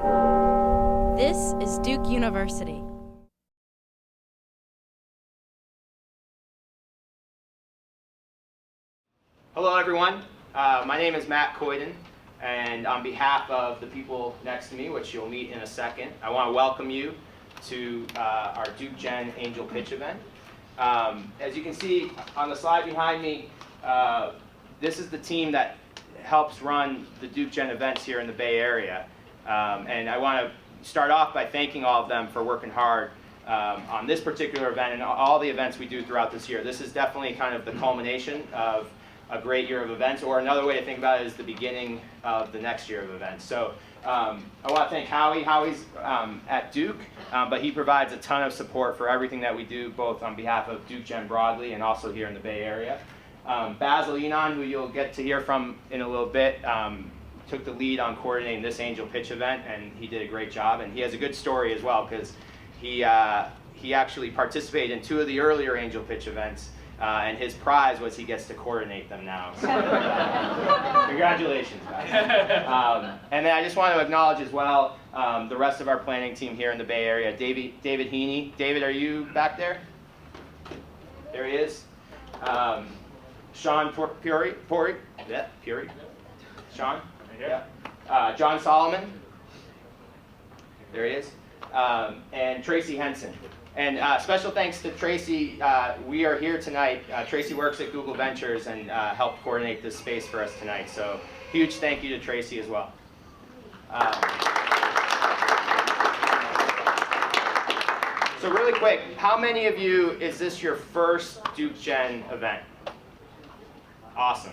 This is Duke University. Hello everyone, my name is Matt Coyden, and on behalf of the people next to me, which you'll meet in a second, I want to welcome you to our DukeGEN Angel Pitch Event. As you can see on the slide behind me, this is the team that helps run the DukeGEN events here in the Bay Area. And I want to start off by thanking all of them for working hard on this particular event and all the events we do throughout this year. This is definitely kind of the culmination of a great year of events, or another way to think about it is the beginning of the next year of events. So I want to thank Howie. Howie's at Duke, but he provides a ton of support for everything that we do, both on behalf of DukeGEN broadly and also here in the Bay Area. Basil Enon, who you'll get to hear from in a little bit, took the lead on coordinating this Angel Pitch event, and he did a great job. And he has a good story as well, because he actually participated in 2 of the earlier Angel Pitch events, and his prize was he gets to coordinate them now. So, congratulations, guys. And then I just want to acknowledge as well the rest of our planning team here in the Bay Area. David Heaney. David, are you back there? There he is. Sean Pier. Yeah, Pier. Sean? Yeah. John Solomon. There he is. And Tracy Henson. And special thanks to Tracy. We are here tonight. Tracy works at Google Ventures and helped coordinate this space for us tonight. So huge thank you to Tracy as well. So really quick, how many of you, is this your first DukeGEN event? Awesome.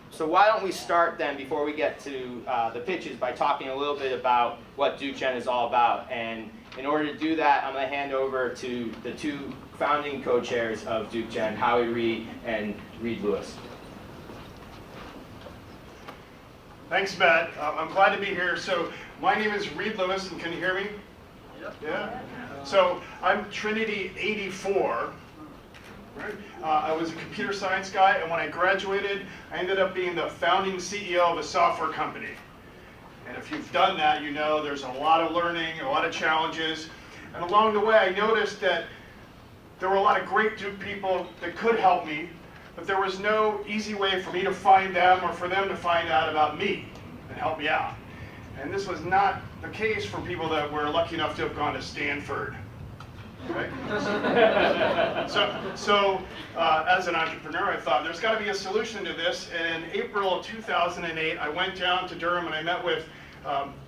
So why don't we start then, before we get to the pitches, by talking a little bit about what DukeGEN is all about. And in order to do that, I'm going to hand over to the 2 founding co-chairs of DukeGEN, Howie Reed and Reed Lewis. Thanks, Matt. I'm glad to be here. So my name is Reed Lewis, and can you hear me? Yep. Yeah? So I'm Trinity 84. Right? I was a computer science guy, and when I graduated, I ended up being the founding CEO of a software company. And if you've done that, you know there's a lot of learning, a lot of challenges. And along the way, I noticed that there were a lot of great Duke people that could help me, but there was no easy way for me to find them or for them to find out about me and help me out. And this was not the case for people that were lucky enough to have gone to Stanford. Right? So as an entrepreneur, I thought there's got to be a solution to this. And in April of 2008, I went down to Durham and I met with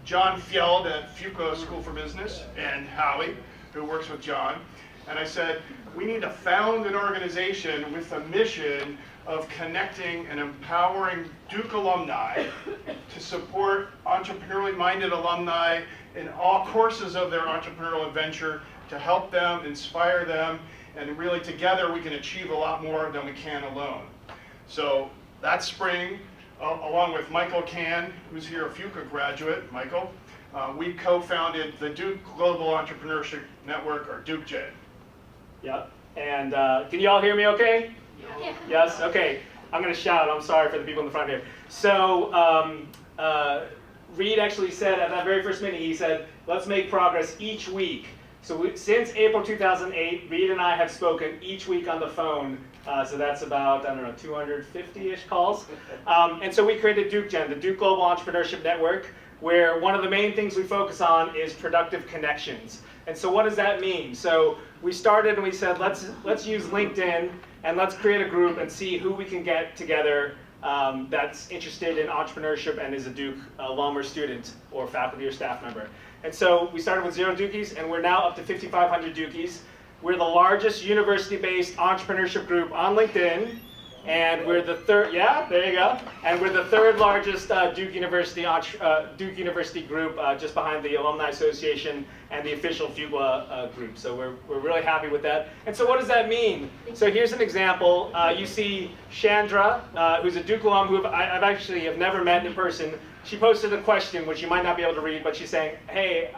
John Fjeld at Fuqua School for Business and Howie, who works with John. And I said, we need to found an organization with a mission of connecting and empowering Duke alumni to support entrepreneurially minded alumni in all courses of their entrepreneurial adventure, to help them, inspire them, and really together we can achieve a lot more than we can alone. So that spring, along with Michael Can, who's here, a Fuqua graduate, Michael, we co-founded the Duke Global Entrepreneurship Network, or DukeGEN. Yep, and can you all hear me okay? Yeah. Yes, okay. I'm gonna shout, I'm sorry for the people in the front here. So, Reed actually said at that very first meeting, he said, let's make progress each week. So since April 2008, Reed and I have spoken each week on the phone. So that's about, I don't know, 250-ish calls. And so we created DukeGEN, the Duke Global Entrepreneurship Network, where one of the main things we focus on is productive connections. And so what does that mean? So we started and we said, let's use LinkedIn and let's create a group and see who we can get together that's interested in entrepreneurship and is a Duke alum or student or faculty or staff member. And so we started with 0 Dukies, and we're now up to 5,500 Dukies. We're the largest university-based entrepreneurship group on LinkedIn, and we're the third. Yeah, there you go. And we're the 3rd largest Duke University group, just behind the Alumni Association and the official Fuqua group. So we're really happy with that. And so what does that mean? So here's an example. You see Chandra, who's a Duke alum who I've actually have never met in person. She posted a question, which you might not be able to read, but she's saying, hey,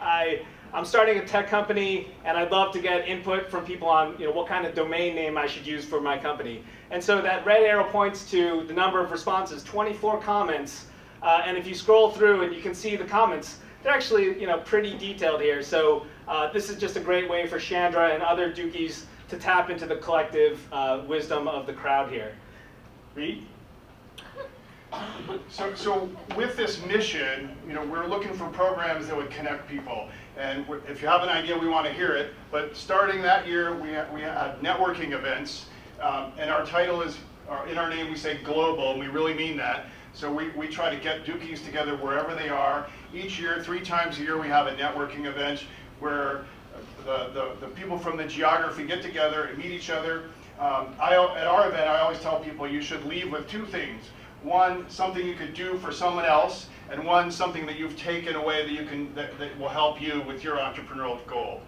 I'm starting a tech company, and I'd love to get input from people on what kind of domain name I should use for my company. And so that red arrow points to the number of responses, 24 comments And if you scroll through and you can see the comments, they're actually pretty detailed here. So this is just a great way for Chandra and other Dukies to tap into the collective wisdom of the crowd here. Reed? So with this mission, we're looking for programs that would connect people. And if you have an idea, we want to hear it. But starting that year, we had networking events. And our title is, in our name we say global, and we really mean that. So we try to get Dukies together wherever they are. Each year, 3 times a year, we have a networking event where the people from the geography get together and meet each other. At our event, I always tell people you should leave with 2 things. One, something you could do for someone else, and one, something that you've taken away that will help you with your entrepreneurial goal.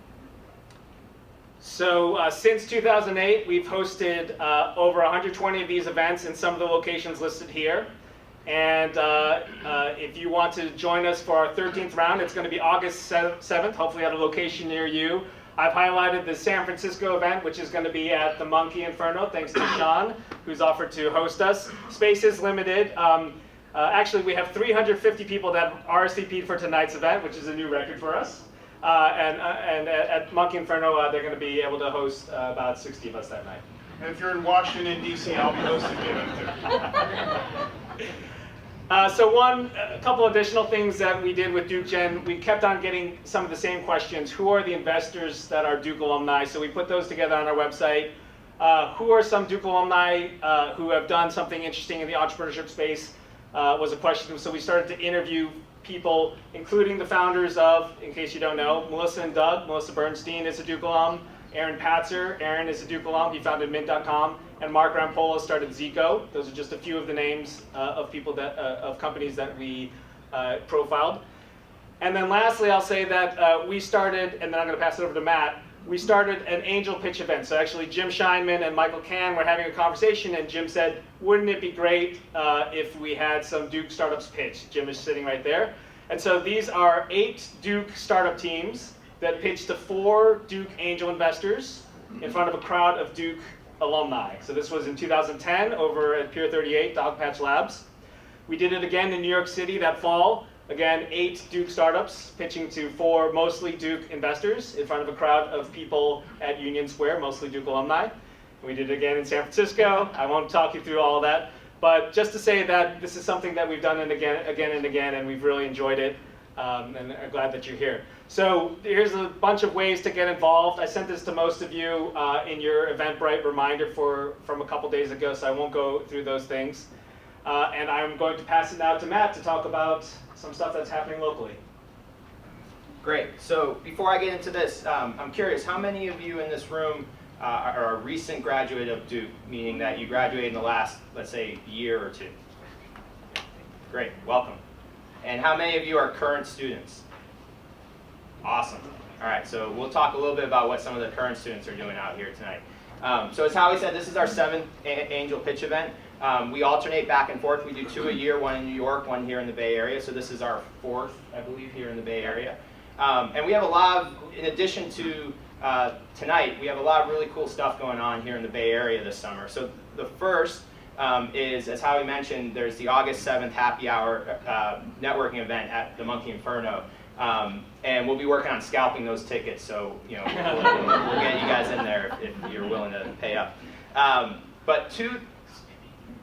So since 2008, we've hosted over 120 of these events in some of the locations listed here. And if you want to join us for our 13th round, it's going to be August 7th, hopefully at a location near you. I've highlighted the San Francisco event, which is going to be at the Monkey Inferno, thanks to Sean, who's offered to host us. Space is limited. Actually, we have 350 people that RSVP'd for tonight's event, which is a new record for us. And at Monkey Inferno, they're going to be able to host about 60 of us that night. And if you're in Washington, D.C., I'll be hosting the event too. So a couple additional things that we did with DukeGen, we kept on getting some of the same questions. Who are the investors that are Duke alumni? So we put those together on our website. Who are some Duke alumni who have done something interesting in the entrepreneurship space was a question. So we started to interview people, including the founders of, in case you don't know, Melissa and Doug. Melissa Bernstein is a Duke alum. Aaron Patzer, Aaron is a Duke alum. He founded Mint.com. And Mark Rampolla started Zico. Those are just a few of the names of people of companies that we profiled. And then lastly, I'll say that we started, and then I'm going to pass it over to Matt, we started an angel pitch event. So actually Jim Scheinman and Michael Can were having a conversation, and Jim said, wouldn't it be great if we had some Duke startups pitch? Jim is sitting right there. And so these are 8 Duke startup teams that pitched to 4 Duke angel investors in front of a crowd of Duke alumni. So this was in 2010 over at Pier 38, Dogpatch Labs. We did it again in New York City that fall. Again, 8 Duke startups pitching to 4 mostly Duke investors in front of a crowd of people at Union Square, mostly Duke alumni. We did it again in San Francisco. I won't talk you through all of that, but just to say that this is something that we've done again and again, and we've really enjoyed it, and are glad that you're here. So here's a bunch of ways to get involved. I sent this to most of you in your Eventbrite reminder from a couple days ago, so I won't go through those things. And I'm going to pass it now to Matt to talk about some stuff that's happening locally. Great. So before I get into this, I'm curious, how many of you in this room are a recent graduate of Duke, meaning that you graduated in the last, let's say, year or 2? Great. Welcome. And how many of you are current students? Awesome. All right, so we'll talk a little bit about what some of the current students are doing out here tonight. So as Howie said, this is our 7th Angel Pitch event. We alternate back and forth. We do 2 a year, 1 in New York, 1 here in the Bay Area. So this is our 4th, I believe, here in the Bay Area. And we have a lot of, in addition to tonight, we have a lot of really cool stuff going on here in the Bay Area this summer. So the first is, as Howie mentioned, there's the August 7th happy hour networking event at the Monkey Inferno. And we'll be working on scalping those tickets, so we'll get you guys in there if you're willing to pay up. But 2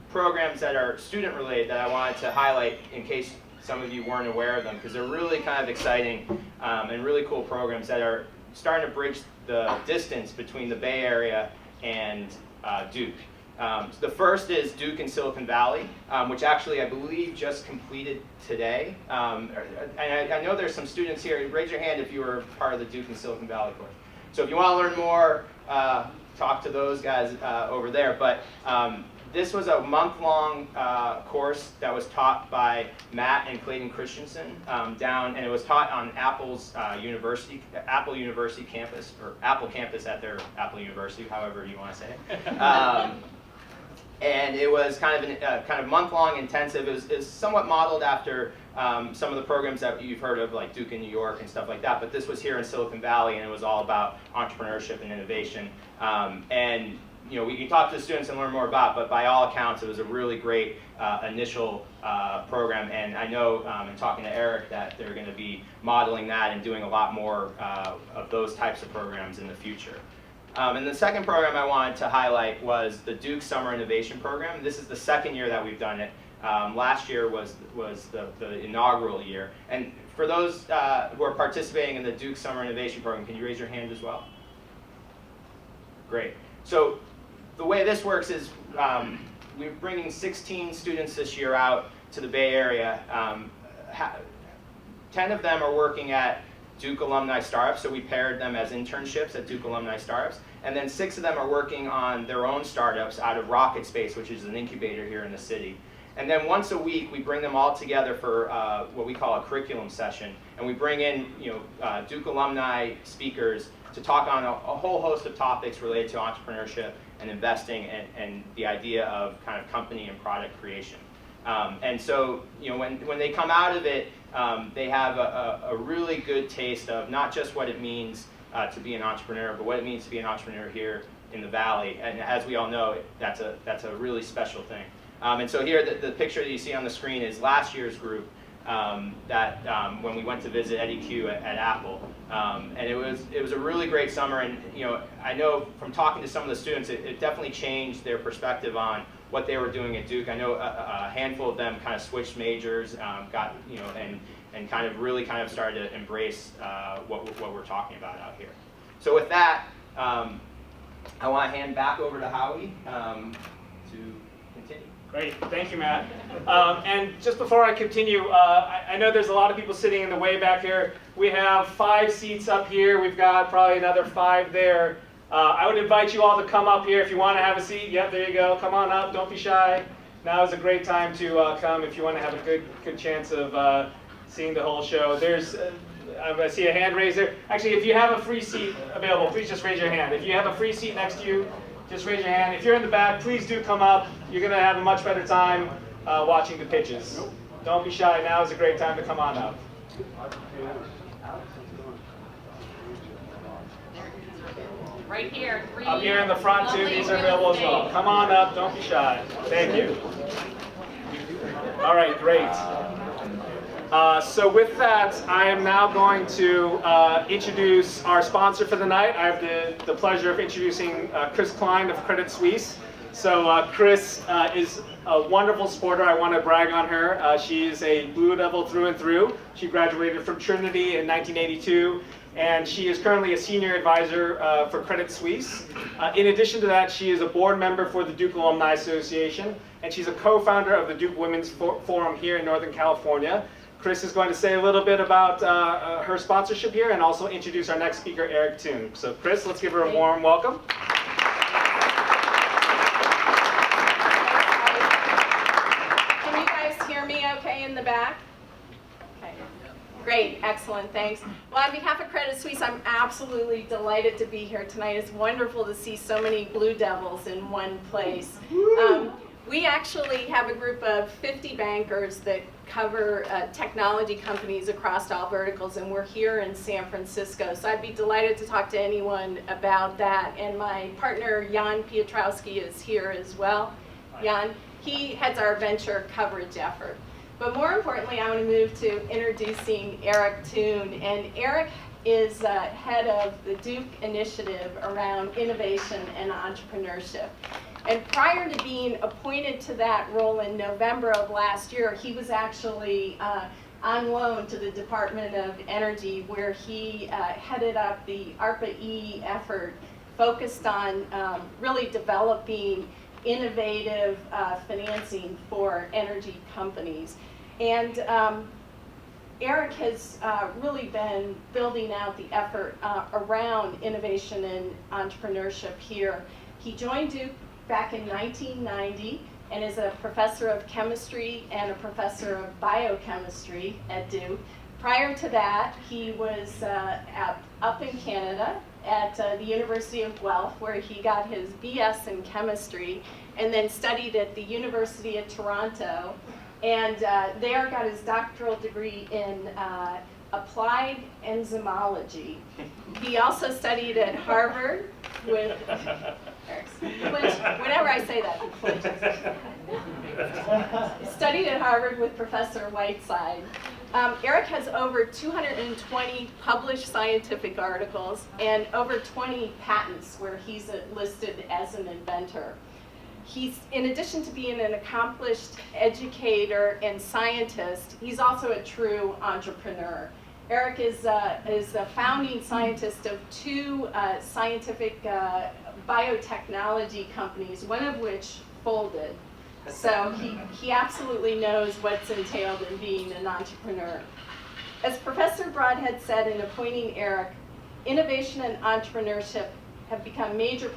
programs that are student related that I wanted to highlight in case some of you weren't aware of them, because they're really kind of exciting and really cool programs that are starting to bridge the distance between the Bay Area and Duke. The first is Duke in Silicon Valley, which actually I believe just completed today. And I know there's some students here. Raise your hand if you were part of the Duke in Silicon Valley course. So if you want to learn more, talk to those guys over there. But this was a month-long course that was taught by Matt and Clayton Christensen and it was taught on Apple's Apple University campus, or Apple campus at their Apple University, however you want to say it. And it was kind of month-long intensive. It was somewhat modeled after some of the programs that you've heard of, like Duke in New York and stuff like that. But this was here in Silicon Valley, and it was all about entrepreneurship and innovation. And we can talk to the students and learn more about, but by all accounts, it was a really great initial program. And I know in talking to Eric that they're going to be modeling that and doing a lot more of those types of programs in the future. And the second program I wanted to highlight was the Duke Summer Innovation Program. This is the second year that we've done it. Last year was the inaugural year. And for those who are participating in the Duke Summer Innovation Program, can you raise your hand as well? Great. So the way this works is we're bringing 16 students this year out to the Bay Area. 10 of them are working at Duke alumni startups, so we paired them as internships at Duke alumni startups. And then 6 of them are working on their own startups out of Rocket Space, which is an incubator here in the city. And then once a week, we bring them all together for what we call a curriculum session. And we bring in Duke alumni speakers to talk on a whole host of topics related to entrepreneurship and investing and the idea of kind of company and product creation. And so when they come out of it, they have a really good taste of not just what it means to be an entrepreneur, but what it means to be an entrepreneur here in the Valley. And as we all know, that's a really special thing. And so here, the picture that you see on the screen is last year's group when we went to visit Eddie Q at Apple. And it was a really great summer. And I know from talking to some of the students, it definitely changed their perspective on what they were doing at Duke. I know a handful of them kind of switched majors, and kind of really started to embrace what we're talking about out here. So with that, I want to hand back over to Howie to continue. Great, thank you, Matt. And just before I continue, I know there's a lot of people sitting in the way back here. We have 5 seats up here. We've got probably another 5 there. I would invite you all to come up here if you want to have a seat. Yep, there you go. Come on up. Don't be shy. Now is a great time to come if you want to have a good chance of seeing the whole show. I see a hand raised there. Actually, if you have a free seat available, please just raise your hand. If you have a free seat next to you, just raise your hand. If you're in the back, please do come up. You're going to have a much better time watching the pitches. Don't be shy. Now is a great time to come on up. Right here. Up here in the front, too. These are available as well. Come on up. Don't be shy. Thank you. All right, great. So with that, I am now going to introduce our sponsor for the night. I have the pleasure of introducing Chris Klein of Credit Suisse. So Chris is a wonderful supporter. I want to brag on her. She is a Blue Devil through and through. She graduated from Trinity in 1982, and she is currently a senior advisor for Credit Suisse. In addition to that, she is a board member for the Duke Alumni Association, and she's a co-founder of the Duke Women's Forum here in Northern California. Chris is going to say a little bit about her sponsorship here and also introduce our next speaker, Eric Toon. So Chris, let's give her a warm welcome. Can you guys hear me okay in the back? Okay. Great, excellent, thanks. Well, on behalf of Credit Suisse, I'm absolutely delighted to be here tonight. It's wonderful to see so many Blue Devils in one place. We actually have a group of 50 bankers that cover technology companies across all verticals, and we're here in San Francisco. So I'd be delighted to talk to anyone about that. And my partner, Jan Piotrowski, is here as well. Jan, he heads our venture coverage effort. But more importantly, I want to move to introducing Eric Toon. And Eric is head of the Duke initiative around innovation and entrepreneurship. And prior to being appointed to that role in November of last year, he was actually on loan to the Department of Energy, where he headed up the ARPA-E effort, focused on really developing innovative financing for energy companies. And Eric has really been building out the effort around innovation and entrepreneurship here. He joined Duke back in 1990 and is a professor of chemistry and a professor of biochemistry at Duke. Prior to that, he was up in Canada at the University of Guelph, where he got his BS in chemistry and then studied at the University of Toronto, and there got his doctoral degree in applied enzymology. He also studied at Harvard with Eric's flinch. Whenever I say that, he flinches. He studied at Harvard with Professor Whiteside. Eric has over 220 published scientific articles and over 20 patents where he's listed as an inventor. He's, in addition to being an accomplished educator and scientist, he's also a true entrepreneur. Eric is a founding scientist of two scientific biotechnology companies, one of which folded. So he absolutely knows what's entailed in being an entrepreneur. As Professor Broadhead said in appointing Eric, innovation and entrepreneurship have become major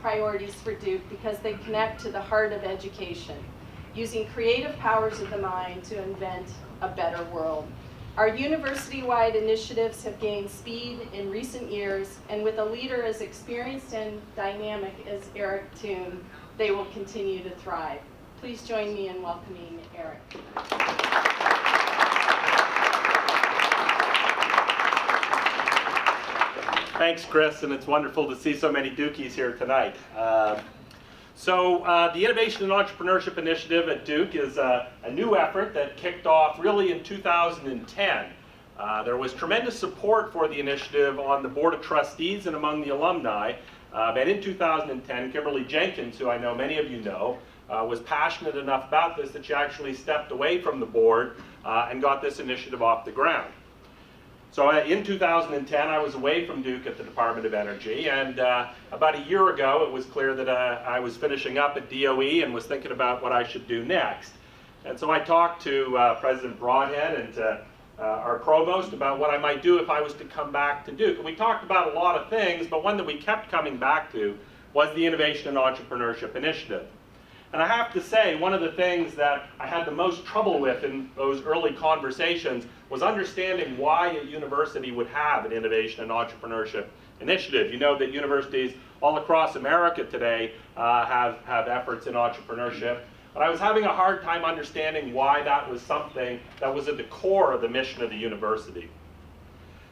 priorities for Duke because they connect to the heart of education, using creative powers of the mind to invent a better world. Our university-wide initiatives have gained speed in recent years, and with a leader as experienced and dynamic as Eric Toon, they will continue to thrive. Please join me in welcoming Eric. Thanks, Chris, and it's wonderful to see so many Dukies here tonight. The Innovation and Entrepreneurship Initiative at Duke is a new effort that kicked off really in 2010. There was tremendous support for the initiative on the Board of Trustees and among the alumni. And in 2010, Kimberly Jenkins, who I know many of you know, was passionate enough about this that she actually stepped away from the board and got this initiative off the ground. So in 2010, I was away from Duke at the Department of Energy, and about a year ago, it was clear that I was finishing up at DOE and was thinking about what I should do next. And so I talked to President Broadhead and to our provost about what I might do if I was to come back to Duke. And we talked about a lot of things, but one that we kept coming back to was the Innovation and Entrepreneurship Initiative. And I have to say, one of the things that I had the most trouble with in those early conversations was understanding why a university would have an Innovation and Entrepreneurship Initiative. You know that universities all across America today have efforts in entrepreneurship. But I was having a hard time understanding why that was something that was at the core of the mission of the university.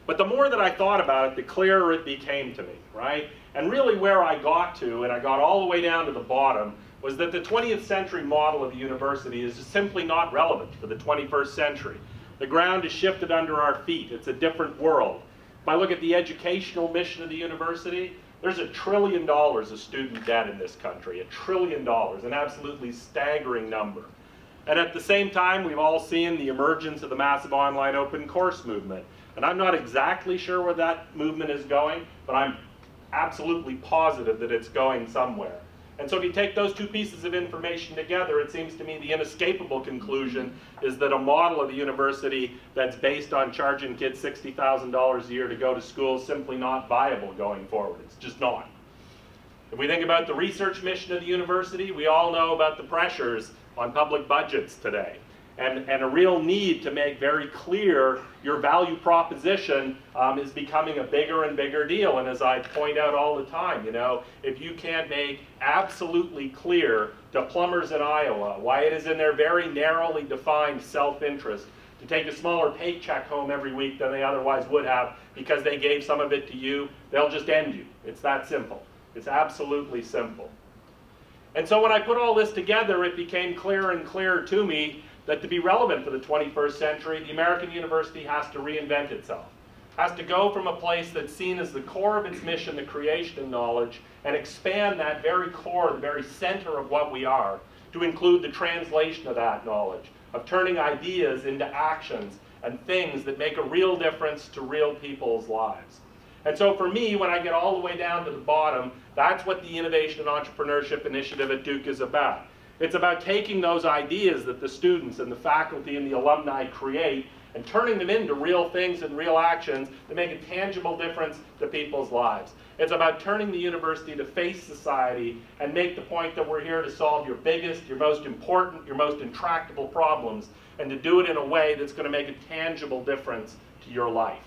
But the more that I thought about it, the clearer it became to me, right? And really where I got to, and I got all the way down to the bottom, was that the 20th century model of the university is simply not relevant for the 21st century. The ground has shifted under our feet. It's a different world. If I look at the educational mission of the university, there's $1 trillion of student debt in this country, $1 trillion, an absolutely staggering number. And at the same time, we've all seen the emergence of the massive online open course movement. And I'm not exactly sure where that movement is going, but I'm absolutely positive that it's going somewhere. And so if you take those two pieces of information together, it seems to me the inescapable conclusion is that a model of a university that's based on charging kids $60,000 a year to go to school is simply not viable going forward. It's just not. If we think about the research mission of the university, we all know about the pressures on public budgets today. And a real need to make very clear your value proposition is becoming a bigger and bigger deal. And as I point out all the time, you know, if you can't make absolutely clear to plumbers in Iowa why it is in their very narrowly defined self-interest to take a smaller paycheck home every week than they otherwise would have because they gave some of it to you, they'll just end you. It's that simple. It's absolutely simple. And so when I put all this together, it became clearer and clearer to me that to be relevant for the 21st century, the American university has to reinvent itself. Has to go from a place that's seen as the core of its mission, the creation of knowledge, and expand that very core, the very center of what we are, to include the translation of that knowledge, of turning ideas into actions and things that make a real difference to real people's lives. And so for me, when I get all the way down to the bottom, that's what the Innovation and Entrepreneurship Initiative at Duke is about. It's about taking those ideas that the students and the faculty and the alumni create and turning them into real things and real actions that make a tangible difference to people's lives. It's about turning the university to face society and make the point that we're here to solve your biggest, your most important, your most intractable problems, and to do it in a way that's going to make a tangible difference to your life.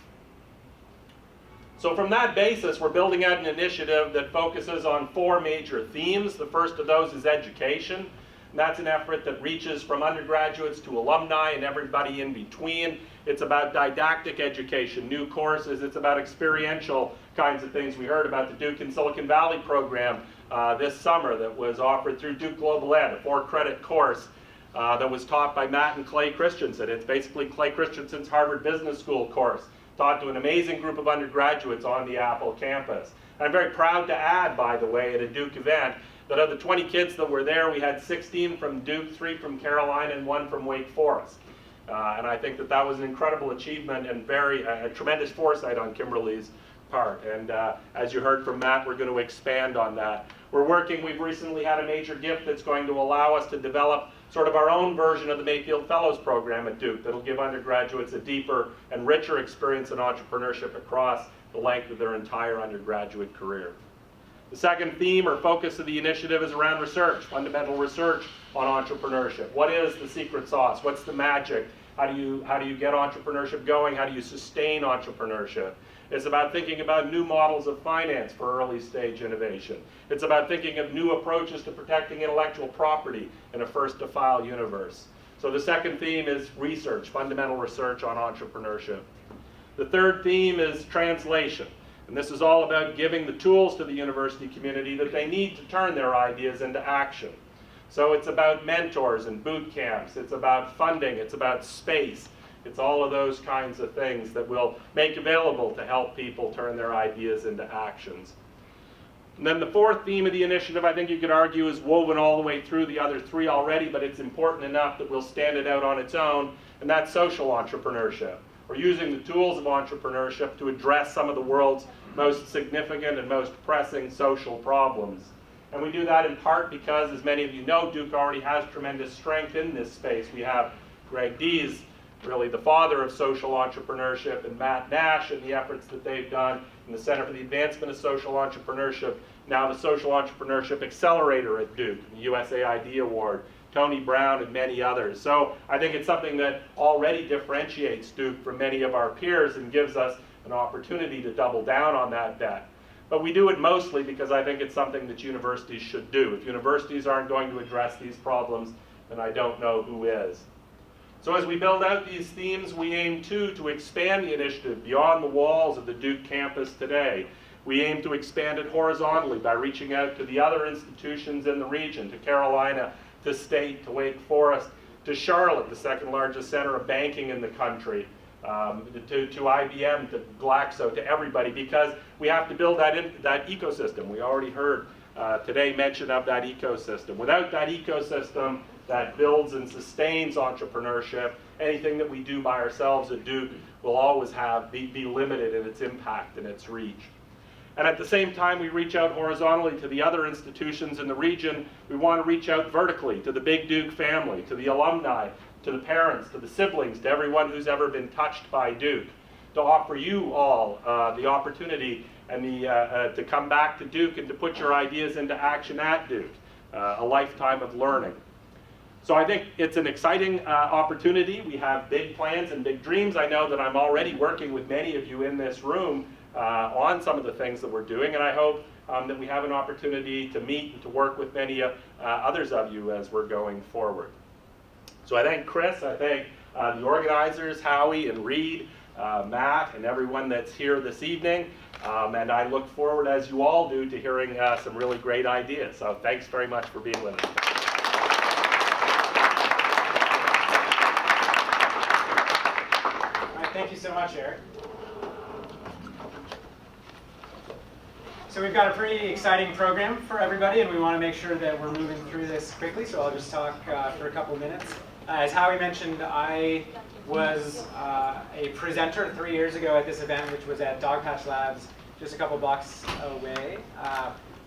So from that basis, we're building out an initiative that focuses on 4 major themes. The first of those is education. And that's an effort that reaches from undergraduates to alumni and everybody in between. It's about didactic education, new courses. It's about experiential kinds of things. We heard about the Duke in Silicon Valley program this summer that was offered through Duke Global Ed, a 4-credit course that was taught by Matt and Clay Christensen. It's basically Clay Christensen's Harvard Business School course, taught to an amazing group of undergraduates on the Apple campus. I'm very proud to add, by the way, at a Duke event, that of the 20 kids that were there, we had 16 from Duke, 3 from Carolina, and 1 from Wake Forest. And I think that that was an incredible achievement and a tremendous foresight on Kimberly's part. And as you heard from Matt, we're going to expand on that. We've recently had a major gift that's going to allow us to develop sort of our own version of the Mayfield Fellows program at Duke that'll give undergraduates a deeper and richer experience in entrepreneurship across the length of their entire undergraduate career. The second theme or focus of the initiative is around research, fundamental research on entrepreneurship. What is the secret sauce? What's the magic? How do you get entrepreneurship going? How do you sustain entrepreneurship? It's about thinking about new models of finance for early stage innovation. It's about thinking of new approaches to protecting intellectual property in a first to file universe. So the second theme is research, fundamental research on entrepreneurship. The third theme is translation. And this is all about giving the tools to the university community that they need to turn their ideas into action. So it's about mentors and boot camps. It's about funding. It's about space. It's all of those kinds of things that we'll make available to help people turn their ideas into actions. And then the fourth theme of the initiative, I think you could argue, is woven all the way through the other 3 already, but it's important enough that we'll stand it out on its own, and that's social entrepreneurship. We're using the tools of entrepreneurship to address some of the world's most significant and most pressing social problems. And we do that in part because, as many of you know, Duke already has tremendous strength in this space. We have Greg Dees, really the father of social entrepreneurship, and Matt Nash and the efforts that they've done in the Center for the Advancement of Social Entrepreneurship, now the Social Entrepreneurship Accelerator at Duke, the USAID Award, Tony Brown, and many others. So I think it's something that already differentiates Duke from many of our peers and gives us an opportunity to double down on that bet. But we do it mostly because I think it's something that universities should do. If universities aren't going to address these problems, then I don't know who is. So as we build out these themes, we aim to expand the initiative beyond the walls of the Duke campus today. We aim to expand it horizontally by reaching out to the other institutions in the region, to Carolina, to State, to Wake Forest, to Charlotte, the second largest center of banking in the country, to IBM, to Glaxo, to everybody, because we have to build that ecosystem. We already heard today mention of that ecosystem. Without that ecosystem that builds and sustains entrepreneurship, anything that we do by ourselves at Duke will always be limited in its impact and its reach. And at the same time we reach out horizontally to the other institutions in the region, we want to reach out vertically to the big Duke family, to the alumni, to the parents, to the siblings, to everyone who's ever been touched by Duke, to offer you all the opportunity and to come back to Duke and to put your ideas into action at Duke, a lifetime of learning. So I think it's an exciting opportunity. We have big plans and big dreams. I know that I'm already working with many of you in this room on some of the things that we're doing, and I hope that we have an opportunity to meet and to work with many others of you as we're going forward. So I thank Chris, I thank the organizers, Howie and Reed, Matt, and everyone that's here this evening, and I look forward, as you all do, to hearing some really great ideas. So thanks very much for being with us. Thank you so much, Eric. So we've got a pretty exciting program for everybody, and we want to make sure that we're moving through this quickly, so I'll just talk for a couple of minutes. As Howie mentioned, I was a presenter 3 years ago at this event, which was at Dogpatch Labs, just a couple blocks away.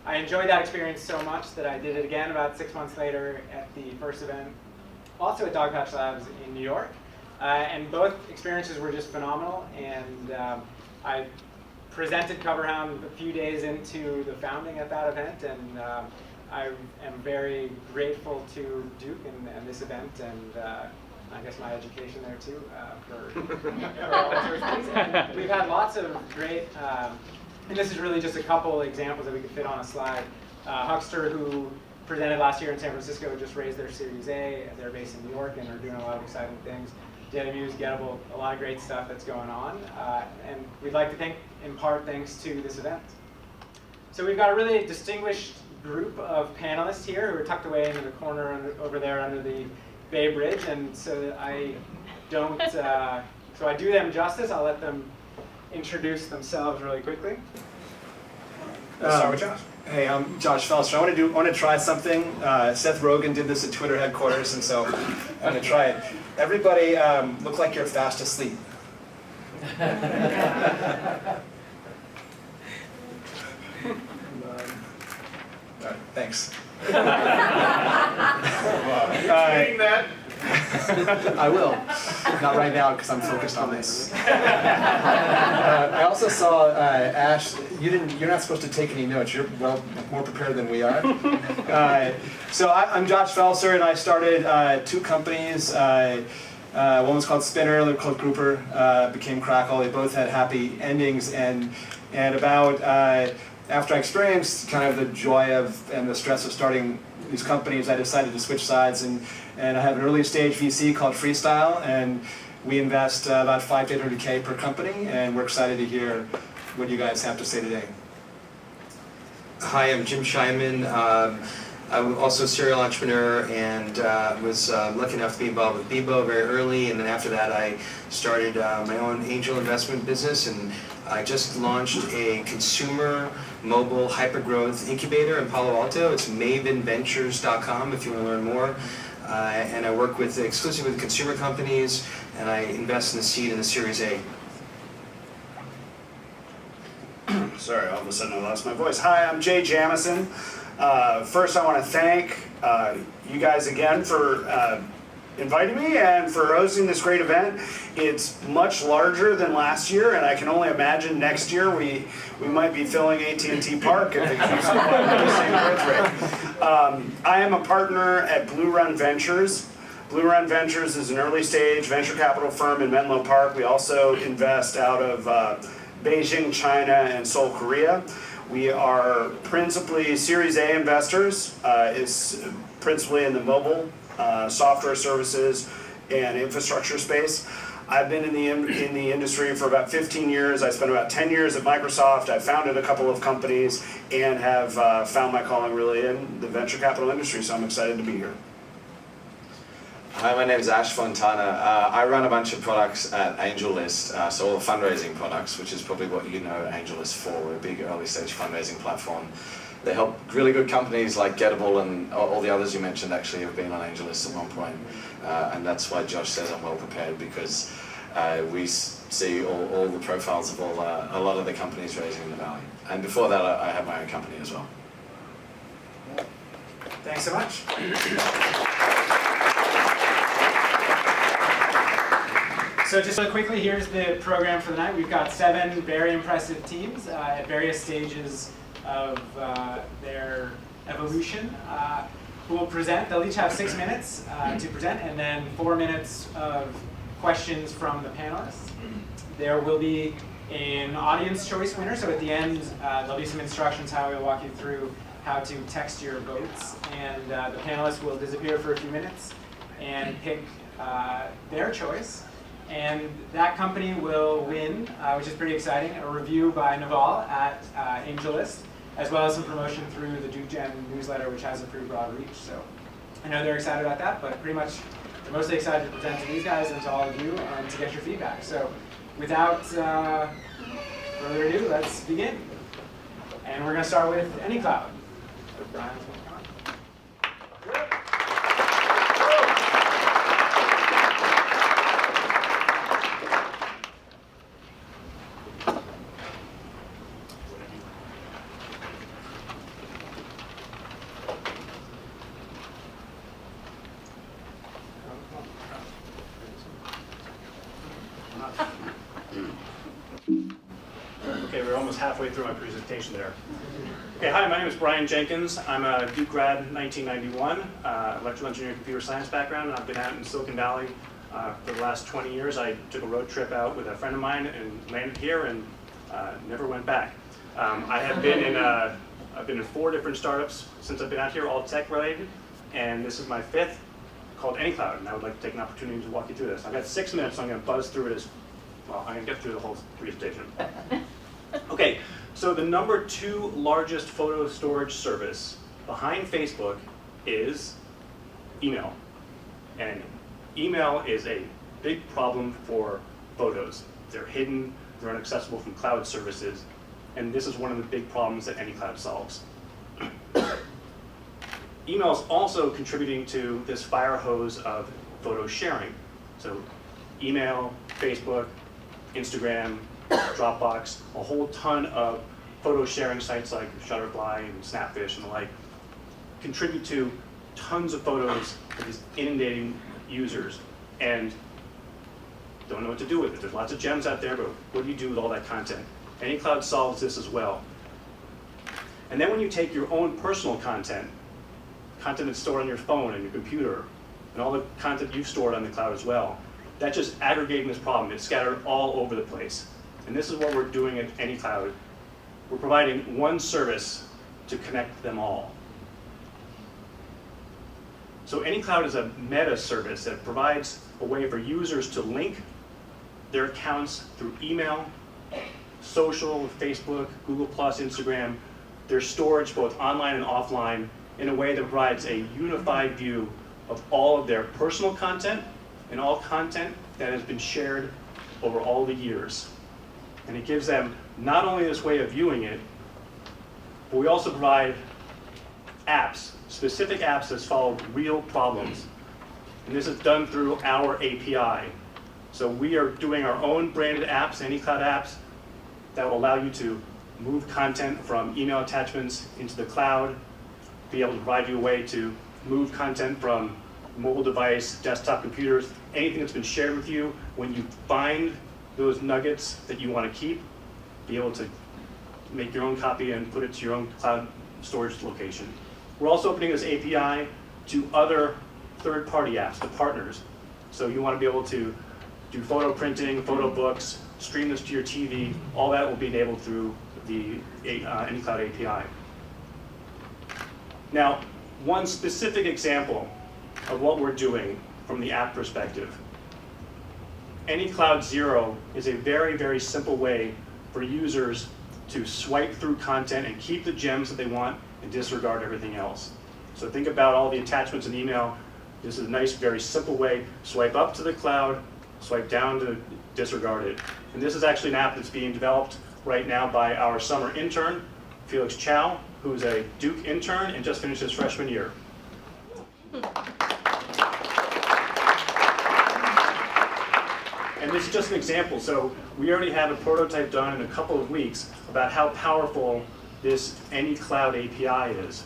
I enjoyed that experience so much that I did it again about 6 months later at the first event, also at Dogpatch Labs in New York. And both experiences were just phenomenal, and I presented CoverHound a few days into the founding at that event, and I am very grateful to Duke and this event, and I guess my education there too, for all sorts of things. And we've had lots of great, and this is really just a couple examples that we could fit on a slide. Huckster, who presented last year in San Francisco, just raised their Series A. They're based in New York and are doing a lot of exciting things. Dynamo, Gettable, a lot of great stuff that's going on. And we'd like to thank, in part, thanks to this event. So we've got a really distinguished group of panelists here who are tucked away into the corner over there under the Bay Bridge. And so that I don't, so I do them justice, I'll let them introduce themselves really quickly. Let's start with Josh. Hey, I'm Josh Felser. I want to try something. Seth Rogen did this at Twitter headquarters, and so I'm going to try it. Everybody look like you're fast asleep. All right, thanks. Saying that. I will. Not right now because I'm focused on this. I also saw Ash. You're not supposed to take any notes. You're well more prepared than we are. So I'm Josh Felser, and I started 2 companies. One was called Spinner, the other called Grouper. Became Crackle. They both had happy endings, and about after I experienced kind of the joy of and the stress of starting these companies, I decided to switch sides, and I have an early stage VC called Freestyle, and we invest about $500 to $800K per company, and we're excited to hear what you guys have to say today. Hi, I'm Jim Scheinman. I'm also a serial entrepreneur, and was lucky enough to be involved with Bebo very early, and then after that I started my own angel investment business, and I just launched a consumer mobile hypergrowth incubator in Palo Alto. It's mavenventures.com if you want to learn more. And I work exclusively with consumer companies, and I invest in the seed and the Series A. Sorry, all of a sudden I lost my voice. Hi, I'm Jay Jamison. First I want to thank you guys again for inviting me and for hosting this great event. It's much larger than last year, and I can only imagine next year we might be filling AT&T Park if it keeps going at the same growth rate. I am a partner at Blue Run Ventures. Blue Run Ventures is an early stage venture capital firm in Menlo Park. We also invest out of Beijing, China, and Seoul, Korea. We are principally Series A investors, is principally in the mobile software services and infrastructure space. I've been in the industry for about 15 years. I spent about 10 years at Microsoft. I founded a couple of companies and have found my calling really in the venture capital industry, so I'm excited to be here. Hi, my name is Ash Fontana. I run a bunch of products at AngelList, so all the fundraising products, which is probably what you know AngelList for. We're a big early stage fundraising platform. They help really good companies like Gettable and all the others you mentioned actually have been on AngelList at one point. And that's why Josh says I'm well prepared, because we see all the profiles of a lot of the companies raising in the Valley. And before that, I have my own company as well. Thanks so much. So just really quickly, here's the program for the night. We've got 7 very impressive teams at various stages of their evolution who will present. They'll each have 6 minutes to present, and then 4 minutes of questions from the panelists. There will be an audience choice winner, so at the end there'll be some instructions how we'll walk you through how to text your votes, and the panelists will disappear for a few minutes and pick their choice. And that company will win, which is pretty exciting, a review by Naval at AngelList, as well as some promotion through the DukeGEN newsletter, which has a pretty broad reach. So I know they're excited about that, but pretty much they're mostly excited to present to these guys and to all of you and to get your feedback. So without further ado, let's begin. And we're going to start with AnyCloud. Brian's going to come up. Okay, we're almost halfway through my presentation there. Okay, hi, my name is Brian Jenkins. I'm a Duke grad 1991, electrical engineering, computer science background, and I've been out in Silicon Valley for the last 20 years. I took a road trip out with a friend of mine and landed here and never went back. I've been in 4 different startups since I've been out here, all tech related, and this is my 5th, called AnyCloud, and I would like to take an opportunity to walk you through this. I've got 6 minutes, so I'm going to buzz through it as well. I'm going to get through the whole presentation. Okay, so the number 2 largest photo storage service behind Facebook is email. And email is a big problem for photos. They're hidden, they're inaccessible from cloud services, and this is one of the big problems that AnyCloud solves. Email is also contributing to this fire hose of photo sharing. So email, Facebook, Instagram, Dropbox, a whole ton of photo sharing sites like Shutterfly and Snapfish and the like contribute to tons of photos that is inundating users and don't know what to do with it. There's lots of gems out there, but what do you do with all that content? AnyCloud solves this as well. And then when you take your own personal content that's stored on your phone and your computer, and all the content you've stored on the cloud as well, that's just aggregating this problem. It's scattered all over the place. And this is what we're doing at AnyCloud. We're providing one service to connect them all. So AnyCloud is a meta service that provides a way for users to link their accounts through email, social, Facebook, Google+, Instagram, their storage both online and offline in a way that provides a unified view of all of their personal content and all content that has been shared over all the years. And it gives them not only this way of viewing it, but we also provide apps, specific apps that solve real problems. And this is done through our API. So we are doing our own branded apps, AnyCloud apps, that will allow you to move content from email attachments into the cloud, be able to provide you a way to move content from mobile device, desktop computers, anything that's been shared with you. When you find those nuggets that you want to keep, be able to make your own copy and put it to your own cloud storage location. We're also opening this API to other third-party apps, to partners. So you want to be able to do photo printing, photo books, stream this to your TV, all that will be enabled through the AnyCloud API. Now, one specific example of what we're doing from the app perspective. AnyCloud Zero is a very, very simple way for users to swipe through content and keep the gems that they want and disregard everything else. So think about all the attachments in email. This is a nice, very simple way. Swipe up to the cloud, swipe down to disregard it. And this is actually an app that's being developed right now by our summer intern, Felix Chow, who's a Duke intern and just finished his freshman year. And this is just an example. So we already have a prototype done in a couple of weeks about how powerful this AnyCloud API is.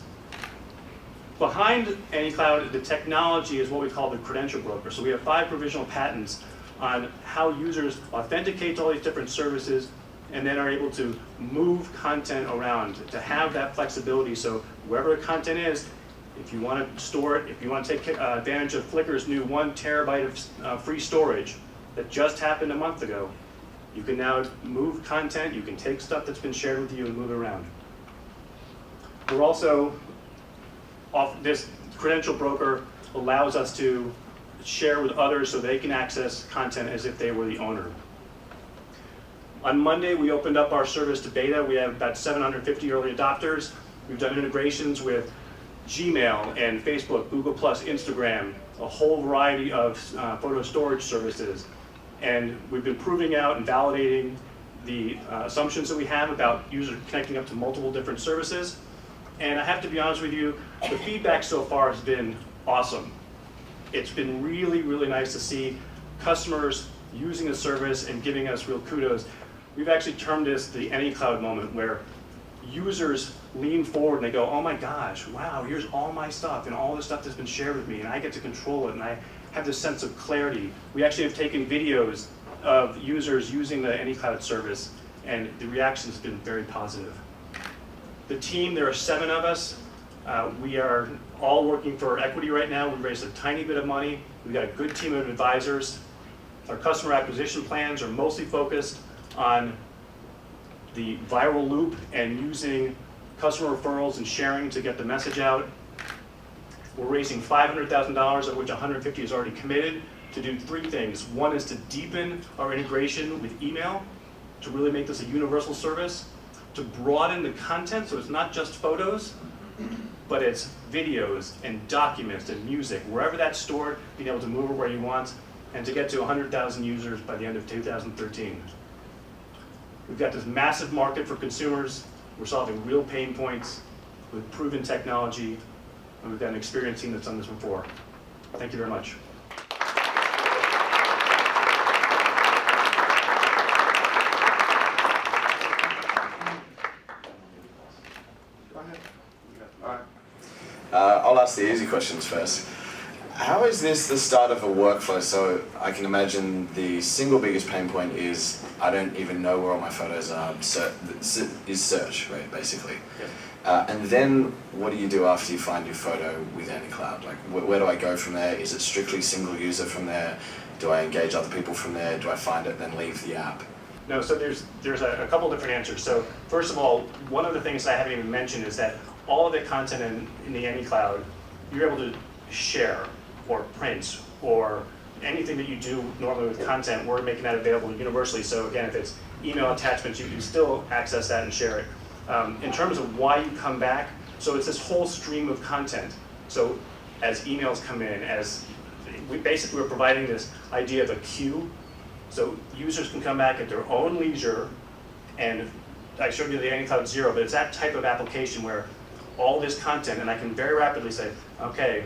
Behind AnyCloud, the technology is what we call the credential broker. So we have 5 provisional patents on how users authenticate to all these different services and then are able to move content around, to have that flexibility. So wherever the content is, if you want to store it, if you want to take advantage of Flickr's new 1 terabyte of free storage that just happened a month ago, you can now move content, you can take stuff that's been shared with you and move it around. We're also, this credential broker allows us to share with others so they can access content as if they were the owner. On Monday, we opened up our service to beta. We have about 750 early adopters. We've done integrations with Gmail and Facebook, Google+, Instagram, a whole variety of photo storage services. And we've been proving out and validating the assumptions that we have about users connecting up to multiple different services. And I have to be honest with you, the feedback so far has been awesome. It's been really, really nice to see customers using the service and giving us real kudos. We've actually termed this the AnyCloud moment, where users lean forward and they go, oh my gosh, wow, here's all my stuff and all the stuff that's been shared with me, and I get to control it, and I have this sense of clarity. We actually have taken videos of users using the AnyCloud service, and the reaction has been very positive. The team, there are 7 of us. We are all working for equity right now. We've raised a tiny bit of money. We've got a good team of advisors. Our customer acquisition plans are mostly focused on the viral loop and using customer referrals and sharing to get the message out. We're raising $500,000, of which 150 is already committed, to do 3 things. One is to deepen our integration with email, to really make this a universal service, to broaden the content, so it's not just photos, but it's videos and documents and music, wherever that's stored, being able to move it where you want, and to get to 100,000 users by the end of 2013. We've got this massive market for consumers. We're solving real pain points with proven technology, and we've got an experienced team that's done this before. Thank you very much. I'll ask the easy questions first. How is this the start of a workflow? So I can imagine the single biggest pain point is I don't even know where all my photos are. Is search, right, basically. Yeah. And then what do you do after you find your photo with AnyCloud? Like, where do I go from there? Is it strictly single user from there? Do I engage other people from there? Do I find it then leave the app? No, so there's a couple different answers. So first of all, one of the things I haven't even mentioned is that all of the content in the AnyCloud, you're able to share or print or anything that you do normally with content, we're making that available universally. So again, if it's email attachments, you can still access that and share it. In terms of why you come back, so it's this whole stream of content. So as emails come in, we're providing this idea of a queue. So users can come back at their own leisure, and I showed you the AnyCloud Zero, but it's that type of application where all this content, and I can very rapidly say, okay,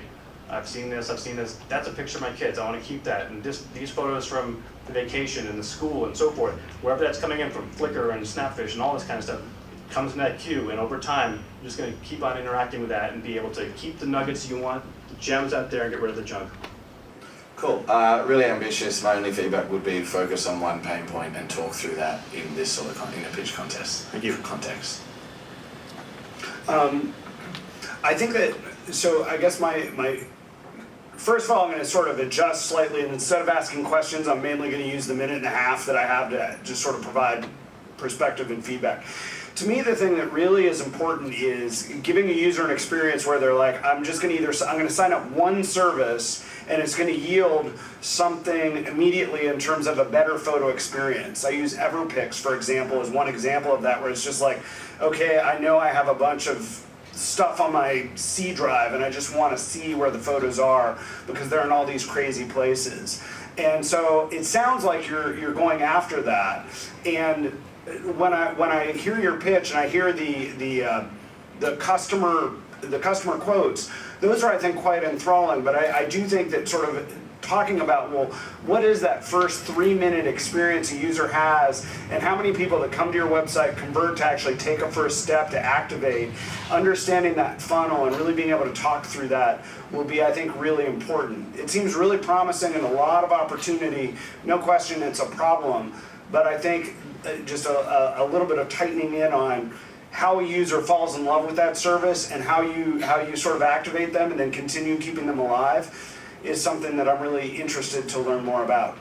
I've seen this, that's a picture of my kids, I want to keep that, and these photos from the vacation and the school and so forth, wherever that's coming in from Flickr and Snapfish and all this kind of stuff, comes in that queue, and over time, you're just going to keep on interacting with that and be able to keep the nuggets you want, the gems out there, and get rid of the junk. Cool. Really ambitious. My only feedback would be focus on one pain point and talk through that in this sort of in a pitch contest. Thank you. Context. I think that, so I guess first of all, I'm going to sort of adjust slightly, and instead of asking questions, I'm mainly going to use the minute and a half that I have to just sort of provide perspective and feedback. To me, the thing that really is important is giving a user an experience where they're like, I'm going to sign up one service, and it's going to yield something immediately in terms of a better photo experience. I use EverPix, for example, as one example of that, where it's just like, okay, I know I have a bunch of stuff on my C drive, and I just want to see where the photos are because they're in all these crazy places. And so it sounds like you're going after that. And when I hear your pitch and I hear the customer quotes, those are, I think, quite enthralling. But I do think that sort of talking about, well, what is that first 3-minute experience a user has, and how many people that come to your website convert to actually take a first step to activate, understanding that funnel and really being able to talk through that will be, I think, really important. It seems really promising and a lot of opportunity. No question it's a problem, but I think just a little bit of tightening in on how a user falls in love with that service and how you sort of activate them and then continue keeping them alive is something that I'm really interested to learn more about.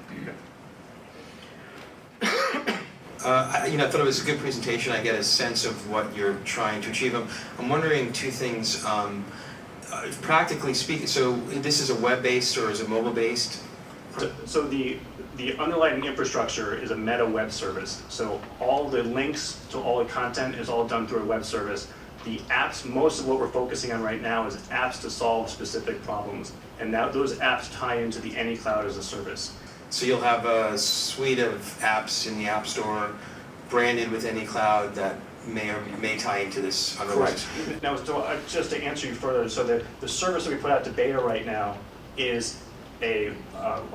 I thought it was a good presentation. I get a sense of what you're trying to achieve. I'm wondering 2 things. Practically speaking, so this is a web-based or is it mobile-based? So the underlying infrastructure is a meta web service. So all the links to all the content is all done through a web service. The apps, most of what we're focusing on right now is apps to solve specific problems. And now those apps tie into the AnyCloud as a service. So you'll have a suite of apps in the App Store branded with AnyCloud that may tie into this underlying. Correct. Now, so just to answer you further, so the service that we put out to beta right now is a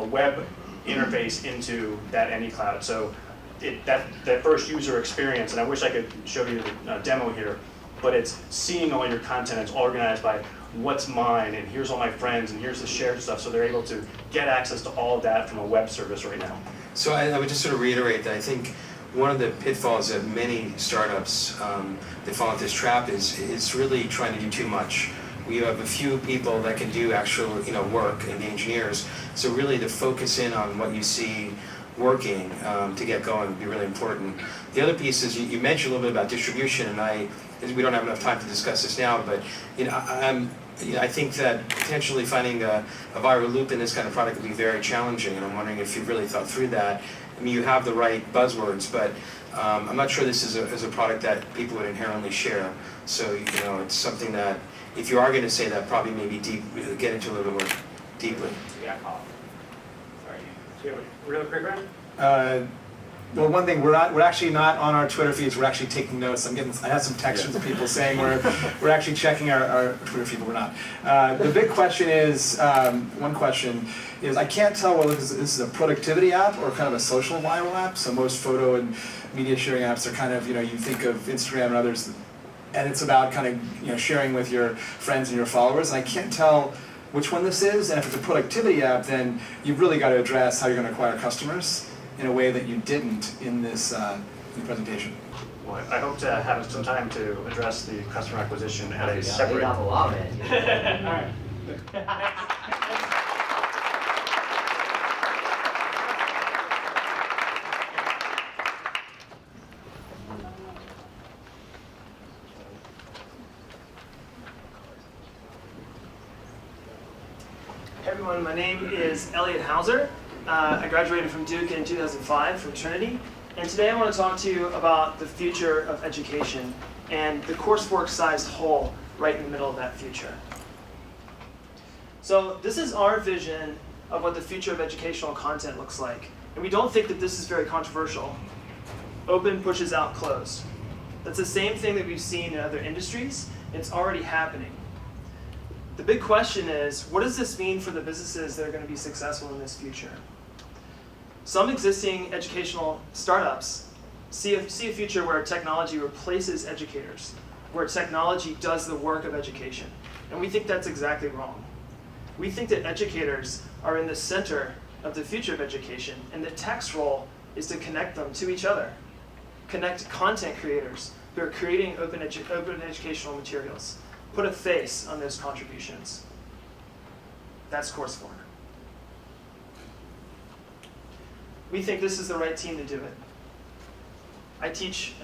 web interface into that AnyCloud. So that first user experience, and I wish I could show you the demo here, but it's seeing all your content. It's organized by what's mine, and here's all my friends, and here's the shared stuff. So they're able to get access to all of that from a web service right now. So I would just sort of reiterate that I think one of the pitfalls of many startups that fall into this trap is really trying to do too much. We have a few people that can do actual work, and the engineers. So really to focus in on what you see working to get going would be really important. The other piece is you mentioned a little bit about distribution, and we don't have enough time to discuss this now, but I think that potentially finding a viral loop in this kind of product would be very challenging, and I'm wondering if you've really thought through that. I mean, you have the right buzzwords, but I'm not sure this is a product that people would inherently share. So it's something that if you are going to say that, probably maybe get into a little bit more deeply. Yeah, call. Sorry. Do you have a real quick round? Well, one thing, we're actually not on our Twitter feeds. We're actually taking notes. I have some texts from people saying we're actually checking our Twitter feed, but we're not. The big question is, one question is, I can't tell whether this is a productivity app or kind of a social viral app. So most photo and media sharing apps are kind of, you think of Instagram and others, and it's about kind of sharing with your friends and your followers. And I can't tell which one this is. And if it's a productivity app, then you've really got to address how you're going to acquire customers in a way that you didn't in this presentation. Well, I hope to have some time to address the customer acquisition at a separate. All right. Hey everyone, my name is Elliot Hauser. I graduated from Duke in 2005 from Trinity, and today I want to talk to you about the future of education and the coursework-sized hole right in the middle of that future. So this is our vision of what the future of educational content looks like, and we don't think that this is very controversial. Open pushes out closed. That's the same thing that we've seen in other industries. It's already happening. The big question is, what does this mean for the businesses that are going to be successful in this future? Some existing educational startups see a future where technology replaces educators, where technology does the work of education. And we think that's exactly wrong. We think that educators are in the center of the future of education, and the tech's role is to connect them to each other. Connect content creators who are creating open educational materials. Put a face on those contributions. That's coursework. We think this is the right team to do it. I teach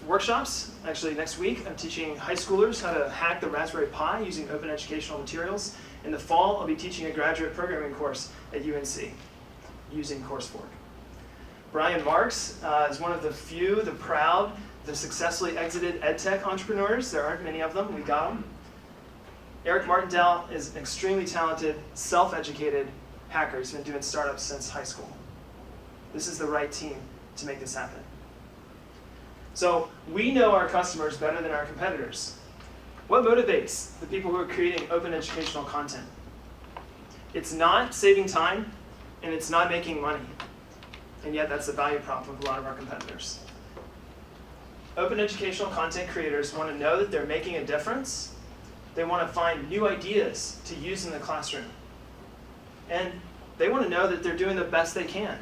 workshops. Actually, next week, I'm teaching high schoolers how to hack the Raspberry Pi using open educational materials. In the fall, I'll be teaching a graduate programming course at UNC using coursework. Brian Marks is one of the few, the proud, the successfully exited edtech entrepreneurs. There aren't many of them. We got them. Eric Martindale is an extremely talented, self-educated hacker. He's been doing startups since high school. This is the right team to make this happen. So we know our customers better than our competitors. What motivates the people who are creating open educational content? It's not saving time, and it's not making money. And yet that's the value prop of a lot of our competitors. Open educational content creators want to know that they're making a difference. They want to find new ideas to use in the classroom. And they want to know that they're doing the best they can.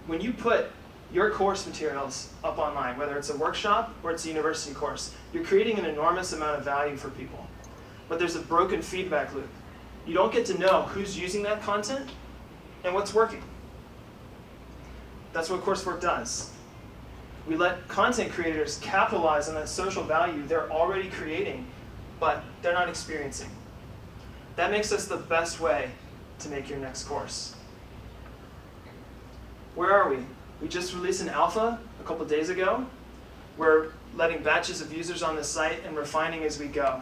When you put your course materials up online, whether it's a workshop or it's a university course, you're creating an enormous amount of value for people. But there's a broken feedback loop. You don't get to know who's using that content and what's working. That's what coursework does. We let content creators capitalize on that social value they're already creating, but they're not experiencing. That makes us the best way to make your next course. Where are we? We just released an alpha a couple days ago. We're letting batches of users on the site and refining as we go.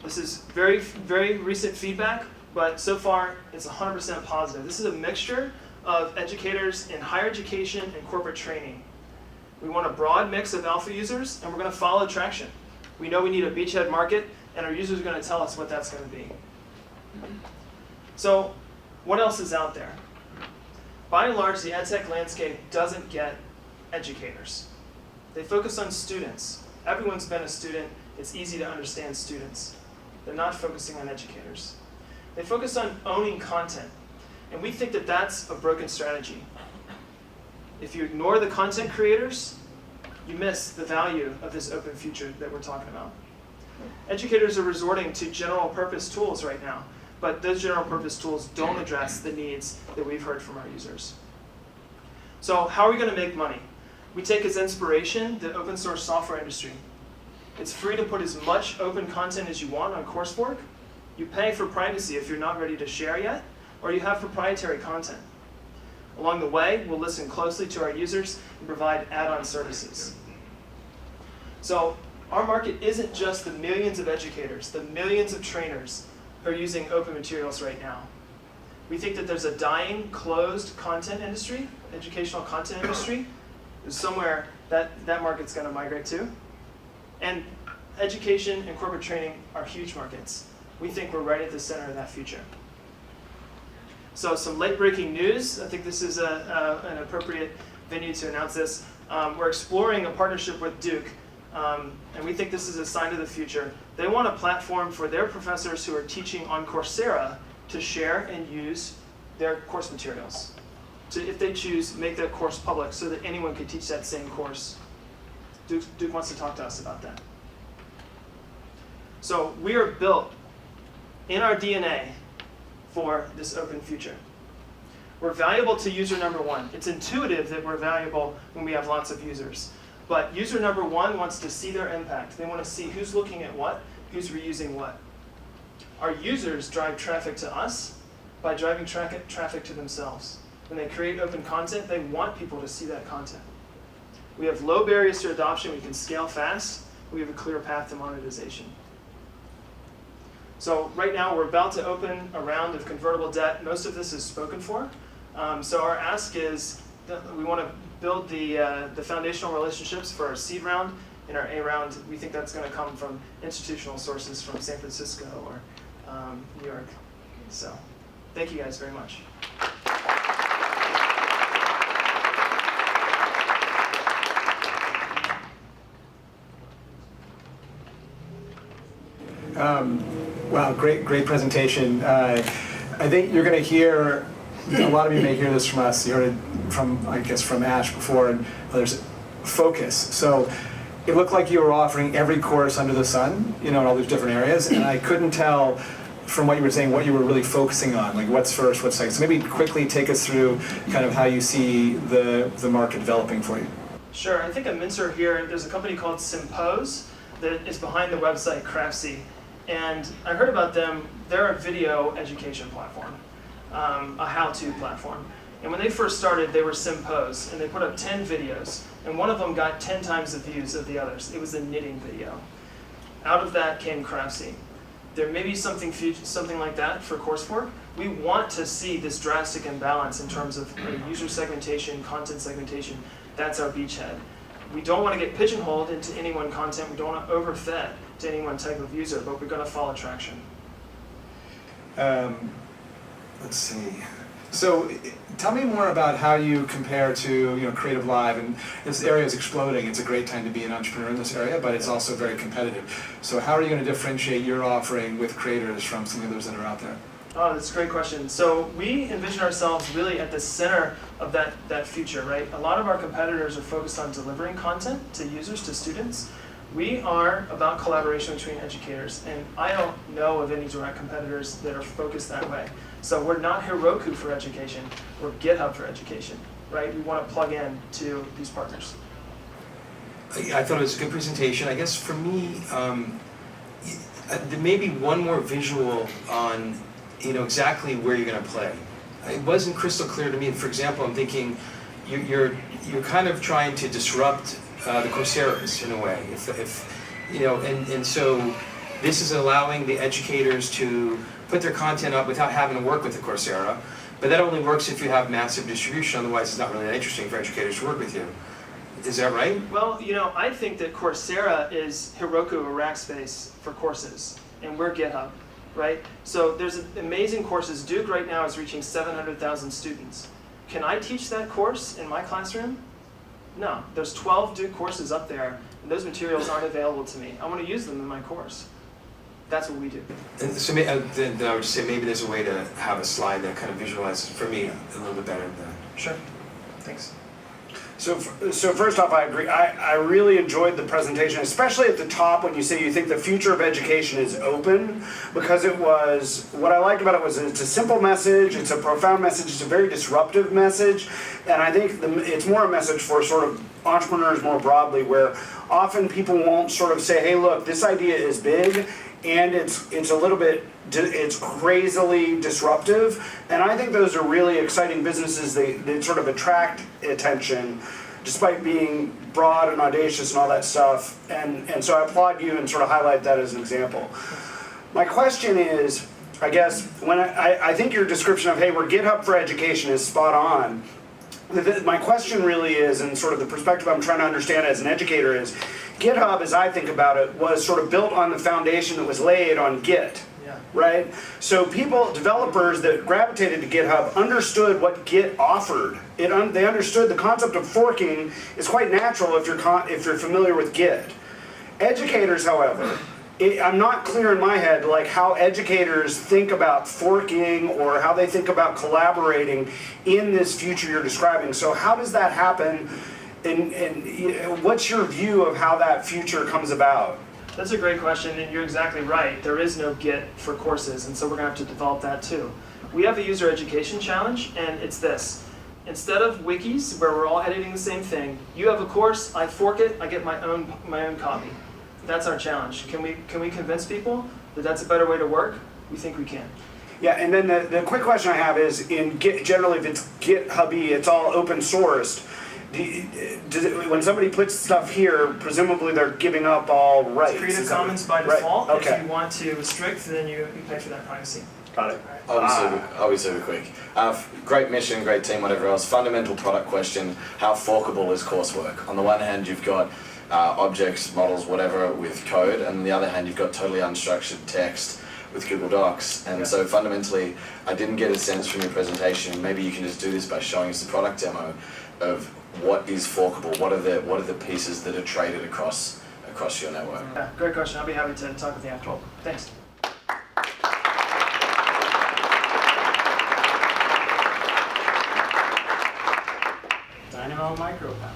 This is very, very recent feedback, but so far it's 100% positive. This is a mixture of educators in higher education and corporate training. We want a broad mix of alpha users, and we're going to follow traction. We know we need a beachhead market, and our users are going to tell us what that's going to be. So what else is out there? By and large, the edtech landscape doesn't get educators. They focus on students. Everyone's been a student. It's easy to understand students. They're not focusing on educators. They focus on owning content. And we think that that's a broken strategy. If you ignore the content creators, you miss the value of this open future that we're talking about. Educators are resorting to general purpose tools right now. but those general purpose tools don't address the needs that we've heard from our users. So how are we going to make money? We take as inspiration the open source software industry. It's free to put as much open content as you want on CourseFork. You pay for privacy if you're not ready to share yet, or you have proprietary content. Along the way, we'll listen closely to our users and provide add-on services. So our market isn't just the millions of educators, the millions of trainers who are using open materials right now. We think that there's a dying, closed content industry, educational content industry. There's somewhere that market's going to migrate to. And education and corporate training are huge markets. We think we're right at the center of that future. So some late-breaking news. I think this is an appropriate venue to announce this. We're exploring a partnership with Duke, and we think this is a sign of the future. They want a platform for their professors who are teaching on Coursera to share and use their course materials. To, if they choose, make their course public so that anyone can teach that same course. Duke wants to talk to us about that. So we are built in our DNA for this open future. We're valuable to user number one. It's intuitive that we're valuable when we have lots of users. But user number one wants to see their impact. They want to see who's looking at what, who's reusing what. Our users drive traffic to us by driving traffic to themselves. When they create open content, they want people to see that content. We have low barriers to adoption. We can scale fast. We have a clear path to monetization. So right now, we're about to open a round of convertible debt. Most of this is spoken for. So our ask is that we want to build the foundational relationships for our seed round. In our A round, we think that's going to come from institutional sources from San Francisco or New York. So thank you guys very much. Wow, great presentation. I think you're going to hear, a lot of you may hear this from us. You heard it from, I guess, from Ash before, and others. Focus. So it looked like you were offering every course under the sun, you know, in all these different areas, and I couldn't tell from what you were saying what you were really focusing on, like what's first, what's second. So maybe quickly take us through kind of how you see the market developing for you. Sure. I think a mentor here, there's a company called Simpose that is behind the website Craftsy. And I heard about them. They're a video education platform, a how-to platform. And when they first started, they were Simpose, and they put up 10 videos. And one of them got 10 times the views of the others. It was a knitting video. Out of that came Craftsy. There may be something like that for CourseFork. We want to see this drastic imbalance in terms of user segmentation, content segmentation. That's our beachhead. We don't want to get pigeonholed into any one content. We don't want to overfed to any one type of user, but we're going to follow traction. Let's see. So tell me more about how you compare to Creative Live, and this area is exploding. It's a great time to be an entrepreneur in this area, but it's also very competitive. So how are you going to differentiate your offering with creators from some of the others that are out there? Oh, that's a great question. So we envision ourselves really at the center of that future, right? A lot of our competitors are focused on delivering content to users, to students. We are about collaboration between educators, and I don't know of any direct competitors that are focused that way. So we're not Heroku for education, we're GitHub for education, right? We want to plug in to these partners. I thought it was a good presentation. I guess for me, there may be one more visual on exactly where you're going to play. It wasn't crystal clear to me. For example, I'm thinking you're kind of trying to disrupt the Coursera's in a way. And so this is allowing the educators to put their content up without having to work with the Coursera. But that only works if you have massive distribution. Otherwise, it's not really that interesting for educators to work with you. Is that right? Well, I think that Coursera is Heroku or Rackspace for courses, and we're GitHub, right? So there's amazing courses. Duke right now is reaching 700,000 students. Can I teach that course in my classroom? No. There's 12 Duke courses up there, and those materials aren't available to me. I want to use them in my course. That's what we do. And so then I would say maybe there's a way to have a slide that kind of visualizes, for me, a little bit better than that. Sure. Thanks. So first off, I agree. I really enjoyed the presentation, especially at the top when you say you think the future of education is open, because it was, what I liked about it was it's a simple message, it's a profound message, it's a very disruptive message, and I think it's more a message for sort of entrepreneurs more broadly, where often people won't sort of say, hey, look, this idea is big, and it's a little bit, it's crazily disruptive, and I think those are really exciting businesses. They sort of attract attention despite being broad and audacious and all that stuff, and so I applaud you and sort of highlight that as an example. My question is, I guess, when I think your description of, hey, we're GitHub for education is spot on. My question really is, and sort of the perspective I'm trying to understand as an educator is, GitHub, as I think about it, was sort of built on the foundation that was laid on Git, right? So developers that gravitated to GitHub understood what Git offered. They understood the concept of forking is quite natural if you're familiar with Git. Educators, however, I'm not clear in my head like how educators think about forking or how they think about collaborating in this future you're describing. So how does that happen? And what's your view of how that future comes about? That's a great question, and you're exactly right. There is no Git for courses, and so we're going to have to develop that too. We have a user education challenge, and it's this. Instead of wikis, where we're all editing the same thing, you have a course, I fork it, I get my own copy. That's our challenge. Can we convince people that that's a better way to work? We think we can. Yeah, and then the quick question I have is, in Git, generally if it's GitHub-y, it's all open sourced. When somebody puts stuff here, presumably they're giving up all rights. It's Creative Commons by default. Right. Okay. If you want to restrict, then you pay for that privacy. Got it. I'll be super quick. Great mission, great team, whatever else. Fundamental product question, how forkable is coursework? On the one hand, you've got objects, models, whatever, with code, and on the other hand, you've got totally unstructured text with Google Docs. And so fundamentally, I didn't get a sense from your presentation, maybe you can just do this by showing us the product demo of what is forkable, what are the pieces that are traded across your network. Yeah, great question. I'll be happy to talk with you after. Thanks. Dynamo Micropower.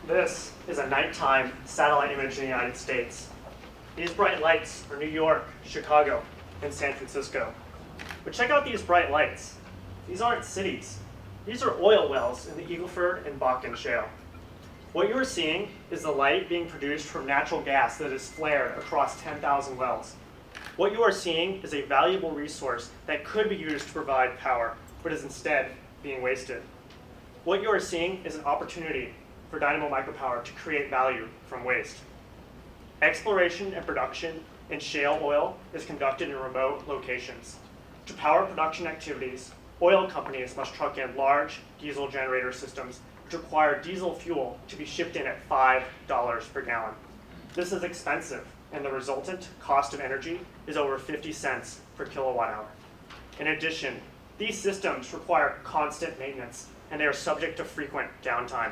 This is a nighttime satellite image in the United States. These bright lights are New York, Chicago, and San Francisco. But check out these bright lights. These aren't cities. These are oil wells in the Eagle Ford and Bakken Shale. What you are seeing is the light being produced from natural gas that is flared across 10,000 wells. What you are seeing is a valuable resource that could be used to provide power, but is instead being wasted. What you are seeing is an opportunity for Dynamo Micropower to create value from waste. Exploration and production in shale oil is conducted in remote locations. To power production activities, oil companies must truck in large diesel generator systems which require diesel fuel to be shipped in at $5 per gallon. This is expensive, and the resultant cost of energy is over 50 cents per kilowatt hour. In addition, these systems require constant maintenance, and they are subject to frequent downtime.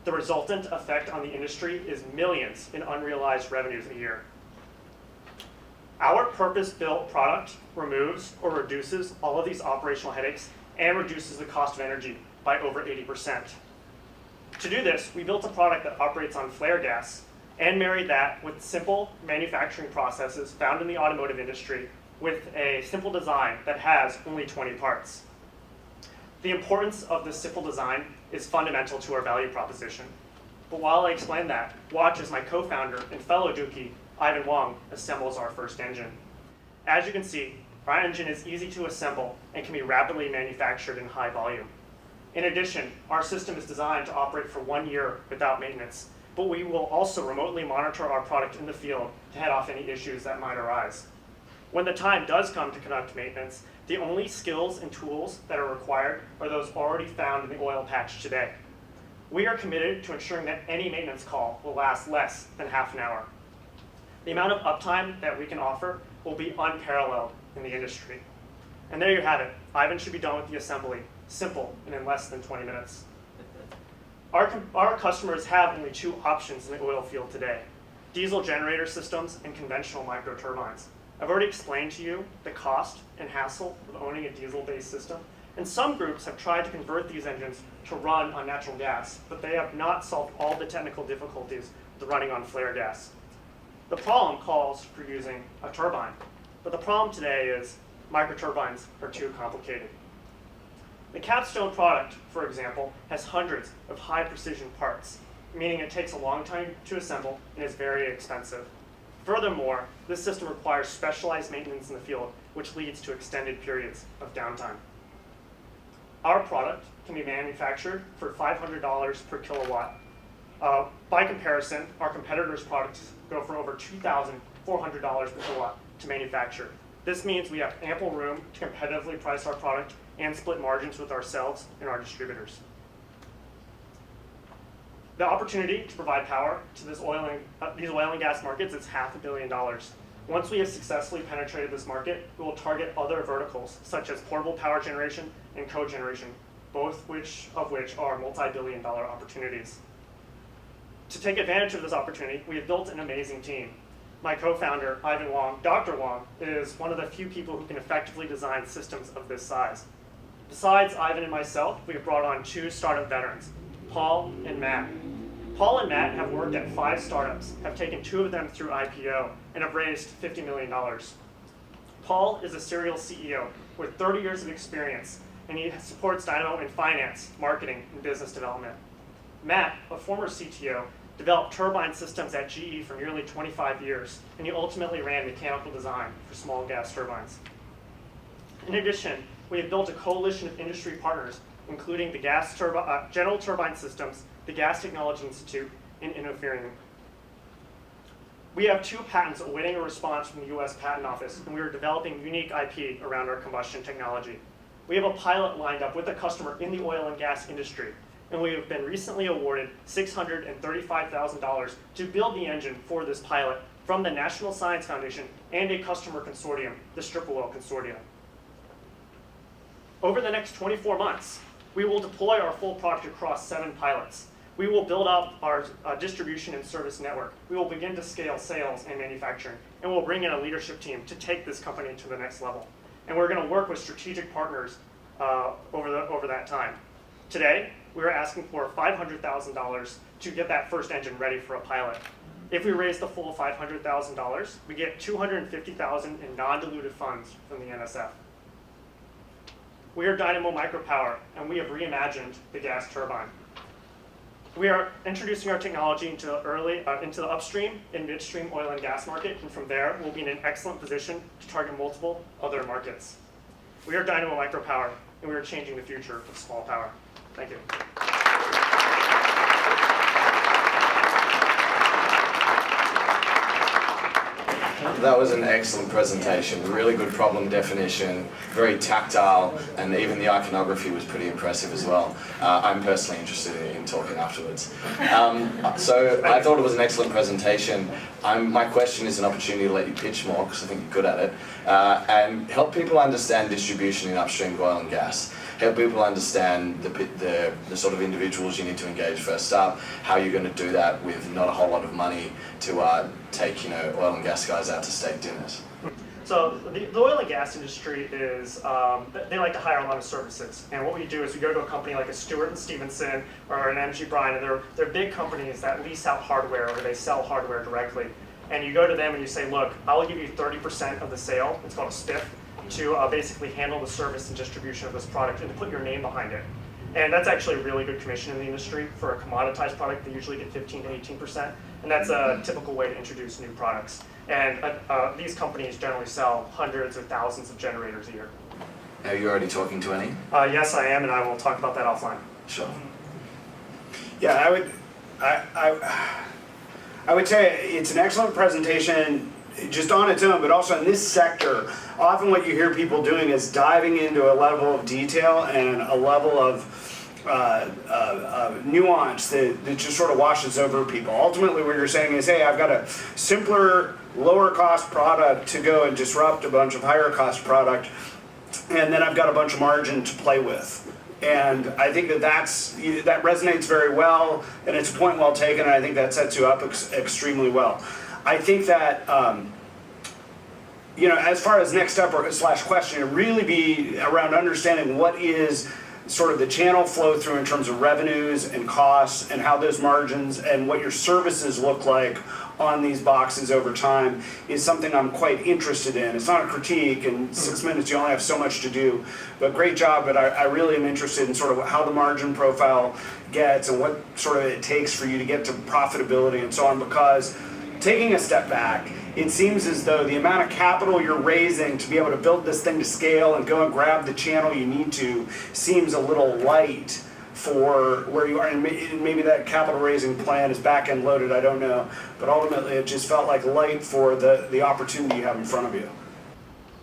The resultant effect on the industry is millions in unrealized revenues a year. Our purpose-built product removes or reduces all of these operational headaches and reduces the cost of energy by over 80%. To do this, we built a product that operates on flare gas and married that with simple manufacturing processes found in the automotive industry with a simple design that has only 20 parts. The importance of this simple design is fundamental to our value proposition. But while I explain that, watch as my co-founder and fellow Dukie, Ivan Wong, assembles our first engine. As you can see, our engine is easy to assemble and can be rapidly manufactured in high volume. In addition, our system is designed to operate for 1 year without maintenance, but we will also remotely monitor our product in the field to head off any issues that might arise. When the time does come to conduct maintenance, the only skills and tools that are required are those already found in the oil patch today. We are committed to ensuring that any maintenance call will last less than half an hour. The amount of uptime that we can offer will be unparalleled in the industry. And there you have it. Ivan should be done with the assembly. Simple and in less than 20 minutes. Our customers have only two options in the oil field today: diesel generator systems and conventional microturbines. I've already explained to you the cost and hassle of owning a diesel-based system, and some groups have tried to convert these engines to run on natural gas, but they have not solved all the technical difficulties with running on flare gas. The problem calls for using a turbine, but the problem today is microturbines are too complicated. The capstone product, for example, has hundreds of high-precision parts, meaning it takes a long time to assemble and is very expensive. Furthermore, this system requires specialized maintenance in the field, which leads to extended periods of downtime. Our product can be manufactured for $500 per kilowatt. By comparison, our competitors' products go for over $2,400 per kilowatt to manufacture. This means we have ample room to competitively price our product and split margins with ourselves and our distributors. The opportunity to provide power to these oil and gas markets is $500 million. Once we have successfully penetrated this market, we will target other verticals, such as portable power generation and cogeneration, both of which are multi-billion-dollar opportunities. To take advantage of this opportunity, we have built an amazing team. My co-founder, Ivan Wong, Dr. Wong, is one of the few people who can effectively design systems of this size. Besides Ivan and myself, we have brought on two startup veterans, Paul and Matt. Paul and Matt have worked at 5 startups, have taken 2 of them through IPO, and have raised $50 million. Paul is a serial CEO with 30 years of experience, and he supports Dynamo in finance, marketing, and business development. Matt, a former CTO, developed turbine systems at GE for nearly 25 years, and he ultimately ran mechanical design for small gas turbines. In addition, we have built a coalition of industry partners, including the General Turbine Systems, the Gas Technology Institute, and Interfering. We have 2 patents awaiting a response from the US Patent Office, and we are developing unique IP around our combustion technology. We have a pilot lined up with a customer in the oil and gas industry, and we have been recently awarded $635,000 to build the engine for this pilot from the National Science Foundation and a customer consortium, the Strip-A-Well Consortium. Over the next 24 months, we will deploy our full product across 7 pilots. We will build up our distribution and service network. We will begin to scale sales and manufacturing, and we'll bring in a leadership team to take this company to the next level. And we're going to work with strategic partners over that time. Today, we are asking for $500,000 to get that first engine ready for a pilot. If we raise the full $500,000, we get $250,000 in non-dilutive funds from the NSF. We are Dynamo Micropower, and we have reimagined the gas turbine. We are introducing our technology into the upstream and midstream oil and gas market, and from there, we'll be in an excellent position to target multiple other markets. We are Dynamo Micropower, and we are changing the future of small power. Thank you. That was an excellent presentation, really good problem definition, very tactile, and even the iconography was pretty impressive as well. I'm personally interested in talking afterwards. So I thought it was an excellent presentation. My question is an opportunity to let you pitch more, because I think you're good at it, and help people understand distribution in upstream oil and gas. Help people understand the sort of individuals you need to engage first up, how you're going to do that with not a whole lot of money to take oil and gas guys out to steak dinners. So the oil and gas industry is, they like to hire a lot of services. And what we do is we go to a company like a Stewart & Stevenson or an MG Bryan, and they're big companies that lease out hardware or they sell hardware directly. And you go to them and you say, look, I will give you 30% of the sale, it's called a spiff, to basically handle the service and distribution of this product and to put your name behind it. And that's actually a really good commission in the industry. For a commoditized product, they usually get 15 to 18%, and that's a typical way to introduce new products. And these companies generally sell hundreds or thousands of generators a year. Are you already talking to any? Yes, I am, and I will talk about that offline. Sure. Yeah, I would say it's an excellent presentation just on its own, but also in this sector. Often what you hear people doing is diving into a level of detail and a level of nuance that just sort of washes over people. Ultimately what you're saying is, hey, I've got a simpler, lower cost product to go and disrupt a bunch of higher cost product, and then I've got a bunch of margin to play with. And I think that resonates very well, and it's a point well taken, and I think that sets you up extremely well. I think that, as far as next step or / question, it'd really be around understanding what is sort of the channel flow through in terms of revenues and costs and how those margins and what your services look like on these boxes over time is something I'm quite interested in. It's not a critique, in 6 minutes you only have so much to do, but great job, but I really am interested in sort of how the margin profile gets and what sort of it takes for you to get to profitability and so on, because taking a step back, it seems as though the amount of capital you're raising to be able to build this thing to scale and go and grab the channel you need to seems a little light for where you are, and maybe that capital raising plan is back end loaded, I don't know, but ultimately it just felt like light for the opportunity you have in front of you.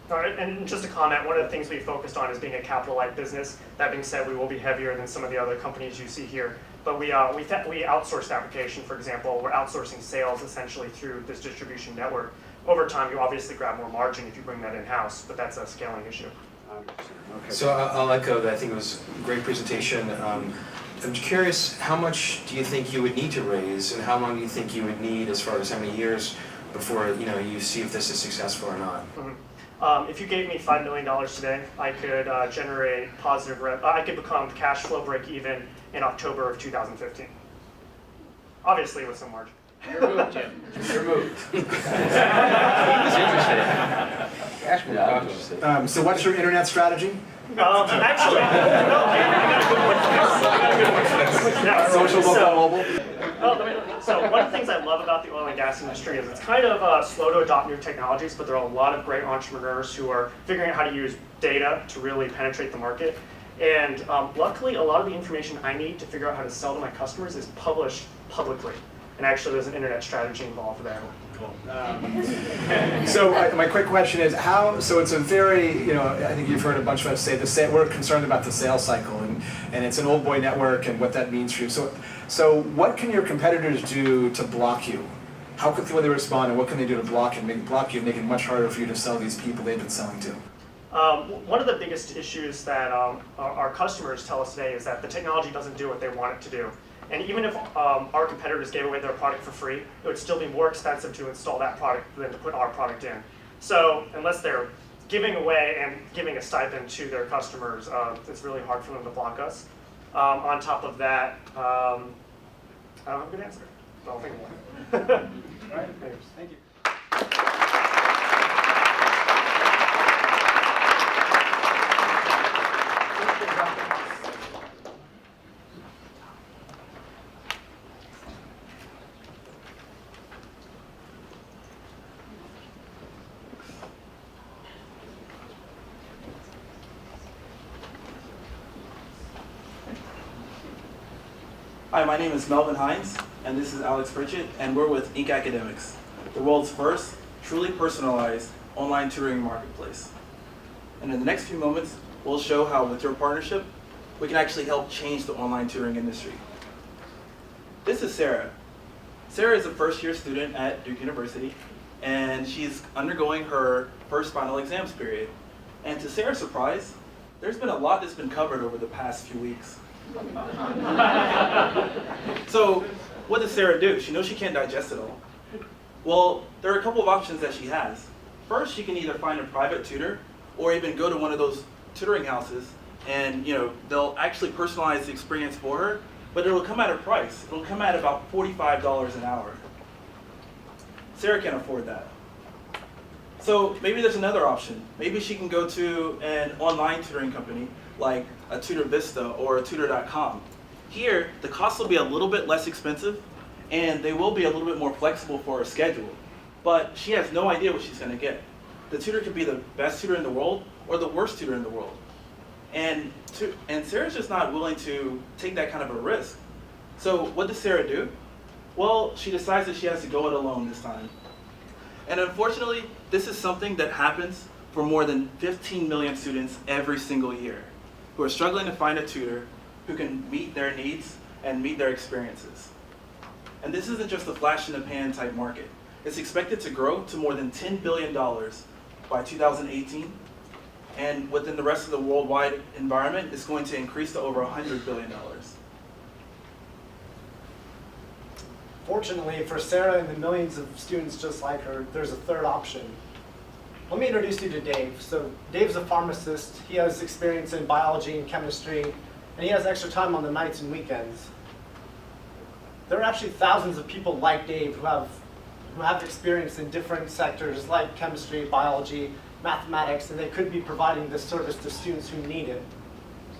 All right, and just a comment, one of the things we focused on is being a capital light business. That being said, we will be heavier than some of the other companies you see here, but we outsourced application, for example. We're outsourcing sales essentially through this distribution network. Over time, you obviously grab more margin if you bring that in-house, but that's a scaling issue. Okay. So I'll echo that. I think it was a great presentation. I'm curious, how much do you think you would need to raise, and how long do you think you would need, as far as how many years before you see if this is successful or not? Mm-hmm. If you gave me $5 million today, I could generate positive I could become cash flow break even in October of 2015. Obviously with some margin. Your move, Jim. Your move. So what's your internet strategy? Actually, no, I got a good one for this. Yeah, Social, local, mobile? So one of the things I love about the oil and gas industry is it's kind of slow to adopt new technologies, but there are a lot of great entrepreneurs who are figuring out how to use data to really penetrate the market. And luckily, a lot of the information I need to figure out how to sell to my customers is published publicly. And actually, there's an internet strategy involved there. Cool. So my quick question is, so it's a very, I think you've heard a bunch of us say, we're concerned about the sales cycle, and it's an old boy network and what that means for you. So what can your competitors do to block you? How quickly will they respond, and what can they do to block you and make it much harder for you to sell these people they've been selling to? One of the biggest issues that our customers tell us today is that the technology doesn't do what they want it to do. And even if our competitors gave away their product for free, it would still be more expensive to install that product than to put our product in. So unless they're giving away and giving a stipend to their customers, it's really hard for them to block us. On top of that, I don't have a good answer, but I'll think of one. All right, thank you. Hi, my name is Melvin Hines, and this is Alex Pritchett, and we're with Inc. Academics, the world's first truly personalized online tutoring marketplace. And in the next few moments, we'll show how with your partnership, we can actually help change the online tutoring industry. This is Sarah. Sarah is a first-year student at Duke University, and she's undergoing her first final exams period. And to Sarah's surprise, there's been a lot that's been covered over the past few weeks. So what does Sarah do? She knows she can't digest it all. Well, there are a couple of options that she has. First, she can either find a private tutor or even go to one of those tutoring houses, and they'll actually personalize the experience for her, but it'll come at a price. It'll come at about $45 an hour. Sarah can't afford that. So maybe there's another option. Maybe she can go to an online tutoring company like a Tutor Vista or a Tutor.com. Here, the cost will be a little bit less expensive, and they will be a little bit more flexible for her schedule. But she has no idea what she's going to get. The tutor could be the best tutor in the world or the worst tutor in the world. And Sarah's just not willing to take that kind of a risk. So what does Sarah do? Well, she decides that she has to go it alone this time. And unfortunately, this is something that happens for more than 15 million students every single year who are struggling to find a tutor who can meet their needs and meet their experiences. And this isn't just a flash in the pan type market. It's expected to grow to more than $10 billion by 2018. and within the rest of the worldwide environment, it's going to increase to over $100 billion. Fortunately for Sarah and the millions of students just like her, there's a third option. Let me introduce you to Dave. So Dave's a pharmacist. He has experience in biology and chemistry, and he has extra time on the nights and weekends. There are actually thousands of people like Dave who have experience in different sectors like chemistry, biology, mathematics, and they could be providing this service to students who need it.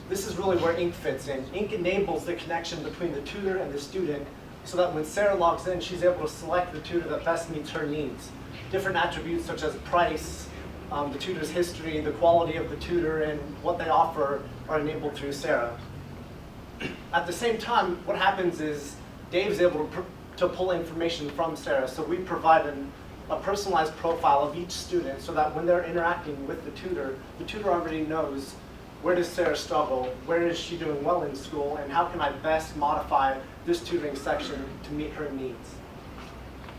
This is really where Ink fits in. Ink enables the connection between the tutor and the student so that when Sarah logs in, she's able to select the tutor that best meets her needs. Different attributes such as price, the tutor's history, the quality of the tutor, and what they offer are enabled through Sarah. At the same time, what happens is Dave's able to pull information from Sarah, so we provide a personalized profile of each student so that when they're interacting with the tutor already knows where does Sarah struggle, where is she doing well in school, and how can I best modify this tutoring section to meet her needs.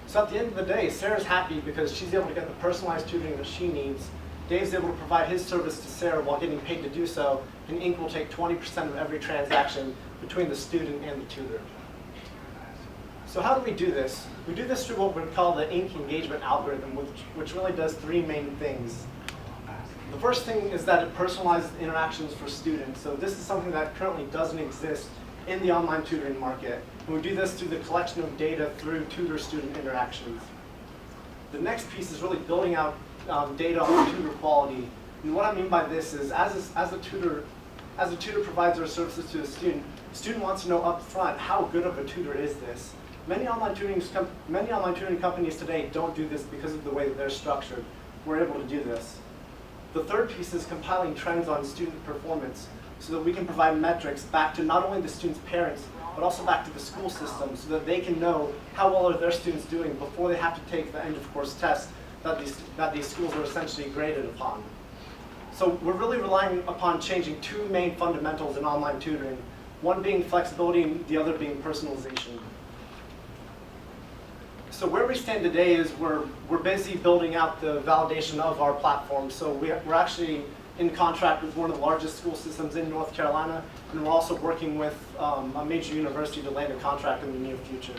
So at the end of the day, Sarah's happy because she's able to get the personalized tutoring that she needs. Dave's able to provide his service to Sarah while getting paid to do so, and Ink will take 20% of every transaction between the student and the tutor. So how do we do this? We do this through what we call the Ink engagement algorithm, which really does three main things. The first thing is that it personalizes interactions for students. So this is something that currently doesn't exist in the online tutoring market. And we do this through the collection of data through tutor-student interactions. The next piece is really building out data on tutor quality. And what I mean by this is as a tutor provides their services to a student wants to know up front how good of a tutor is this. Many online tutoring companies today don't do this because of the way that they're structured. We're able to do this. The third piece is compiling trends on student performance so that we can provide metrics back to not only the students' parents, but also back to the school system so that they can know how well are their students doing before they have to take the end-of-course test that these schools are essentially graded upon. So we're really relying upon changing two main fundamentals in online tutoring, one being flexibility and the other being personalization. So where we stand today is we're busy building out the validation of our platform. So we're actually in contract with one of the largest school systems in North Carolina, and we're also working with a major university to land a contract in the near future.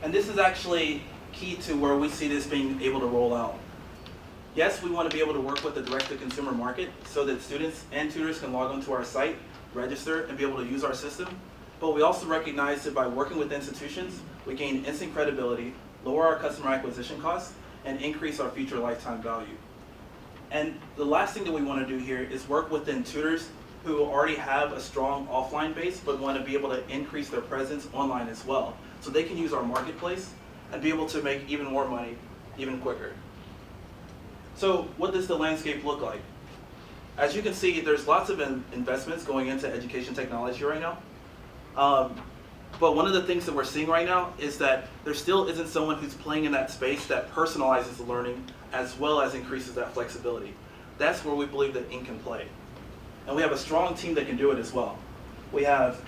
And this is actually key to where we see this being able to roll out. Yes, we want to be able to work with the direct-to-consumer market so that students and tutors can log onto our site, register, and be able to use our system. But we also recognize that by working with institutions, we gain instant credibility, lower our customer acquisition costs, and increase our future lifetime value. And the last thing that we want to do here is work within tutors who already have a strong offline base but want to be able to increase their presence online as well. So they can use our marketplace and be able to make even more money even quicker. So what does the landscape look like? As you can see, there's lots of investments going into education technology right now. But one of the things that we're seeing right now is that there still isn't someone who's playing in that space that personalizes the learning as well as increases that flexibility. That's where we believe that Ink can play. And we have a strong team that can do it as well. We have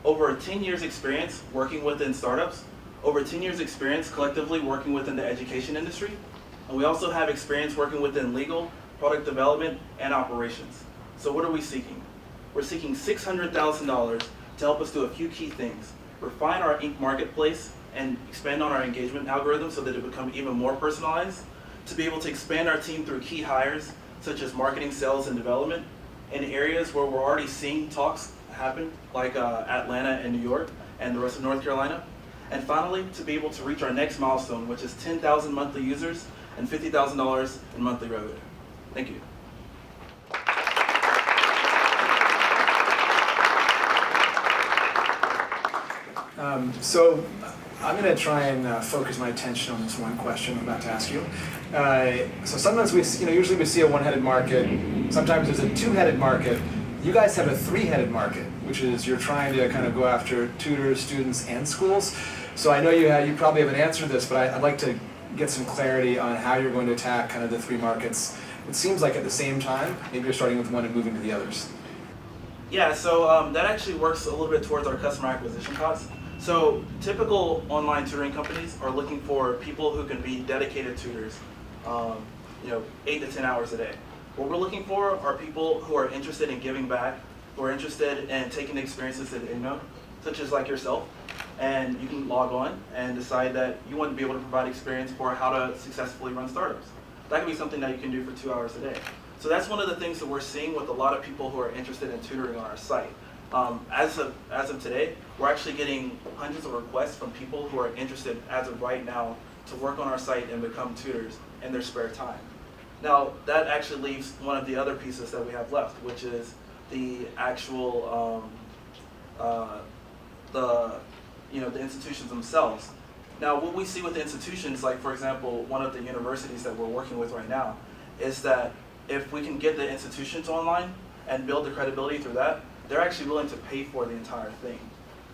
over 10 years experience working within startups, over 10 years experience collectively working within the education industry, and we also have experience working within legal, product development, and operations. So what are we seeking? We're seeking $600,000 to help us do a few key things. Refine our Ink marketplace and expand on our engagement algorithm so that it become even more personalized, to be able to expand our team through key hires such as marketing, sales, and development in areas where we're already seeing talks happen, like Atlanta and New York and the rest of North Carolina. And finally, to be able to reach our next milestone, which is 10,000 monthly users and $50,000 in monthly revenue. Thank you. So I'm going to try and focus my attention on this one question I'm about to ask you. So sometimes usually we see a one-headed market. Sometimes there's a two-headed market. You guys have a three-headed market, which is you're trying to kind of go after tutors, students, and schools. So I know you probably have an answer to this, but I'd like to get some clarity on how you're going to attack kind of the three markets. It seems like at the same time, maybe you're starting with one and moving to the others. Yeah, so that actually works a little bit towards our customer acquisition costs. So typical online tutoring companies are looking for people who can be dedicated tutors, 8 to 10 hours a day. What we're looking for are people who are interested in giving back, who are interested in taking the experiences that they know, such as like yourself, and you can log on and decide that you want to be able to provide experience for how to successfully run startups. That can be something that you can do for 2 hours a day. So that's one of the things that we're seeing with a lot of people who are interested in tutoring on our site. As of today, we're actually getting hundreds of requests from people who are interested, as of right now, to work on our site and become tutors in their spare time. Now, that actually leaves one of the other pieces that we have left, which is the actual, the institutions themselves. Now, what we see with the institutions, like for example, one of the universities that we're working with right now, is that if we can get the institutions online and build the credibility through that, they're actually willing to pay for the entire thing.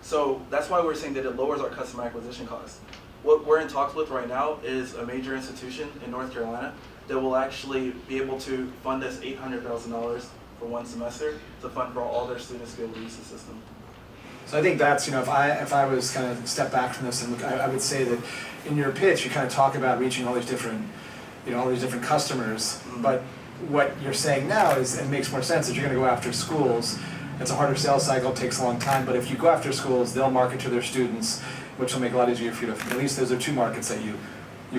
So that's why we're saying that it lowers our customer acquisition costs. What we're in talks with right now is a major institution in North Carolina that will actually be able to fund us $800,000 for one semester to fund for all their students to be able to use the system. So I think that's, if I was kind of step back from this and look, I would say that in your pitch you kind of talk about reaching all these different, all these different customers, but what you're saying now is, it makes more sense, is you're going to go after schools. It's a harder sales cycle, takes a long time, but if you go after schools, they'll market to their students, which will make it a lot easier for you to, at least those are two markets that you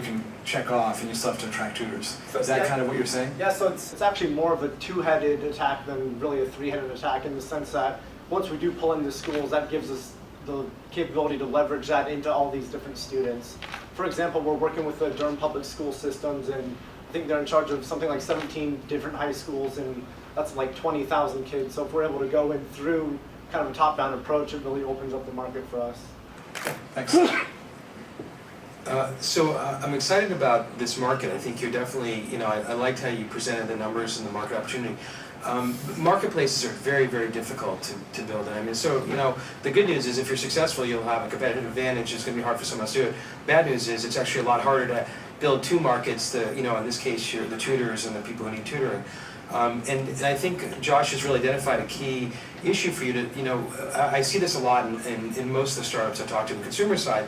can check off, and you still have to attract tutors. Is that kind of what you're saying? Yeah, so it's actually more of a two-headed attack than really a three-headed attack, in the sense that once we do pull into schools, that gives us the capability to leverage that into all these different students. For example, we're working with the Durham Public School Systems, and I think they're in charge of something like 17 different high schools, and that's like 20,000 kids. So if we're able to go in through kind of a top-down approach, it really opens up the market for us. Thanks. I'm excited about this market. I think you're definitely, I liked how you presented the numbers and the market opportunity. Marketplaces are very, very difficult to build. And I mean, so, the good news is if you're successful, you'll have a competitive advantage. It's going to be hard for someone else to do it. Bad news is it's actually a lot harder to build two markets, in this case, the tutors and the people who need tutoring. And I think Josh has really identified a key issue for you to, I see this a lot in most of the startups I talk to on the consumer side.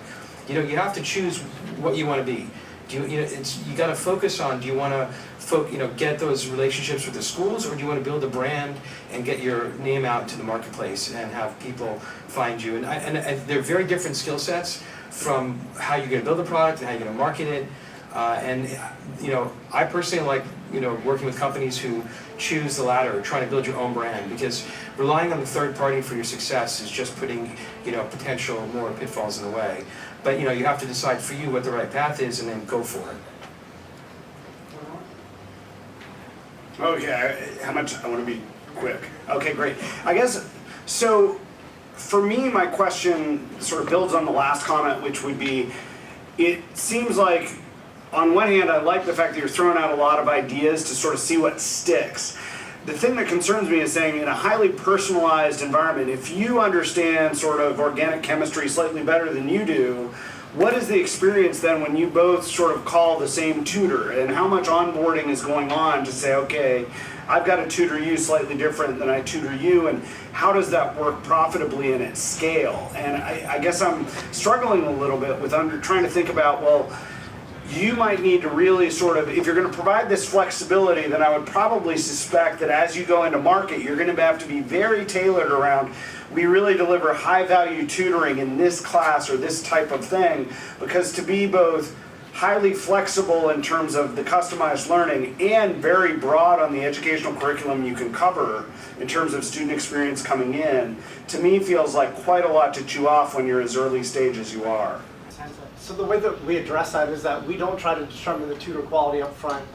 You have to choose what you want to be. You got to focus on, do you want to get those relationships with the schools, or do you want to build a brand and get your name out to the marketplace and have people find you? And they're very different skill sets from how you're going to build the product and how you're going to market it. I personally like, working with companies who choose the latter, trying to build your own brand, because relying on the third party for your success is just putting, potential more pitfalls in the way. But, you have to decide for you what the right path is and then go for it. Okay, how much? I want to be quick. Okay, great. I guess, so for me, my question sort of builds on the last comment, which would be, it seems like, on one hand, I like the fact that you're throwing out a lot of ideas to sort of see what sticks. The thing that concerns me is saying, in a highly personalized environment, if you understand sort of organic chemistry slightly better than you do, what is the experience then when you both sort of call the same tutor? And how much onboarding is going on to say, okay, I've got to tutor you slightly different than I tutor you, and how does that work profitably and at scale? And I guess I'm struggling a little bit with trying to think about, well, you might need to really sort of, if you're going to provide this flexibility, then I would probably suspect that as you go into market, you're going to have to be very tailored around, we really deliver high value tutoring in this class or this type of thing, because to be both highly flexible in terms of the customized learning and very broad on the educational curriculum you can cover in terms of student experience coming in, to me feels like quite a lot to chew off when you're as early stage as you are. So the way that we address that is that we don't try to determine the tutor quality up front.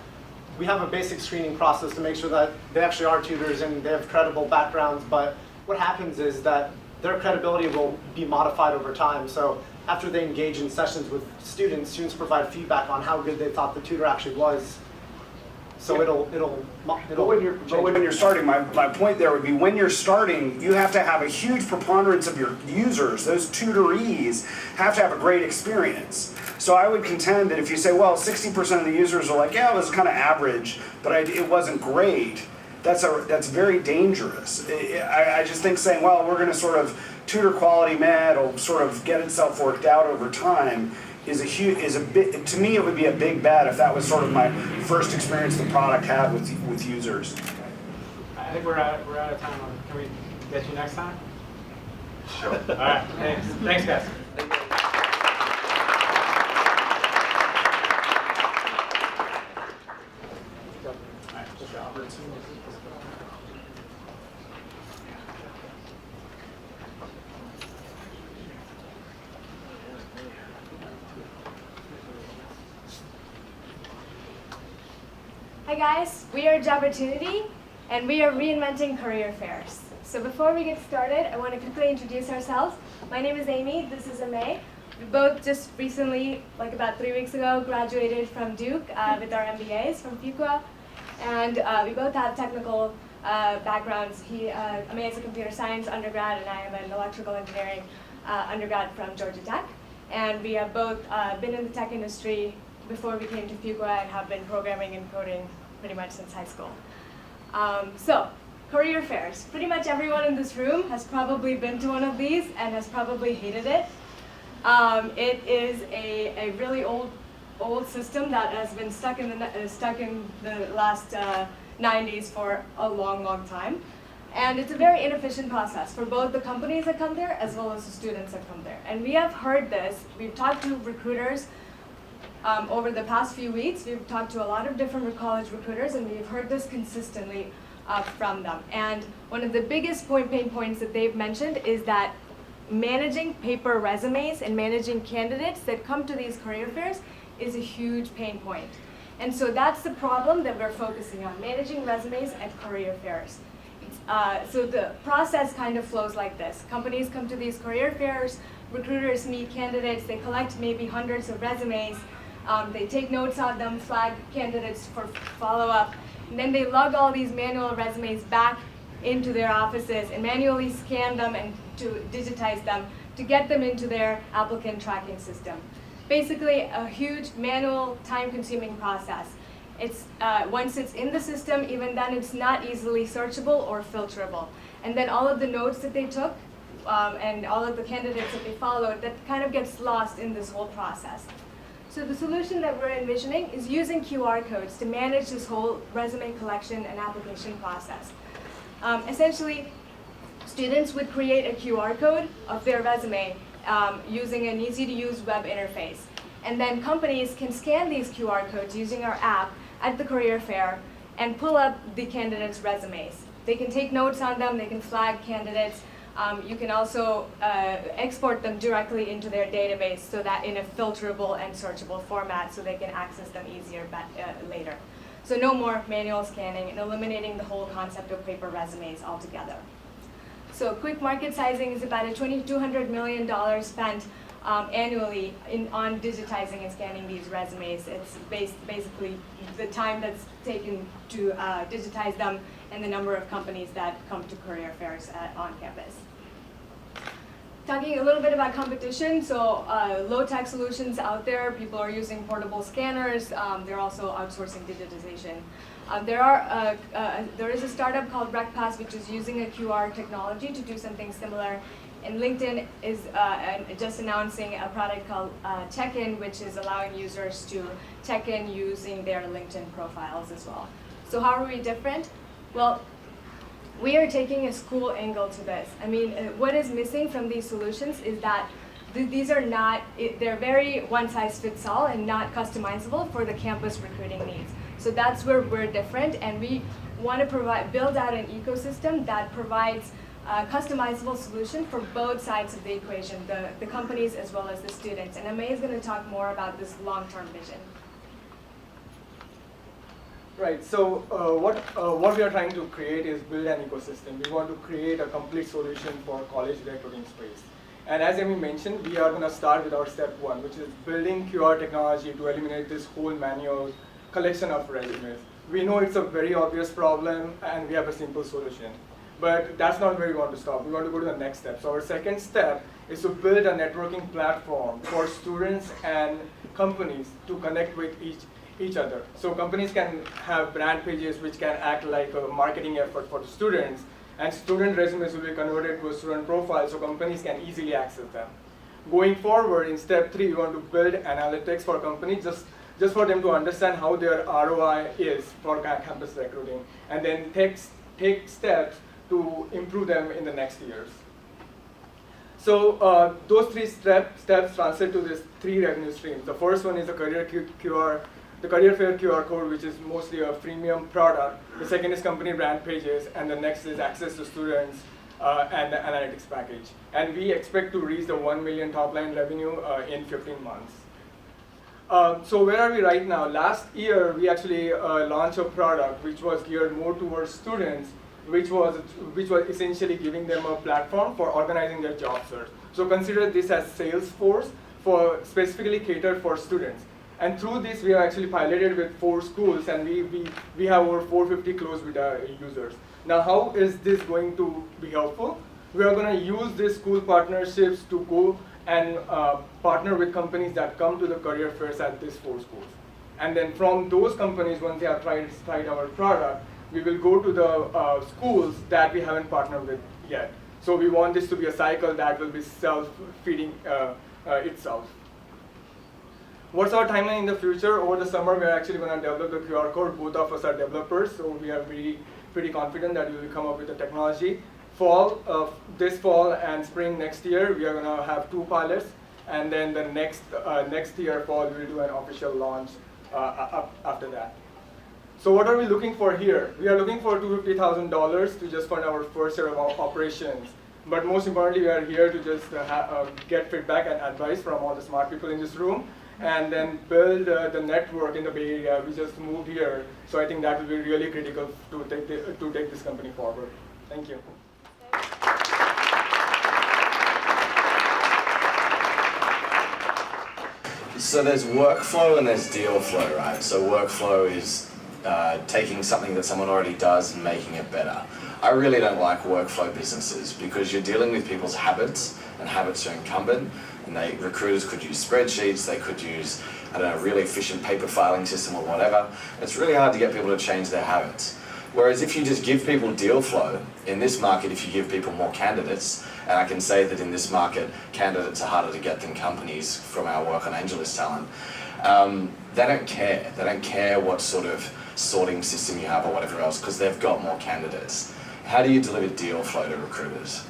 We have a basic screening process to make sure that they actually are tutors and they have credible backgrounds, but what happens is that their credibility will be modified over time. So after they engage in sessions with students provide feedback on how good they thought the tutor actually was. So But when you're starting, my point there would be, when you're starting, you have to have a huge preponderance of your users, those tutorees, have to have a great experience. So I would contend that if you say, well, 60% of the users are like, yeah, it was kind of average, but it wasn't great, that's very dangerous. I just think saying, well, we're going to sort of tutor quality, it'll sort of get itself worked out over time, is a bit, to me it would be a big bet if that was sort of my first experience the product had with users. I think we're out of time. Can we get you next time? Sure. All right, thanks. Thanks, guys. Hi guys, we are Jobility, and we are reinventing career fairs. So before we get started, I want to quickly introduce ourselves. My name is Amy, this is Amay. We both just recently, like about 3 weeks ago, graduated from Duke with our MBAs from Fuqua. And we both have technical backgrounds. Amay is a computer science undergrad, and I am an electrical engineering undergrad from Georgia Tech. And we have both been in the tech industry before we came to Fuqua and have been programming and coding pretty much since high school. So, career fairs. Pretty much everyone in this room has probably been to one of these and has probably hated it. It is a really old system that has been stuck in the last 90s for a long time. And it's a very inefficient process for both the companies that come there as well as the students that come there. And we have heard this. We've talked to recruiters over the past few weeks. We've talked to a lot of different college recruiters, and we've heard this consistently from them. And one of the biggest pain points that they've mentioned is that managing paper resumes and managing candidates that come to these career fairs is a huge pain point. And so that's the problem that we're focusing on, managing resumes at career fairs. So the process kind of flows like this. Companies come to these career fairs, recruiters meet candidates, they collect maybe hundreds of resumes, they take notes on them, flag candidates for follow-up, and then they lug all these manual resumes back into their offices and manually scan them and to digitize them to get them into their applicant tracking system. Basically, a huge manual, time-consuming process. Once it's in the system, even then it's not easily searchable or filterable. And then all of the notes that they took and all of the candidates that they followed, that kind of gets lost in this whole process. So the solution that we're envisioning is using QR codes to manage this whole resume collection and application process. Essentially, students would create a QR code of their resume using an easy-to-use web interface. And then companies can scan these QR codes using our app at the career fair and pull up the candidates' resumes. They can take notes on them, they can flag candidates. You can also export them directly into their database so that in a filterable and searchable format so they can access them easier later. So no more manual scanning and eliminating the whole concept of paper resumes altogether. So quick market sizing is about a $200 million spent annually on digitizing and scanning these resumes. It's basically the time that's taken to digitize them and the number of companies that come to career fairs on campus. Talking a little bit about competition, so low-tech solutions out there, people are using portable scanners, they're also outsourcing digitization. There is a startup called RecPass which is using a QR technology to do something similar. And LinkedIn is just announcing a product called Check-in, which is allowing users to check in using their LinkedIn profiles as well. So how are we different? Well, we are taking a school angle to this. I mean, what is missing from these solutions is that these are not, they're very one-size-fits-all and not customizable for the campus recruiting needs. So that's where we're different, and we want to build out an ecosystem that provides a customizable solution for both sides of the equation, the companies as well as the students. And Amay is going to talk more about this long-term vision. Right, so what we are trying to create is build an ecosystem. We want to create a complete solution for college recruiting space. And as Amy mentioned, we are going to start with our step one, which is building QR technology to eliminate this whole manual collection of resumes. We know it's a very obvious problem, and we have a simple solution. But that's not where we want to stop. We want to go to the next step. So our second step is to build a networking platform for students and companies to connect with each other. So companies can have brand pages which can act like a marketing effort for the students, and student resumes will be converted to a student profile so companies can easily access them. going forward in step 3, we want to build analytics for companies just for them to understand how their ROI is for campus recruiting, and then take steps to improve them in the next years. So those 3 steps translate to these 3 revenue streams. The first one is the career fair QR code, which is mostly a freemium product. The second is company brand pages, and the next is access to students and the analytics package. And we expect to reach the 1 million top line revenue in 15 months. So where are we right now? Last year, we actually launched a product which was geared more towards students, which was essentially giving them a platform for organizing their job search. So consider this as Salesforce for specifically catered for students. And through this, we have actually piloted with 4 schools, and we have over 450 closed beta users. Now, how is this going to be helpful? We are going to use these school partnerships to go and partner with companies that come to the career fairs at these 4 schools. And then from those companies, once they have tried our product, we will go to the schools that we haven't partnered with yet. So we want this to be a cycle that will be self-feeding itself. What's our timeline in the future? Over the summer, we're actually going to develop the QR code. Both of us are developers, so we are pretty confident that we will come up with the technology. This fall and spring next year, we are going to have 2 pilots, and then the next year fall, we will do an official launch after that. So what are we looking for here? We are looking for $250,000 to just fund our first year of operations. But most importantly, we are here to just get feedback and advice from all the smart people in this room, and then build the network in the Bay Area. We just moved here, so I think that will be really critical to take this company forward. Thank you. So there's workflow and there's deal flow, right? So workflow is taking something that someone already does and making it better. I really don't like workflow businesses because you're dealing with people's habits, and habits are incumbent, and recruiters could use spreadsheets, they could use, I don't know, a really efficient paper filing system or whatever. It's really hard to get people to change their habits. Whereas if you just give people deal flow, in this market, if you give people more candidates, and I can say that in this market, candidates are harder to get than companies from our work on AngelList talent, they don't care. They don't care what sort of sorting system you have or whatever else, because they've got more candidates. How do you deliver deal flow to recruiters?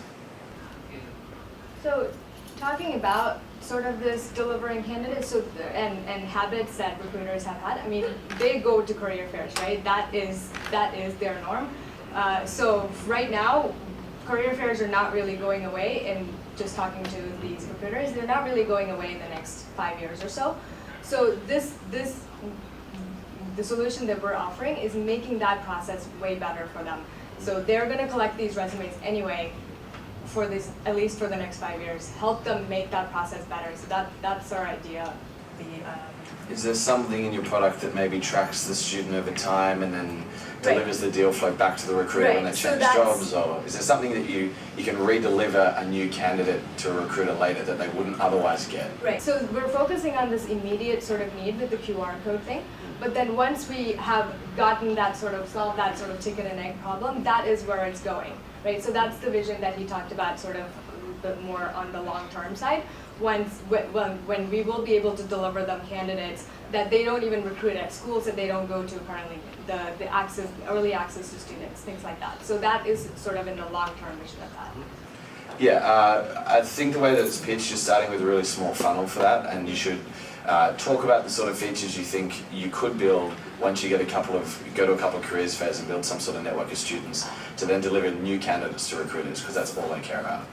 So talking about sort of this delivering candidates and habits that recruiters have had, I mean, they go to career fairs, right? That is their norm. So right now, career fairs are not really going away, and just talking to these recruiters, they're not really going away in the next 5 years or so. So the solution that we're offering is making that process way better for them. So they're going to collect these resumes anyway for this, at least for the next 5 years. Help them make that process better. So that's our idea. Is there something in your product that maybe tracks the student over time and then delivers the deal flow back to the recruiter when they change jobs? Or is there something that you can re-deliver a new candidate to a recruiter later that they wouldn't otherwise get? Right, so we're focusing on this immediate sort of need with the QR code thing. But then once we have gotten that sort of, solved that sort of chicken and egg problem, that is where it's going, right? So that's the vision that he talked about sort of more on the long-term side. When we will be able to deliver them candidates that they don't even recruit at schools that they don't go to currently, the early access to students, things like that. So that is sort of in the long-term vision of that. Yeah, I think the way that it's pitched, you're starting with a really small funnel for that, and you should talk about the sort of features you think you could build once you go to a couple of careers fairs and build some sort of network of students to then deliver new candidates to recruiters, because that's all they care about.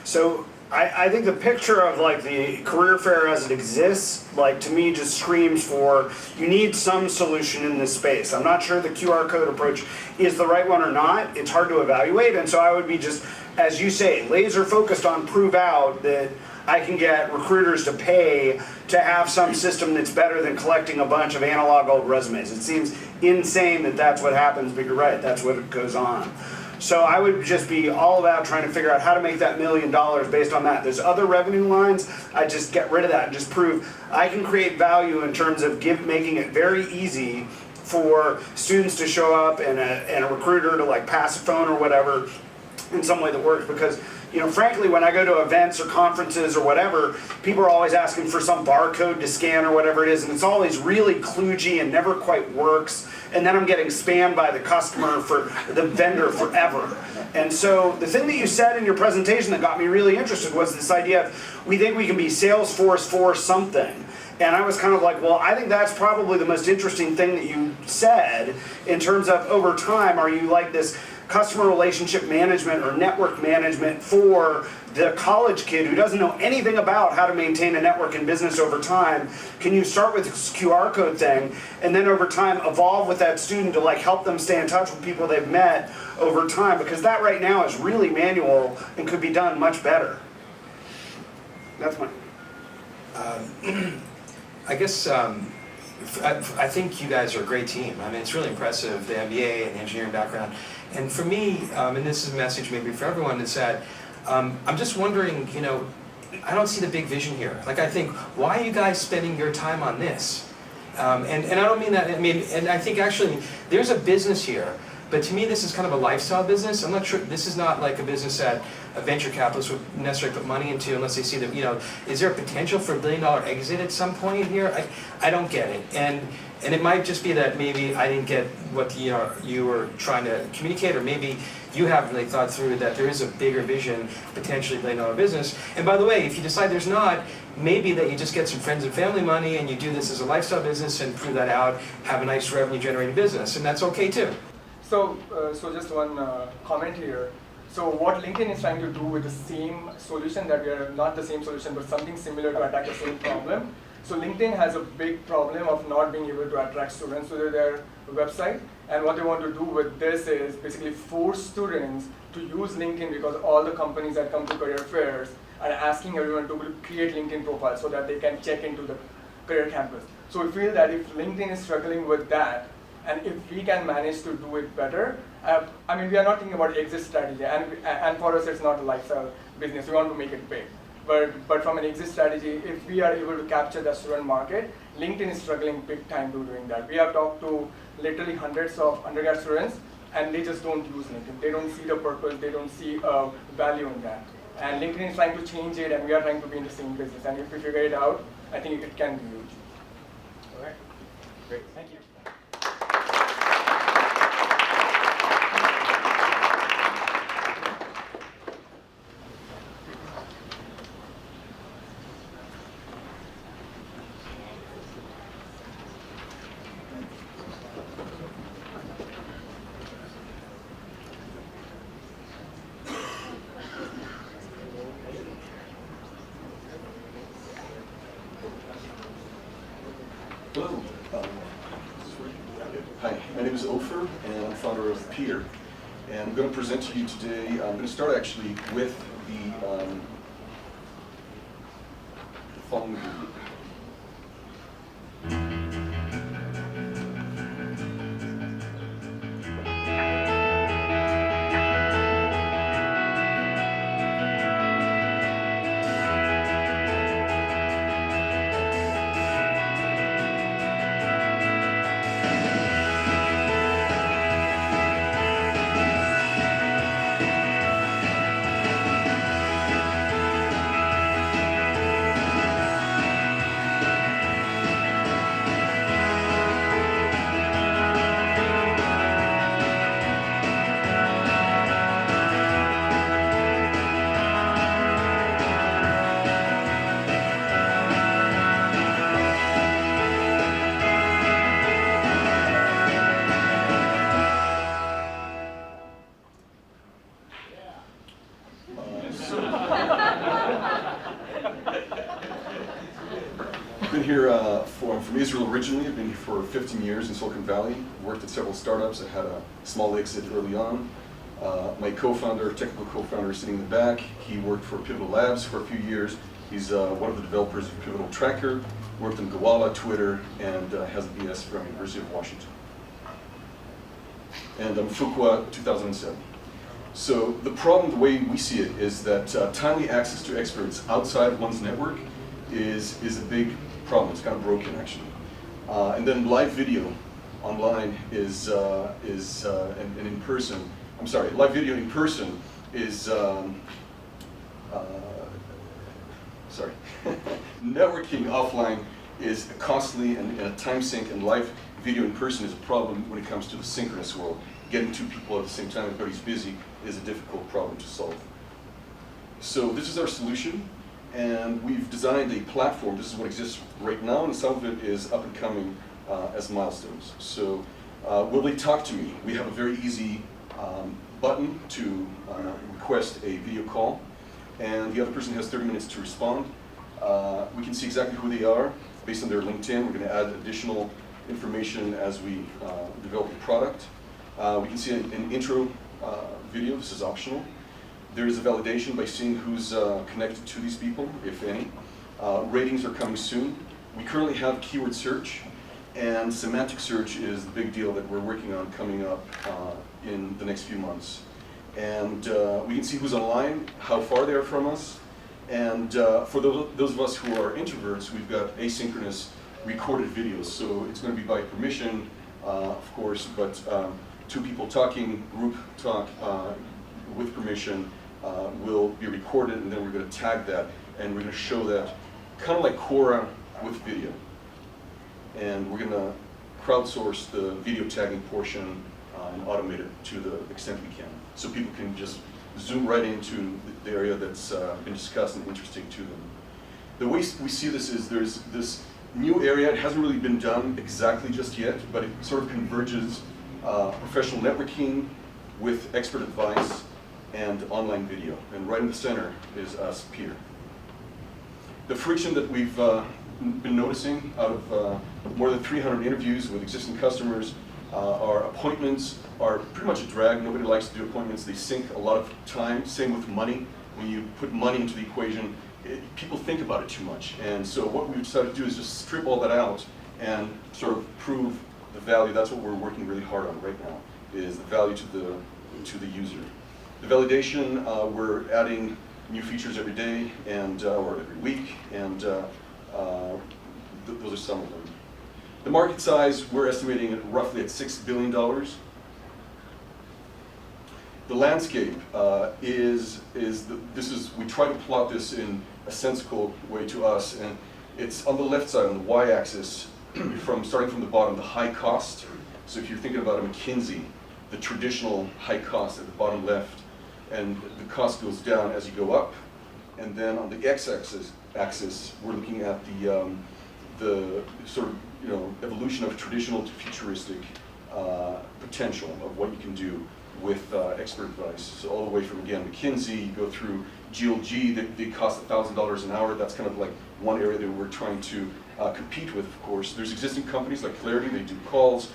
So I think the picture of like the career fair as it exists, like to me just screams for you need some solution in this space. I'm not sure the QR code approach is the right one or not. It's hard to evaluate, and so I would be just, as you say, laser focused on prove out that I can get recruiters to pay to have some system that's better than collecting a bunch of analog old resumes. It seems insane that that's what happens, but you're right, that's what goes on. So I would just be all about trying to figure out how to make that $1 million based on that. There's other revenue lines, I just get rid of that and just prove I can create value in terms of making it very easy for students to show up and a recruiter to like pass a phone or whatever in some way that works, because frankly, when I go to events or conferences or whatever, people are always asking for some barcode to scan or whatever it is, and it's always really kludgy and never quite works, and then I'm getting spammed by the customer, for the vendor, forever. And so the thing that you said in your presentation that got me really interested was this idea of, we think we can be Salesforce for something. And I was kind of like, well, I think that's probably the most interesting thing that you said, in terms of, over time, are you like this customer relationship management or network management for the college kid who doesn't know anything about how to maintain a network in business over time? Can you start with this QR code thing, and then over time evolve with that student to like help them stay in touch with people they've met over time? Because that right now is really manual and could be done much better. That's my... I guess I think you guys are a great team. I mean, it's really impressive, the MBA and the engineering background. And for me, and this is a message maybe for everyone, is that I'm just wondering, I don't see the big vision here. Like, I think, why are you guys spending your time on this? And I don't mean that, and I think actually there's a business here, but to me this is kind of a lifestyle business. I'm not sure, this is not like a business that a venture capitalist would necessarily put money into unless they see that, is there a potential for $1 billion exit at some point here? I don't get it. And it might just be that maybe I didn't get what you were trying to communicate, or maybe you haven't really thought through that there is a bigger vision, potentially $1 billion business. And by the way, if you decide there's not, maybe that you just get some friends and family money and you do this as a lifestyle business and prove that out, have a nice revenue generating business, and that's okay too. So just one comment here. So what LinkedIn is trying to do with the same solution, that we are not the same solution, but something similar to attack the same problem. So LinkedIn has a big problem of not being able to attract students to their website. And what they want to do with this is basically force students to use LinkedIn, because all the companies that come to career fairs are asking everyone to create LinkedIn profiles so that they can check into the career campus. So we feel that if LinkedIn is struggling with that, and if we can manage to do it better, I mean, we are not thinking about exit strategy, and for us it's not a lifestyle business, we want to make it big. But from an exit strategy, if we are able to capture the student market, LinkedIn is struggling big time to doing that. We have talked to literally hundreds of undergrad students, and they just don't use LinkedIn. They don't see the purpose, they don't see value in that. And LinkedIn is trying to change it, and we are trying to be in the same business. And if we figure it out, I think it can be huge. All right, great, thank you. Hello. Hi, my name is Ofer, and I'm founder of Pier. And I'm going to present to you today, I'm going to start actually with the following video. I'm from Israel originally. I've been here for 15 years in Silicon Valley. Worked at several startups. I had a small exit early on. My co-founder, technical co-founder, is sitting in the back. He worked for Pivotal Labs for a few years. He's one of the developers of Pivotal Tracker, worked in Gowalla, Twitter, and has a BS from University of Washington. And I'm Fuqua 2007. So the problem, the way we see it, is that timely access to experts outside one's network is a big problem. It's kind of broken, actually. And then live video online is and in person. I'm sorry, live video in person is sorry, networking offline is costly and a time sink, and live video in person is a problem when it comes to the synchronous world. Getting two people at the same time, everybody's busy, is a difficult problem to solve. So this is our solution, and we've designed a platform. This is what exists right now, and some of it is up and coming as milestones. So will they talk to me? We have a very easy button to request a video call, and the other person has 30 minutes to respond. We can see exactly who they are based on their LinkedIn. We're going to add additional information as we develop the product. We can see an intro video. This is optional. There is a validation by seeing who's connected to these people, if any. Ratings are coming soon. We currently have keyword search, and semantic search is the big deal that we're working on coming up in the next few months. And we can see who's online, how far they are from us. And for those of us who are introverts, we've got asynchronous recorded videos. So it's going to be by permission, of course, but two people talking, group talk with permission will be recorded, and then we're going to tag that, and we're going to show that kind of like Quora with video. And we're going to crowdsource the video tagging portion and automate it to the extent we can. So people can just zoom right into the area that's been discussed and interesting to them. The way we see this is there's this new area. It hasn't really been done exactly just yet, but it sort of converges professional networking with expert advice and online video. And right in the center is us, Pier. The friction that we've been noticing out of more than 300 interviews with existing customers, our appointments are pretty much a drag. Nobody likes to do appointments. They sink a lot of time. Same with money. When you put money into the equation, people think about it too much. And so what we decided to do is just strip all that out and sort of prove the value. That's what we're working really hard on right now, is the value to the user. The validation, we're adding new features every day and or every week, and those are some of them. The market size, we're estimating it roughly at $6 billion. The landscape we try to plot this in a sensible way to us, and it's on the left side, on the y-axis, starting from the bottom, the high cost. So if you're thinking about a McKinsey, the traditional high cost at the bottom left, and the cost goes down as you go up. And then on the x-axis, we're looking at the sort of evolution of traditional to futuristic potential of what you can do with expert advice. So all the way from, again, McKinsey, you go through GLG, they cost $1,000 an hour. That's kind of like one area that we're trying to compete with, of course. There's existing companies like Clarity, they do calls.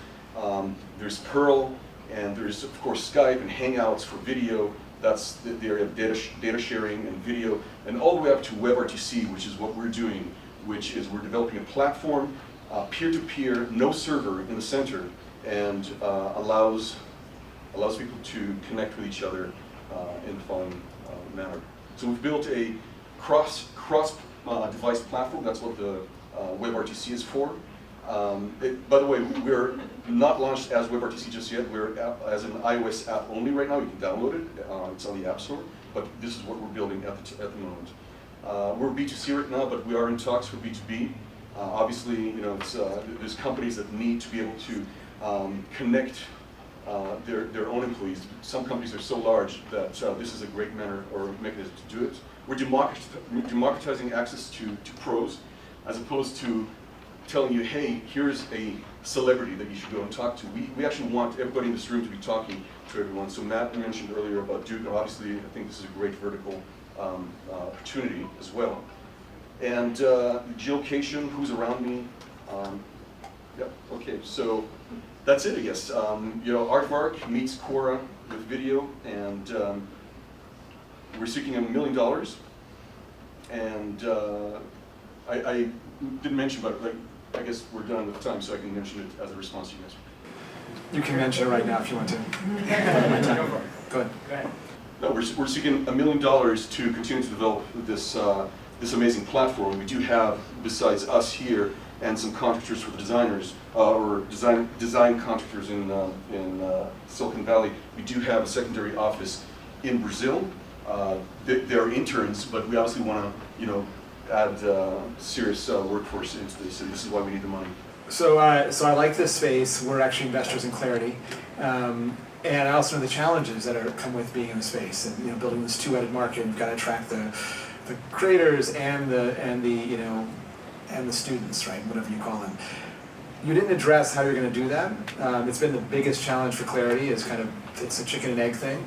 There's Pearl, and there's, of course, Skype and Hangouts for video. That's the area of data sharing and video, and all the way up to WebRTC, which is what we're doing, which is we're developing a platform, peer-to-peer, no server in the center, and allows people to connect with each other in the following manner. So we've built a cross-device platform. That's what the WebRTC is for. By the way, we're not launched as WebRTC just yet. We're as an iOS app only right now. You can download it. It's on the App Store. But this is what we're building at the moment. We're B2C right now, but we are in talks for B2B. Obviously, there's companies that need to be able to connect their own employees. Some companies are so large that this is a great manner or mechanism to do it. We're democratizing access to pros, as opposed to telling you, hey, here's a celebrity that you should go and talk to. We actually want everybody in this room to be talking to everyone. So Matt mentioned earlier about Duke, and obviously I think this is a great vertical opportunity as well. And geolocation, who's around me. Yep, okay, so that's it, I guess. Aardvark meets Quora with video, and we're seeking $1 million. And I didn't mention, but I guess we're done with time, so I can mention it as a response to you guys. You can mention it right now if you want to. Go ahead. No, we're seeking $1 million to continue to develop this this amazing platform. We do have, besides us here and some contractors for the designers, or design contractors in Silicon Valley, we do have a secondary office in Brazil. They're interns, but we obviously want to, add serious workforce into this, and this is why we need the money. So I like this space. We're actually investors in Clarity, and I also know the challenges that come with being in the space and building this two-headed market. You've got to attract the creators and the students, right? Whatever you call them. You didn't address how you're going to do that. It's been the biggest challenge for Clarity. It's a chicken and egg thing,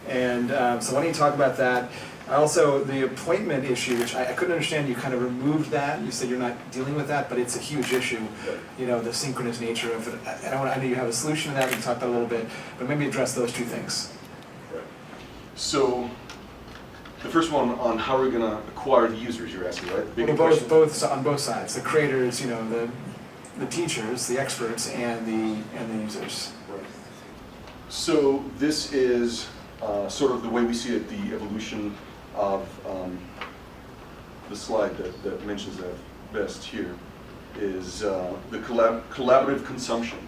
and so why don't you talk about that? Also, the appointment issue, which I couldn't understand, you kind of removed that. You said you're not dealing with that, but it's a huge issue, the synchronous nature of it. I know you have a solution to that, we can talk about it a little bit, but maybe address those two things. Right. So, the first one on how we're going to acquire the users, you're asking, right? Both on both sides, the creators, the teachers, the experts, and the users. Right. So, this is sort of the way we see it, the evolution of the slide that mentions that best here is the collaborative consumption.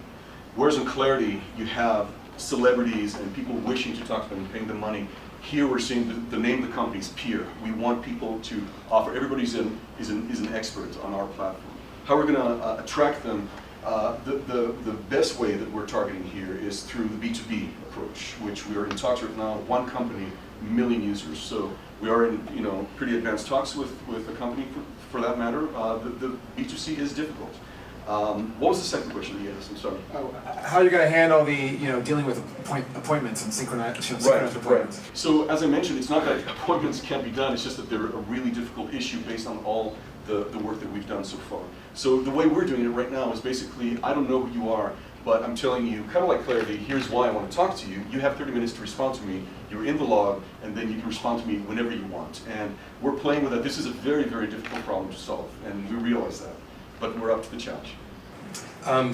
Whereas in Clarity, you have celebrities and people wishing to talk to them and paying them money. Here we're seeing the name of the company is Pier. We want people to offer, everybody's is an expert on our platform. How we're going to attract them, the best way that we're targeting here is through the B2B approach, which we are in talks right now, one company, million users. So we are in pretty advanced talks with a company for that matter. The B2C is difficult. What was the second question that you asked? I'm sorry. How are you going to handle the dealing with appointments and synchronized appointments? Right. So as I mentioned, it's not that appointments can't be done. It's just that they're a really difficult issue based on all the work that we've done so far. So the way we're doing it right now is basically, I don't know who you are, but I'm telling you, kind of like Clarity, here's why I want to talk to you. You have 30 minutes to respond to me. You're in the log, and then you can respond to me whenever you want. And we're playing with that. This is a very, very difficult problem to solve, and we realize that. But we're up to the challenge.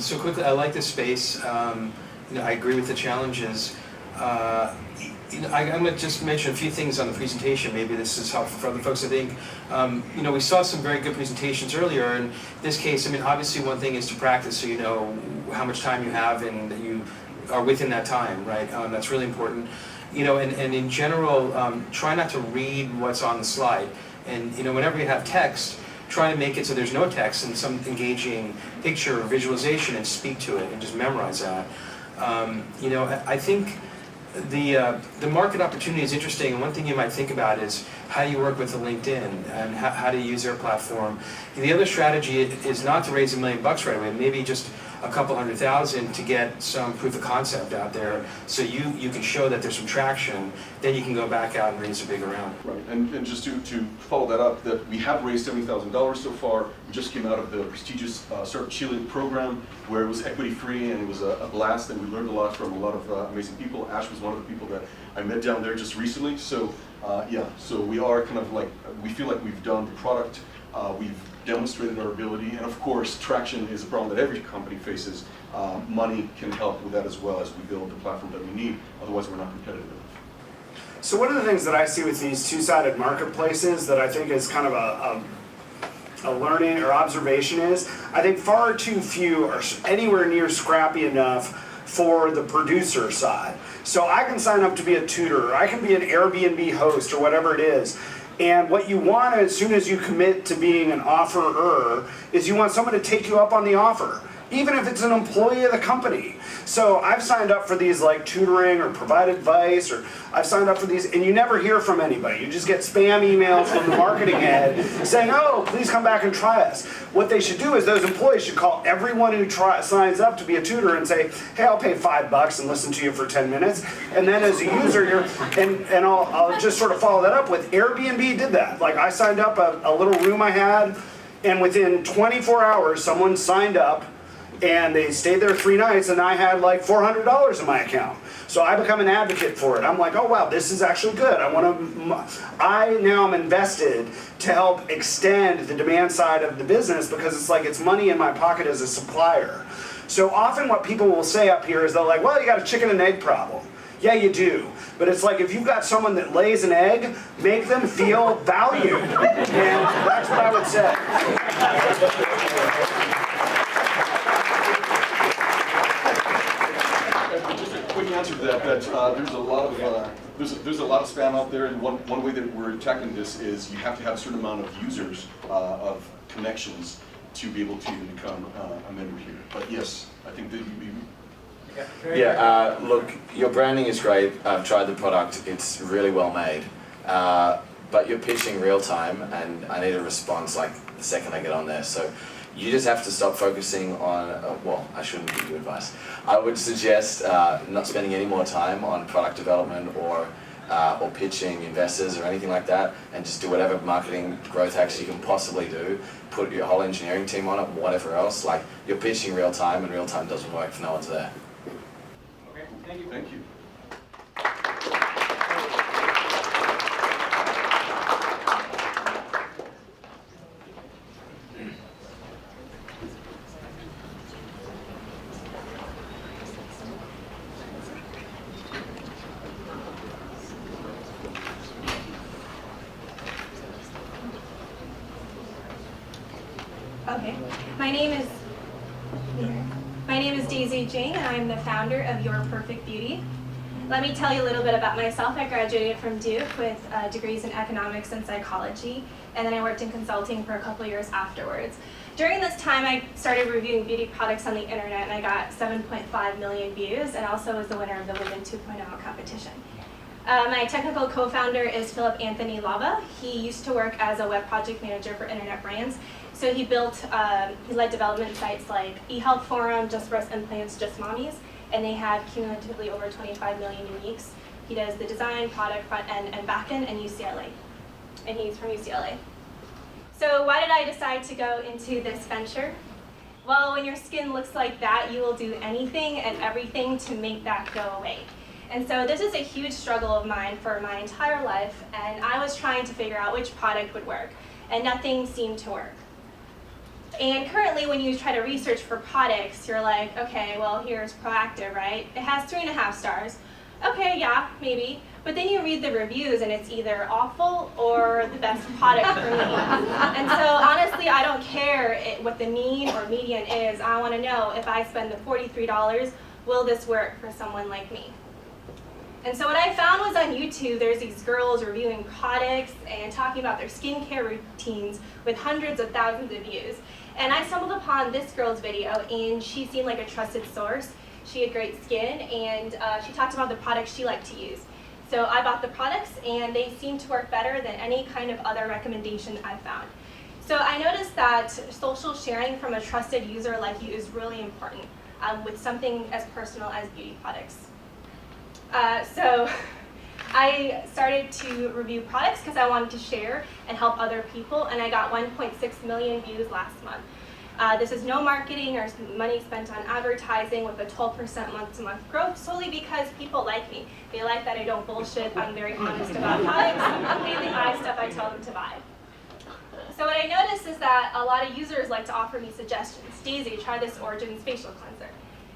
So quickly, I like this space. I agree with the challenges. I'm going to just mention a few things on the presentation. Maybe this is helpful for other folks. I think, we saw some very good presentations earlier. In this case, obviously one thing is to practice so you know how much time you have and that you are within that time, right? That's really important. And in general, try not to read what's on the slide. And, whenever you have text, try to make it so there's no text and some engaging picture or visualization and speak to it and just memorize that. I think the market opportunity is interesting, and one thing you might think about is how you work with the LinkedIn and how to use their platform. The other strategy is not to raise $1 million right away, maybe just a couple $100,000 to get some proof of concept out there so you can show that there's some traction, then you can go back out and raise a bigger round. Right, and just to follow that up, that we have raised $70,000 so far. We just came out of the prestigious Startup Chile program where it was equity free and it was a blast, and we learned a lot from a lot of amazing people. Ash was one of the people that I met down there just recently. So so we are kind of like, we feel like we've done the product, we've demonstrated our ability, and of course traction is a problem that every company faces. Money can help with that as well as we build the platform that we need, otherwise we're not competitive. So one of the things that I see with these two-sided marketplaces that I think is kind of a learning or observation is, I think far too few are anywhere near scrappy enough for the producer side. So I can sign up to be a tutor, or I can be an Airbnb host, or whatever it is. And what you want as soon as you commit to being an offerer is you want someone to take you up on the offer, even if it's an employee of the company. So I've signed up for these like tutoring or provide advice, or I've signed up for these, and you never hear from anybody. You just get spam emails from the marketing head saying, oh, please come back and try us. What they should do is those employees should call everyone who signs up to be a tutor and say, hey, I'll pay $5 and listen to you for 10 minutes. And then as a user, and I'll just sort of follow that up with Airbnb did that. Like I signed up a little room I had, and within 24 hours, someone signed up, and they stayed there 3 nights, and I had like $400 in my account. So I become an advocate for it. I'm like, oh wow, this is actually good. I now am invested to help extend the demand side of the business, because it's like it's money in my pocket as a supplier. So often what people will say up here is they're like, well, you got a chicken and egg problem. Yeah, you do. But it's like if you've got someone that lays an egg, make them feel valued. And that's what I would say. quick answer to that. There's a lot of there's a lot of spam out there, and one way that we're tackling this is you have to have a certain amount of users of connections to be able to even become a member here. But yes, I think that Yeah, look, your branding is great. I've tried the product. It's really well made. But you're pitching real time, and I need a response like the second I get on there. So you just have to stop focusing on, well, I shouldn't give you advice. I would suggest not spending any more time on product development or pitching investors or anything like that, and just do whatever marketing growth hacks you can possibly do. Put your whole engineering team on it, whatever else. Like, you're pitching real time, and real time doesn't work if no one's there. Okay, thank you. Thank you. Okay, my name is Daisy Jane, and I'm the founder of Your Perfect Beauty. Let me tell you a little bit about myself. I graduated from Duke with degrees in economics and psychology, and then I worked in consulting for a couple years afterwards. During this time, I started reviewing beauty products on the internet, and I got 7.5 million views, and also was the winner of the Women 2.0 competition. My technical co-founder is Philip Anthony Lava. He used to work as a web project manager for internet brands. So he led development sites like eHealth Forum, Just Breast Implants, Just Mommies, and they have cumulatively over 25 million uniques. He does the design, product, front end, and back end, and UCLA. And he's from UCLA. So why did I decide to go into this venture? Well, when your skin looks like that, you will do anything and everything to make that go away. And so this is a huge struggle of mine for my entire life, and I was trying to figure out which product would work, and nothing seemed to work. And currently, when you try to research for products, you're like, okay, well, here's Proactive, right? It has 3.5 stars. Okay, yeah, maybe. But then you read the reviews, and it's either awful or the best product for me. And so honestly, I don't care what the mean or median is. I want to know, if I spend the $43, will this work for someone like me? And so what I found was on YouTube, there's these girls reviewing products and talking about their skincare routines with hundreds of thousands of views. And I stumbled upon this girl's video, and she seemed like a trusted source. She had great skin, and she talked about the products she liked to use. So I bought the products, and they seemed to work better than any kind of other recommendation I found. So I noticed that social sharing from a trusted user like you is really important with something as personal as beauty products. So I started to review products because I wanted to share and help other people, and I got 1.6 million views last month. This is no marketing or money spent on advertising, with a 12% month-to-month growth, solely because people like me. They like that I don't bullshit, I'm very honest about products, and they buy stuff I tell them to buy. So what I noticed is that a lot of users like to offer me suggestions. Daisy, try this Origins facial cleanser.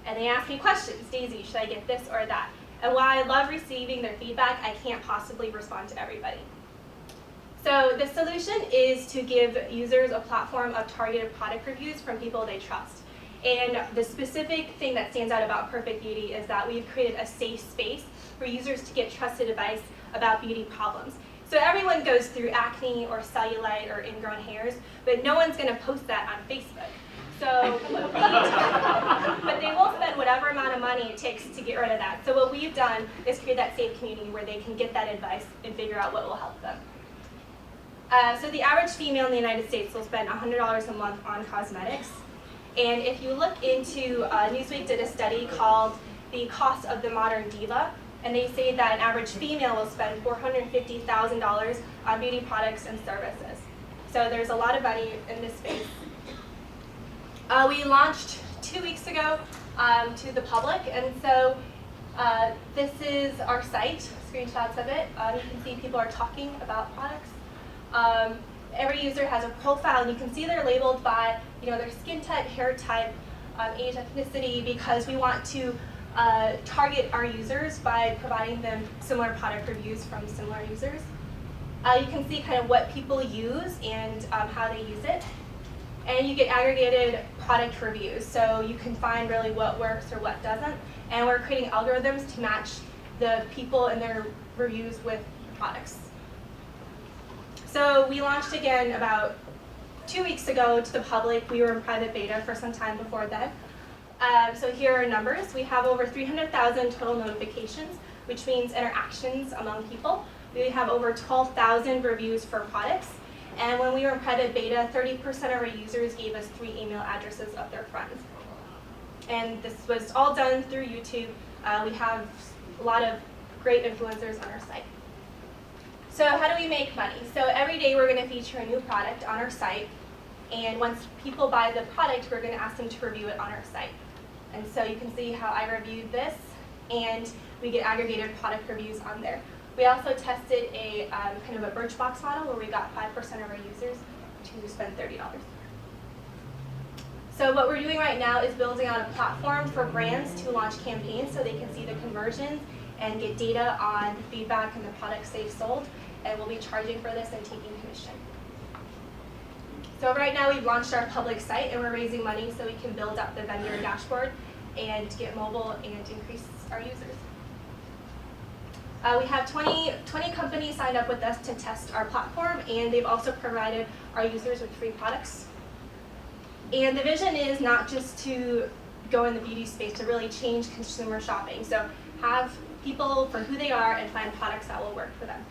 And they ask me questions. Daisy, should I get this or that? And while I love receiving their feedback, I can't possibly respond to everybody. So the solution is to give users a platform of targeted product reviews from people they trust. And the specific thing that stands out about Perfect Beauty is that we've created a safe space for users to get trusted advice about beauty problems. So everyone goes through acne or cellulite or ingrown hairs, but no one's going to post that on Facebook. So, but they will spend whatever amount of money it takes to get rid of that. So what we've done is create that safe community where they can get that advice and figure out what will help them. So the average female in the United States will spend $100 a month on cosmetics. And if you look into, Newsweek did a study called The Cost of the Modern Diva, and they say that an average female will spend $450,000 on beauty products and services. So there's a lot of money in this space. We launched 2 weeks ago to the public, and so this is our site, screenshots of it. You can see people are talking about products. Every user has a profile, and you can see they're labeled by their skin type, hair type, age, ethnicity, because we want to target our users by providing them similar product reviews from similar users. You can see kind of what people use and how they use it. and you get aggregated product reviews. So you can find really what works or what doesn't. And we're creating algorithms to match the people and their reviews with products. So we launched again about 2 weeks ago to the public. We were in private beta for some time before then. So here are numbers. We have over 300,000 total notifications, which means interactions among people. We have over 12,000 reviews for products. And when we were in private beta, 30% of our users gave us 3 email addresses of their friends. And this was all done through YouTube. We have a lot of great influencers on our site. So how do we make money? So every day we're going to feature a new product on our site. And once people buy the product, we're going to ask them to review it on our site. And so you can see how I reviewed this, and we get aggregated product reviews on there. We also tested a kind of a Birchbox model where we got 5% of our users to spend $30. So what we're doing right now is building out a platform for brands to launch campaigns so they can see the conversions and get data on the feedback and the products they've sold. And we'll be charging for this and taking commission. So right now we've launched our public site and we're raising money so we can build up the vendor dashboard and get mobile and increase our users. We have 20 companies signed up with us to test our platform, and they've also provided our users with free products. And the vision is not just to go in the beauty space, to really change consumer shopping. So have people for who they are and find products that will work for them.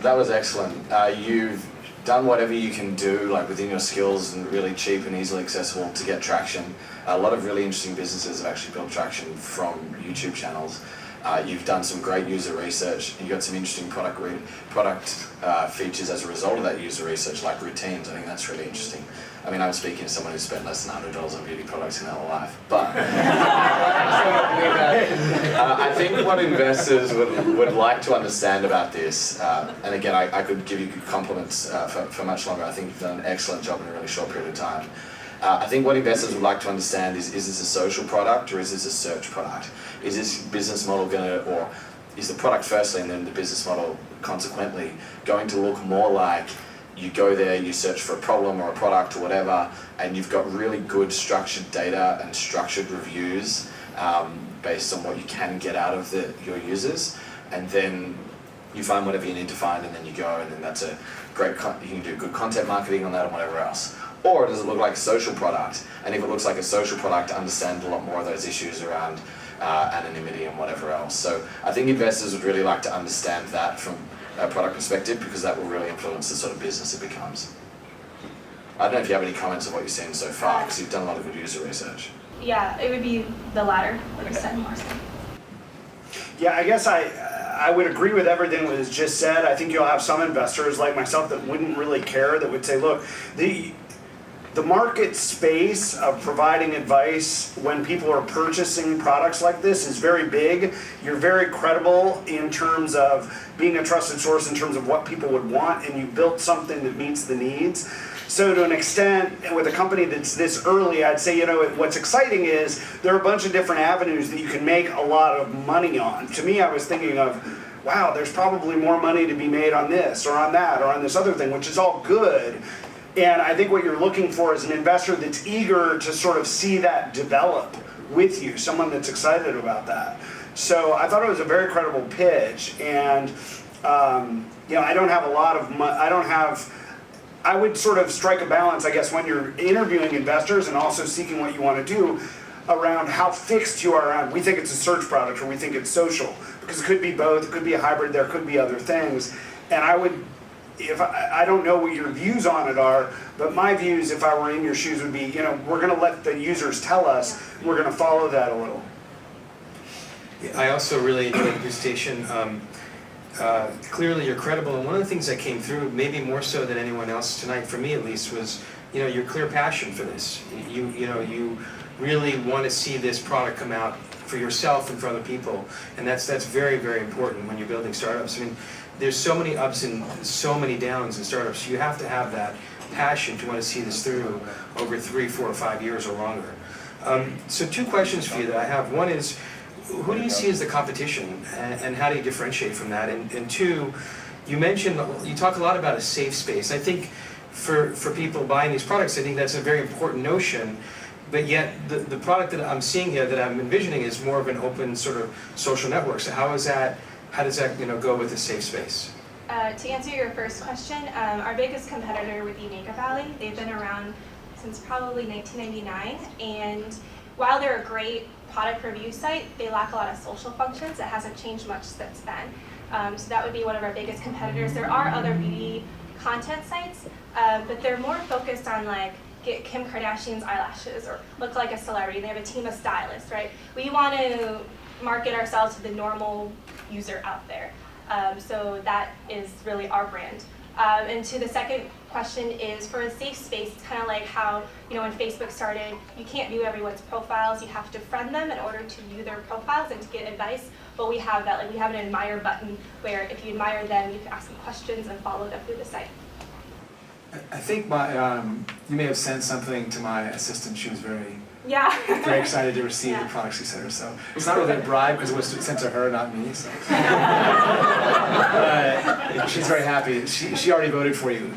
That was excellent. You've done whatever you can do, like within your skills, and really cheap and easily accessible to get traction. A lot of really interesting businesses have actually built traction from YouTube channels. You've done some great user research. You got some interesting product features as a result of that user research, like routines. I think that's really interesting. I mean, I'm speaking to someone who's spent less than $100 on beauty products in their life, but I think what investors would like to understand about this, and again, I could give you compliments for much longer. I think you've done an excellent job in a really short period of time. I think what investors would like to understand is this a social product or is this a search product? Is this business model or is the product firstly and then the business model consequently going to look more like you go there, you search for a problem or a product or whatever, and you've got really good structured data and structured reviews based on what you can get out of your users, and then you find whatever you need to find and then you go, and then that's a great, you can do good content marketing on that and whatever else. Or does it look like a social product? And if it looks like a social product, understand a lot more of those issues around anonymity and whatever else. So I think investors would really like to understand that from a product perspective, because that will really influence the sort of business it becomes. I don't know if you have any comments on what you've seen so far, because you've done a lot of good user research. Yeah, it would be the latter, what you said. Yeah, I guess I would agree with everything that was just said. I think you'll have some investors like myself that wouldn't really care, that would say, look, the market space of providing advice when people are purchasing products like this is very big. You're very credible in terms of being a trusted source in terms of what people would want, and you built something that meets the needs. So to an extent, and with a company that's this early, I'd say, what's exciting is there are a bunch of different avenues that you can make a lot of money on. To me, I was thinking of, wow, there's probably more money to be made on this or on that or on this other thing, which is all good. And I think what you're looking for is an investor that's eager to sort of see that develop with you, someone that's excited about that. So I thought it was a very credible pitch, and I don't have a lot of I would sort of strike a balance, I guess, when you're interviewing investors and also seeking what you want to do around how fixed you are around, we think it's a search product or we think it's social, because it could be both, it could be a hybrid, there could be other things. And I don't know what your views on it are, but my views, if I were in your shoes, would be, we're going to let the users tell us, we're going to follow that a little. I also really enjoyed the presentation. Clearly you're credible, and one of the things that came through, maybe more so than anyone else tonight, for me at least, was your clear passion for this. You really want to see this product come out for yourself and for other people, and that's very, very important when you're building startups. I mean, there's so many ups and so many downs in startups. You have to have that passion to want to see this through over 3, 4, or 5 years or longer. So 2 questions for you that I have. One is, who do you see as the competition, and how do you differentiate from that? And two, you talk a lot about a safe space. I think for people buying these products, I think that's a very important notion. But yet, the product that I'm seeing here, that I'm envisioning, is more of an open sort of social network. So how does that go with a safe space? To answer your first question, our biggest competitor would be Makeup Alley. They've been around since probably 1999, and while they're a great product review site, they lack a lot of social functions. It hasn't changed much since then. So that would be one of our biggest competitors. There are other beauty content sites, but they're more focused on like, get Kim Kardashian's eyelashes or look like a celebrity. They have a team of stylists, right? We want to market ourselves to the normal user out there. So that is really our brand. And to the second question is, for a safe space, it's kind of like how, when Facebook started, you can't view everyone's profiles. You have to friend them in order to view their profiles and to get advice. But we have that, like we have an admire button where if you admire them, you can ask them questions and follow them through the site. I think you may have sent something to my assistant. She was very excited to receive the products you sent her. So it's not really a bribe because it was sent to her, not me. So. She's very happy. She already voted for you.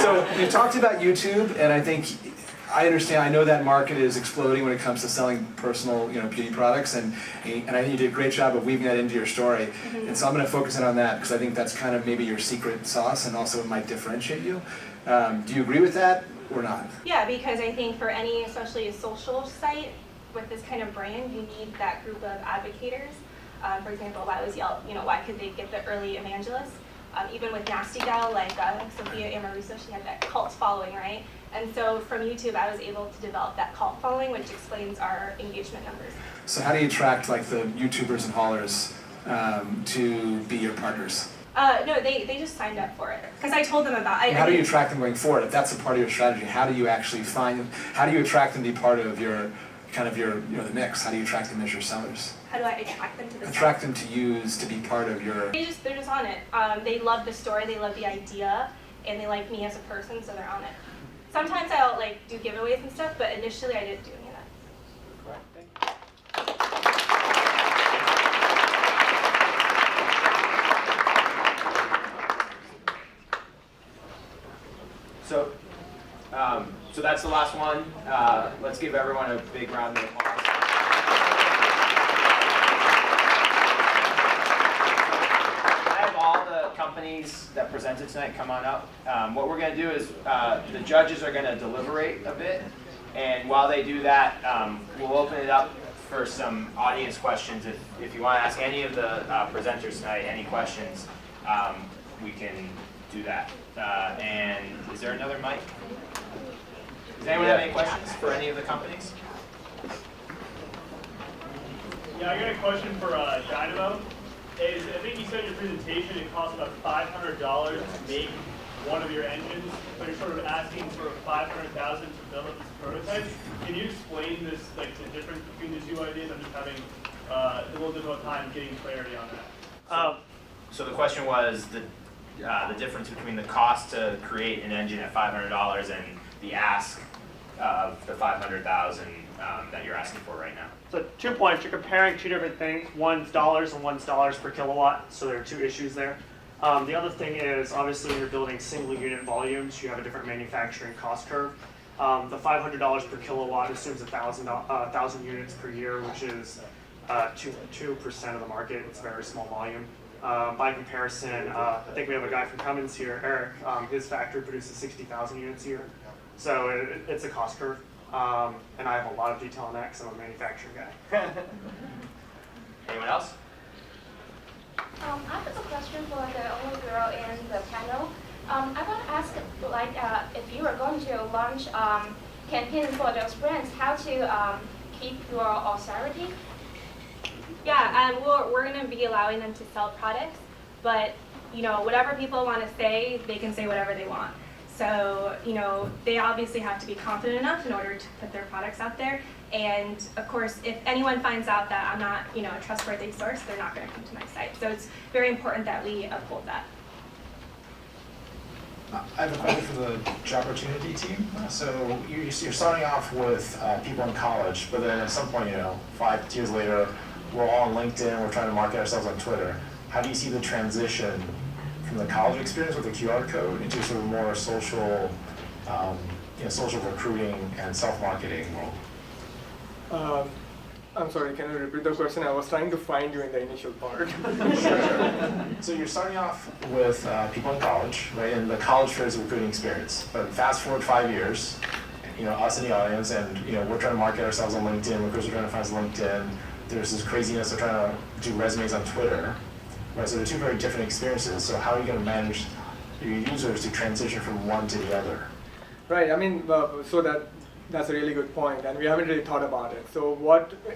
So you talked about YouTube, and I understand. I know that market is exploding when it comes to selling personal, beauty products, and I think you did a great job of weaving that into your story. Mm-hmm. And so I'm going to focus in on that because I think that's kind of maybe your secret sauce, and also it might differentiate you. Do you agree with that or not? Yeah, because I think for any, especially a social site with this kind of brand, you need that group of advocators. For example, why was Yelp? Why could they get the early evangelists? Even with Nasty Gal, like Sophia Amoruso, she had that cult following, right? And so from YouTube, I was able to develop that cult following, which explains our engagement numbers. So how do you attract like the YouTubers and haulers to be your partners? No, they just signed up for it because I told them about it. How do you attract them going forward? If that's a part of your strategy, how do you actually find them? How do you attract them to be part of your the mix? How do you attract them as your sellers? How do I attract them to the Attract them to be part of your... They're just on it. They love the story, they love the idea, and they like me as a person, so they're on it. Sometimes I'll do giveaways and stuff, but initially I didn't do any of that. Correct. Thank you. So that's the last one. Let's give everyone a big round of applause. Companies that presented tonight, come on up. What we're going to do is the judges are going to deliberate a bit, and while they do that, we'll open it up for some audience questions. If you want to ask any of the presenters tonight any questions, we can do that. And is there another mic? Does anyone have any questions for any of the companies? Yeah, I got a question for Dynamo. I think you said in your presentation it costs about $500 to make one of your engines, but you're sort of asking for $500,000 to build up this prototype. Can you explain this, the difference between the two ideas? I'm just having a little difficult time getting clarity on that. So the question was the difference between the cost to create an engine at $500 and the ask of the $500,000 that you're asking for right now. So 2 points, you're comparing two different things. One's dollars and one's dollars per kilowatt, so there are two issues there. The other thing is, obviously when you're building single unit volumes, you have a different manufacturing cost curve. The $500 per kilowatt assumes 1,000 units per year, which is 2% of the market. It's a very small volume. By comparison, I think we have a guy from Cummins here, Eric. His factory produces 60,000 units a year. So it's a cost curve. And I have a lot of detail on that because I'm a manufacturing guy. Anyone else? I have a question for the only girl in the panel. I want to ask, if you are going to launch campaign for those brands, how to keep your authority? Yeah, we're going to be allowing them to sell products, but whatever people want to say, they can say whatever they want. So, they obviously have to be confident enough in order to put their products out there. And of course, if anyone finds out that I'm not, a trustworthy source, they're not going to come to my site. So it's very important that we uphold that. I have a question for the Jobility team. So you're starting off with people in college, but then at some point, 5 years later, we're all on LinkedIn, we're trying to market ourselves on Twitter. How do you see the transition from the college experience with the QR code into sort of more social, social recruiting and self-marketing world? I'm sorry, can you repeat the question? I was trying to find you in the initial part. Sure. So you're starting off with people in college, right? And the college fair is a recruiting experience. But fast forward 5 years, us in the audience, and we're trying to market ourselves on LinkedIn. Recruiters are trying to find us on LinkedIn. There's this craziness of trying to do resumes on Twitter, right? So they're two very different experiences. So how are you going to manage your users to transition from one to the other? Right. I mean, that's a really good point, and we haven't really thought about it. So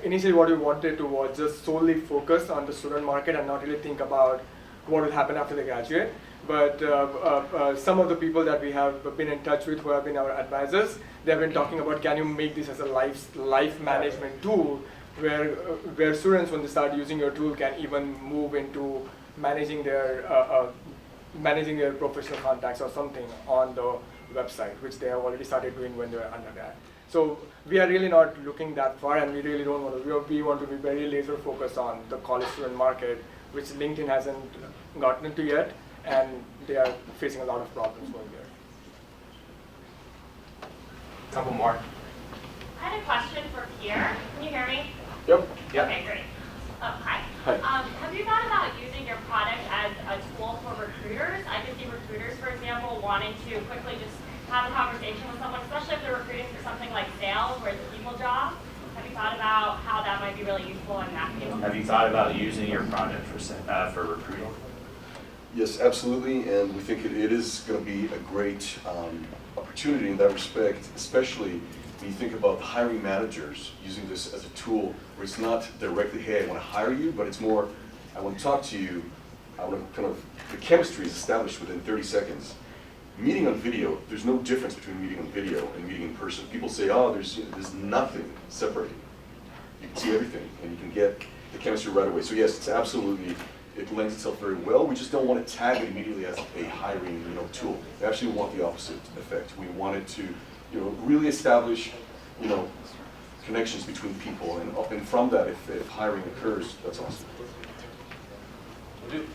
initially what we wanted to was just solely focus on the student market and not really think about what will happen after they graduate. But some of the people that we have been in touch with who have been our advisors, they have been talking about, can you make this as a life management tool where students, when they start using your tool, can even move into managing their professional contacts or something on the website, which they have already started doing when they were undergrad. So we are really not looking that far, and we really don't want to. We want to be very laser focused on the college student market, which LinkedIn hasn't gotten into yet, and they are facing a lot of problems going there. Couple more. I had a question for Pier. Can you hear me? Yep. Okay, great. Hi. Have you thought about using your product as a tool for recruiters? I could see recruiters, for example, wanting to quickly just have a conversation with someone, especially if they're recruiting for something like sales, where it's a people job. Have you thought about how that might be really useful in that field? Have you thought about using your product for recruiting? Yes, absolutely, and we think it is going to be a great opportunity in that respect, especially when you think about hiring managers using this as a tool where it's not directly, hey, I want to hire you, but it's more, I want to talk to you, I want to the chemistry is established within 30 seconds. Meeting on video, there's no difference between meeting on video and meeting in person. People say, oh, there's nothing separating. You can see everything, and you can get the chemistry right away. So yes, it's absolutely, it lends itself very well. We just don't want to tag it immediately as a hiring tool. We actually want the opposite effect. We want it to really establish connections between people, and from that, if hiring occurs, that's awesome.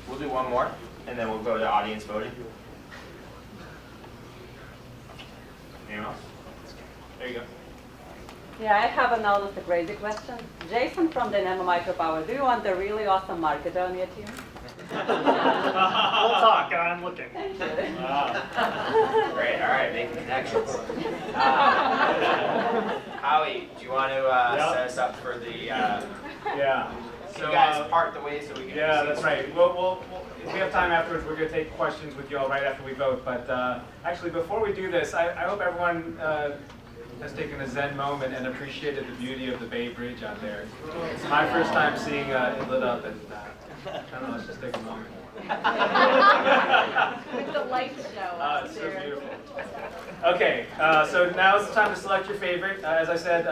We'll do one more, and then we'll go to audience voting. Anyone else? There you go. Yeah, I have another crazy question. Jason from Dynamo Micropower, do you want a really awesome marketer on your team? We'll talk, I'm looking. Wow. Great, all right, making connections. Howie, do you want to set us up for the... Yeah. So you guys part the way so we can... Yeah, that's right. If we have time afterwards, we're going to take questions with you all right after we vote. But actually, before we do this, I hope everyone has taken a Zen moment and appreciated the beauty of the Bay Bridge out there. It's my first time seeing it lit up, and I don't know, let's just take a moment. With the light show. It's so beautiful. Okay, so now is the time to select your favorite. As I said,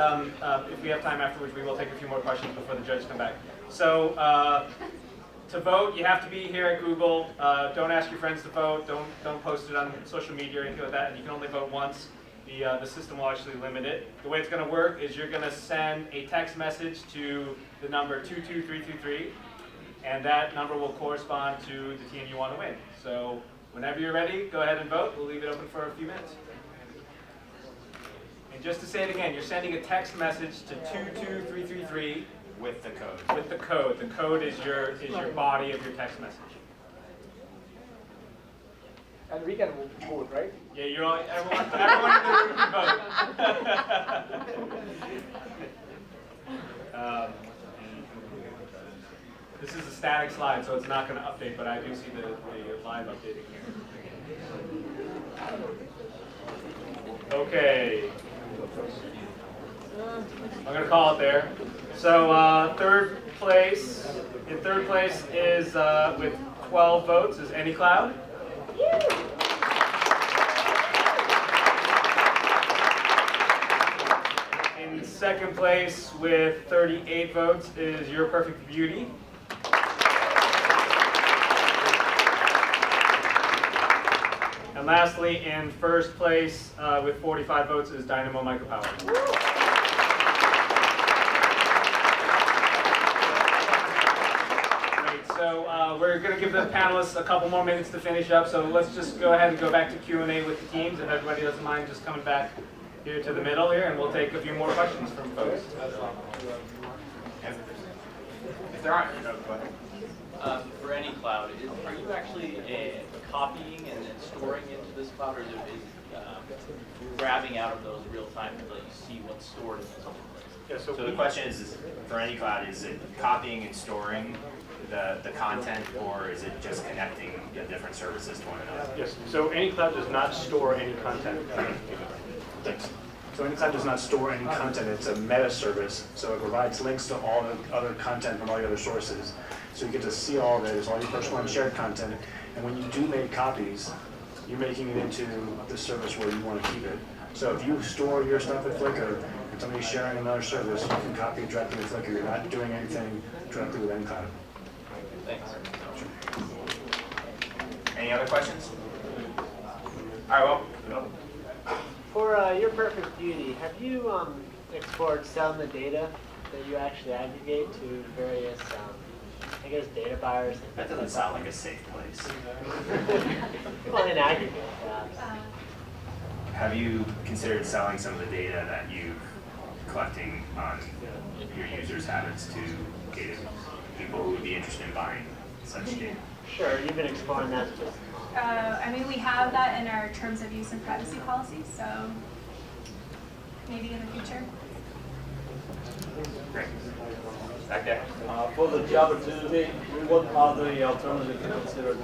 if we have time afterwards, we will take a few more questions before the judges come back. So to vote, you have to be here at Google. Don't ask your friends to vote. Don't post it on social media or anything like that. And you can only vote once. The system will actually limit it. The way it's going to work is you're going to send a text message to the number 22333, and that number will correspond to the team you want to win. So whenever you're ready, go ahead and vote. We'll leave it open for a few minutes. And just to say it again, you're sending a text message to 22333 with the code. With the code. The code is your body of your text message. And we can vote, right? Yeah, everyone in the room can vote. This is a static slide, so it's not going to update, but I do see the live updating here. Okay. I'm going to call it there. So third place is with 12 votes is Any Cloud. In second place with 38 votes is Your Perfect Beauty. And lastly, in first place with 45 votes is Dynamo Micropower. Great, so we're going to give the panelists a couple more minutes to finish up, so let's just go ahead and go back to Q&A with the teams, if everybody doesn't mind just coming back here to the middle here, and we'll take a few more questions from folks. If there aren't, no, go ahead. For any cloud, are you actually copying and then storing into this cloud, or is grabbing out of those real time to let you see what's stored in this other place? Yeah, so the question is, for any cloud, is it copying and storing the content, or is it just connecting the different services to one another? Yes, so any cloud does not store any content. Thanks. So any cloud does not store any content. It's a meta service, so it provides links to all the other content from all the other sources. So you get to see all of it. It's all your personal and shared content. And when you do make copies, you're making it into the service where you want to keep it. So if you store your stuff at Flickr and somebody's sharing another service, you can copy it directly with Flickr. You're not doing anything directly with any cloud. Thanks. Any other questions? All right, well. For your perfect beauty, have you explored selling the data that you actually aggregate to various, I guess, data buyers? That doesn't sound like a safe place. Well, in aggregate, perhaps. Have you considered selling some of the data that you're collecting on your users' habits to data people who would be interested in buying such data? Sure, you've been exploring that. I mean, we have that in our terms of use and privacy policy, so maybe in the future. Great. Back there. For the job opportunity, what are the alternatives you consider to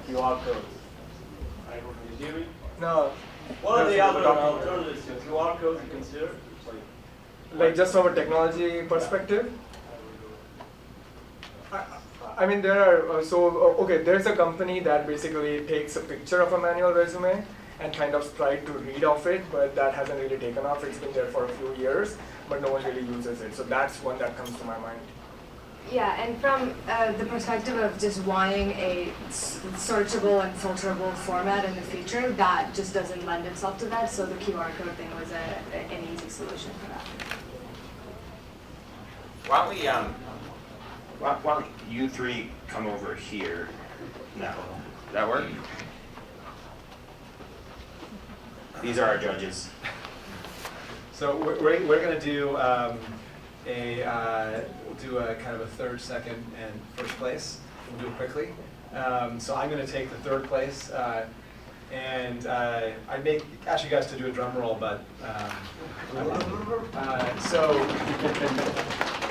QR codes? You hear me? No. What are the other alternatives to QR codes you consider? Like just from a technology perspective? I mean, there are, okay, there's a company that basically takes a picture of a manual resume and kind of tried to read off it, but that hasn't really taken off. It's been there for a few years, but no one really uses it. So that's one that comes to my mind. Yeah, and from the perspective of just wanting a searchable and filterable format in the future, that just doesn't lend itself to that, so the QR code thing was an easy solution for that. Why don't we, why don't you three come over here? No. Does that work? These are our judges. So we're going to do we'll do a kind of a third, second, and first place. We'll do it quickly. So I'm going to take the third place, and I'd ask you guys to do a drum roll, but so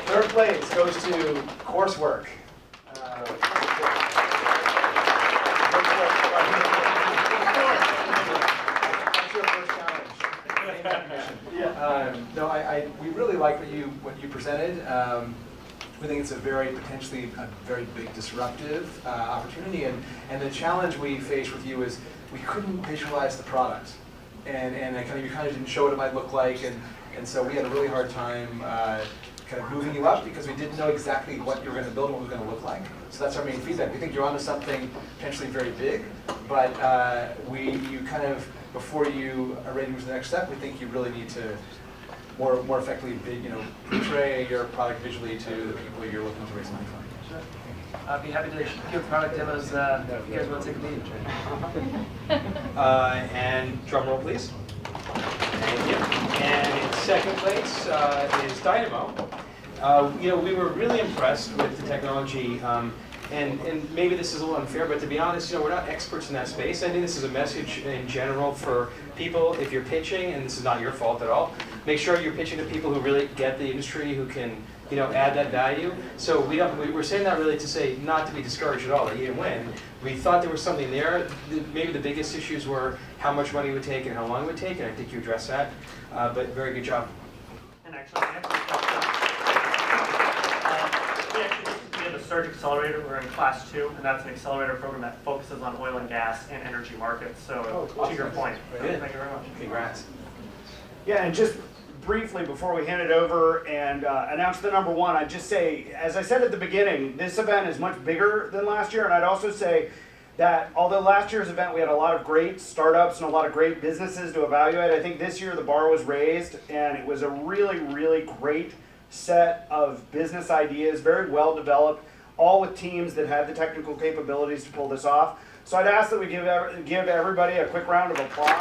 third place goes to coursework. No, we really like what you presented. We think it's a potentially a very big disruptive opportunity, and the challenge we faced with you is we couldn't visualize the product, and you kind of didn't show what it might look like, and so we had a really hard time kind of moving you up because we didn't know exactly what you were going to build and what it was going to look like. So that's our main feedback. We think you're onto something potentially very big, but you kind of, before you are ready to move to the next step, we think you really need to more effectively, portray your product visually to the people you're looking to raise money from. Sure. I'd be happy to give product demos if you guys want to take a lead. And drum roll, please. Thank you. And in second place is Dynamo. We were really impressed with the technology. And maybe this is a little unfair, but to be honest, we're not experts in that space. I think this is a message in general for people. If you're pitching, and this is not your fault at all, make sure you're pitching to people who really get the industry, who can, add that value. So we're saying that really to say not to be discouraged at all that you didn't win. We thought there was something there. Maybe the biggest issues were how much money it would take and how long it would take, and I think you addressed that. But very good job. And actually, we have a Surge Accelerator. We're in class 2, and that's an accelerator program that focuses on oil and gas and energy markets. So to your point, thank you very much. Congrats. Yeah, and just briefly before we hand it over and announce the number one, I'd just say, as I said at the beginning, this event is much bigger than last year, and I'd also say that although last year's event we had a lot of great startups and a lot of great businesses to evaluate, I think this year the bar was raised and it was a really, really great set of business ideas, very well developed, all with teams that had the technical capabilities to pull this off. So I'd ask that we give everybody a quick round of applause.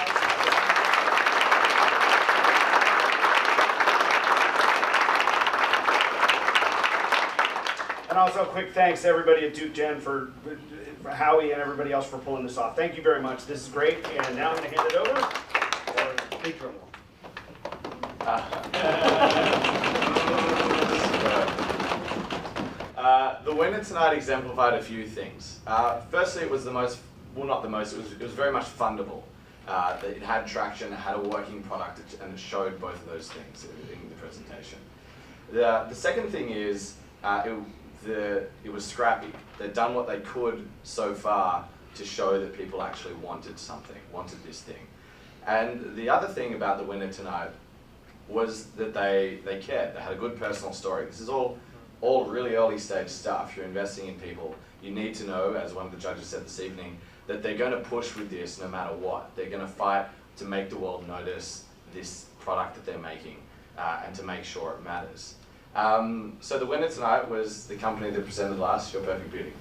And also a quick thanks to everybody at DukeGen for Howie and everybody else for pulling this off. Thank you very much. This is great. And now I'm going to hand it over for big drum roll. The winner tonight exemplified a few things. Firstly, it was it was very much fundable. It had traction, it had a working product, and it showed both of those things in the presentation. The second thing is, it was scrappy. They'd done what they could so far to show that people actually wanted something, wanted this thing. And the other thing about the winner tonight was that they cared. They had a good personal story. This is all really early stage stuff. You're investing in people. You need to know, as one of the judges said this evening, that they're going to push with this no matter what. They're going to fight to make the world notice this product that they're making and to make sure it matters. So the winner tonight was the company that presented last, Your Perfect Beauty.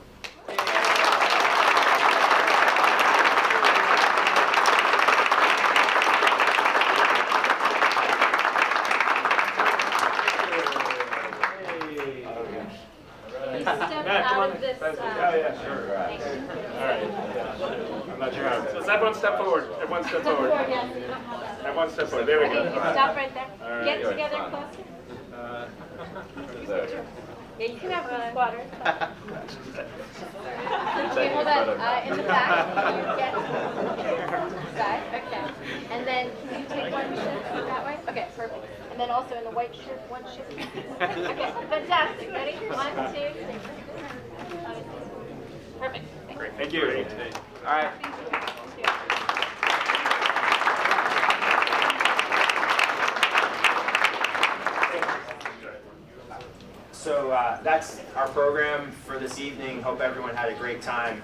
Let's everyone step forward. Everyone step forward. Everyone step forward. There we go. Stop right there. All Get right. together closer. Yeah, you can have one squatter. Okay, hold on. In the back, you get side. Okay. And then can you take one shift that way? Okay, perfect. And then also in the white shirt, one shift. Okay, fantastic. Ready? 1, 2, 3. Perfect. Great. Thank you. All right. So that's our program for this evening. Hope everyone had a great time.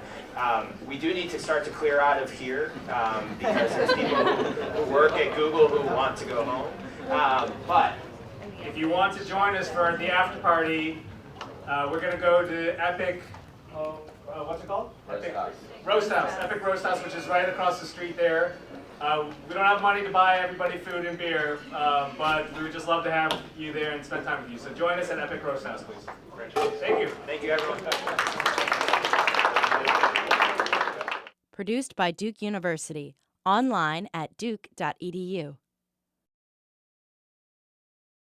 We do need to start to clear out of here because there's people who work at Google who want to go home. But if you want to join us for the after party, we're going to go to Epic, what's it called? Roast House. Epic Roast House, which is right across the street there. We don't have money to buy everybody food and beer, but we would just love to have you there and spend time with you. So join us at Epic Roast House, please. Thank you. Thank you, everyone. Produced by Duke University, online at duke.edu.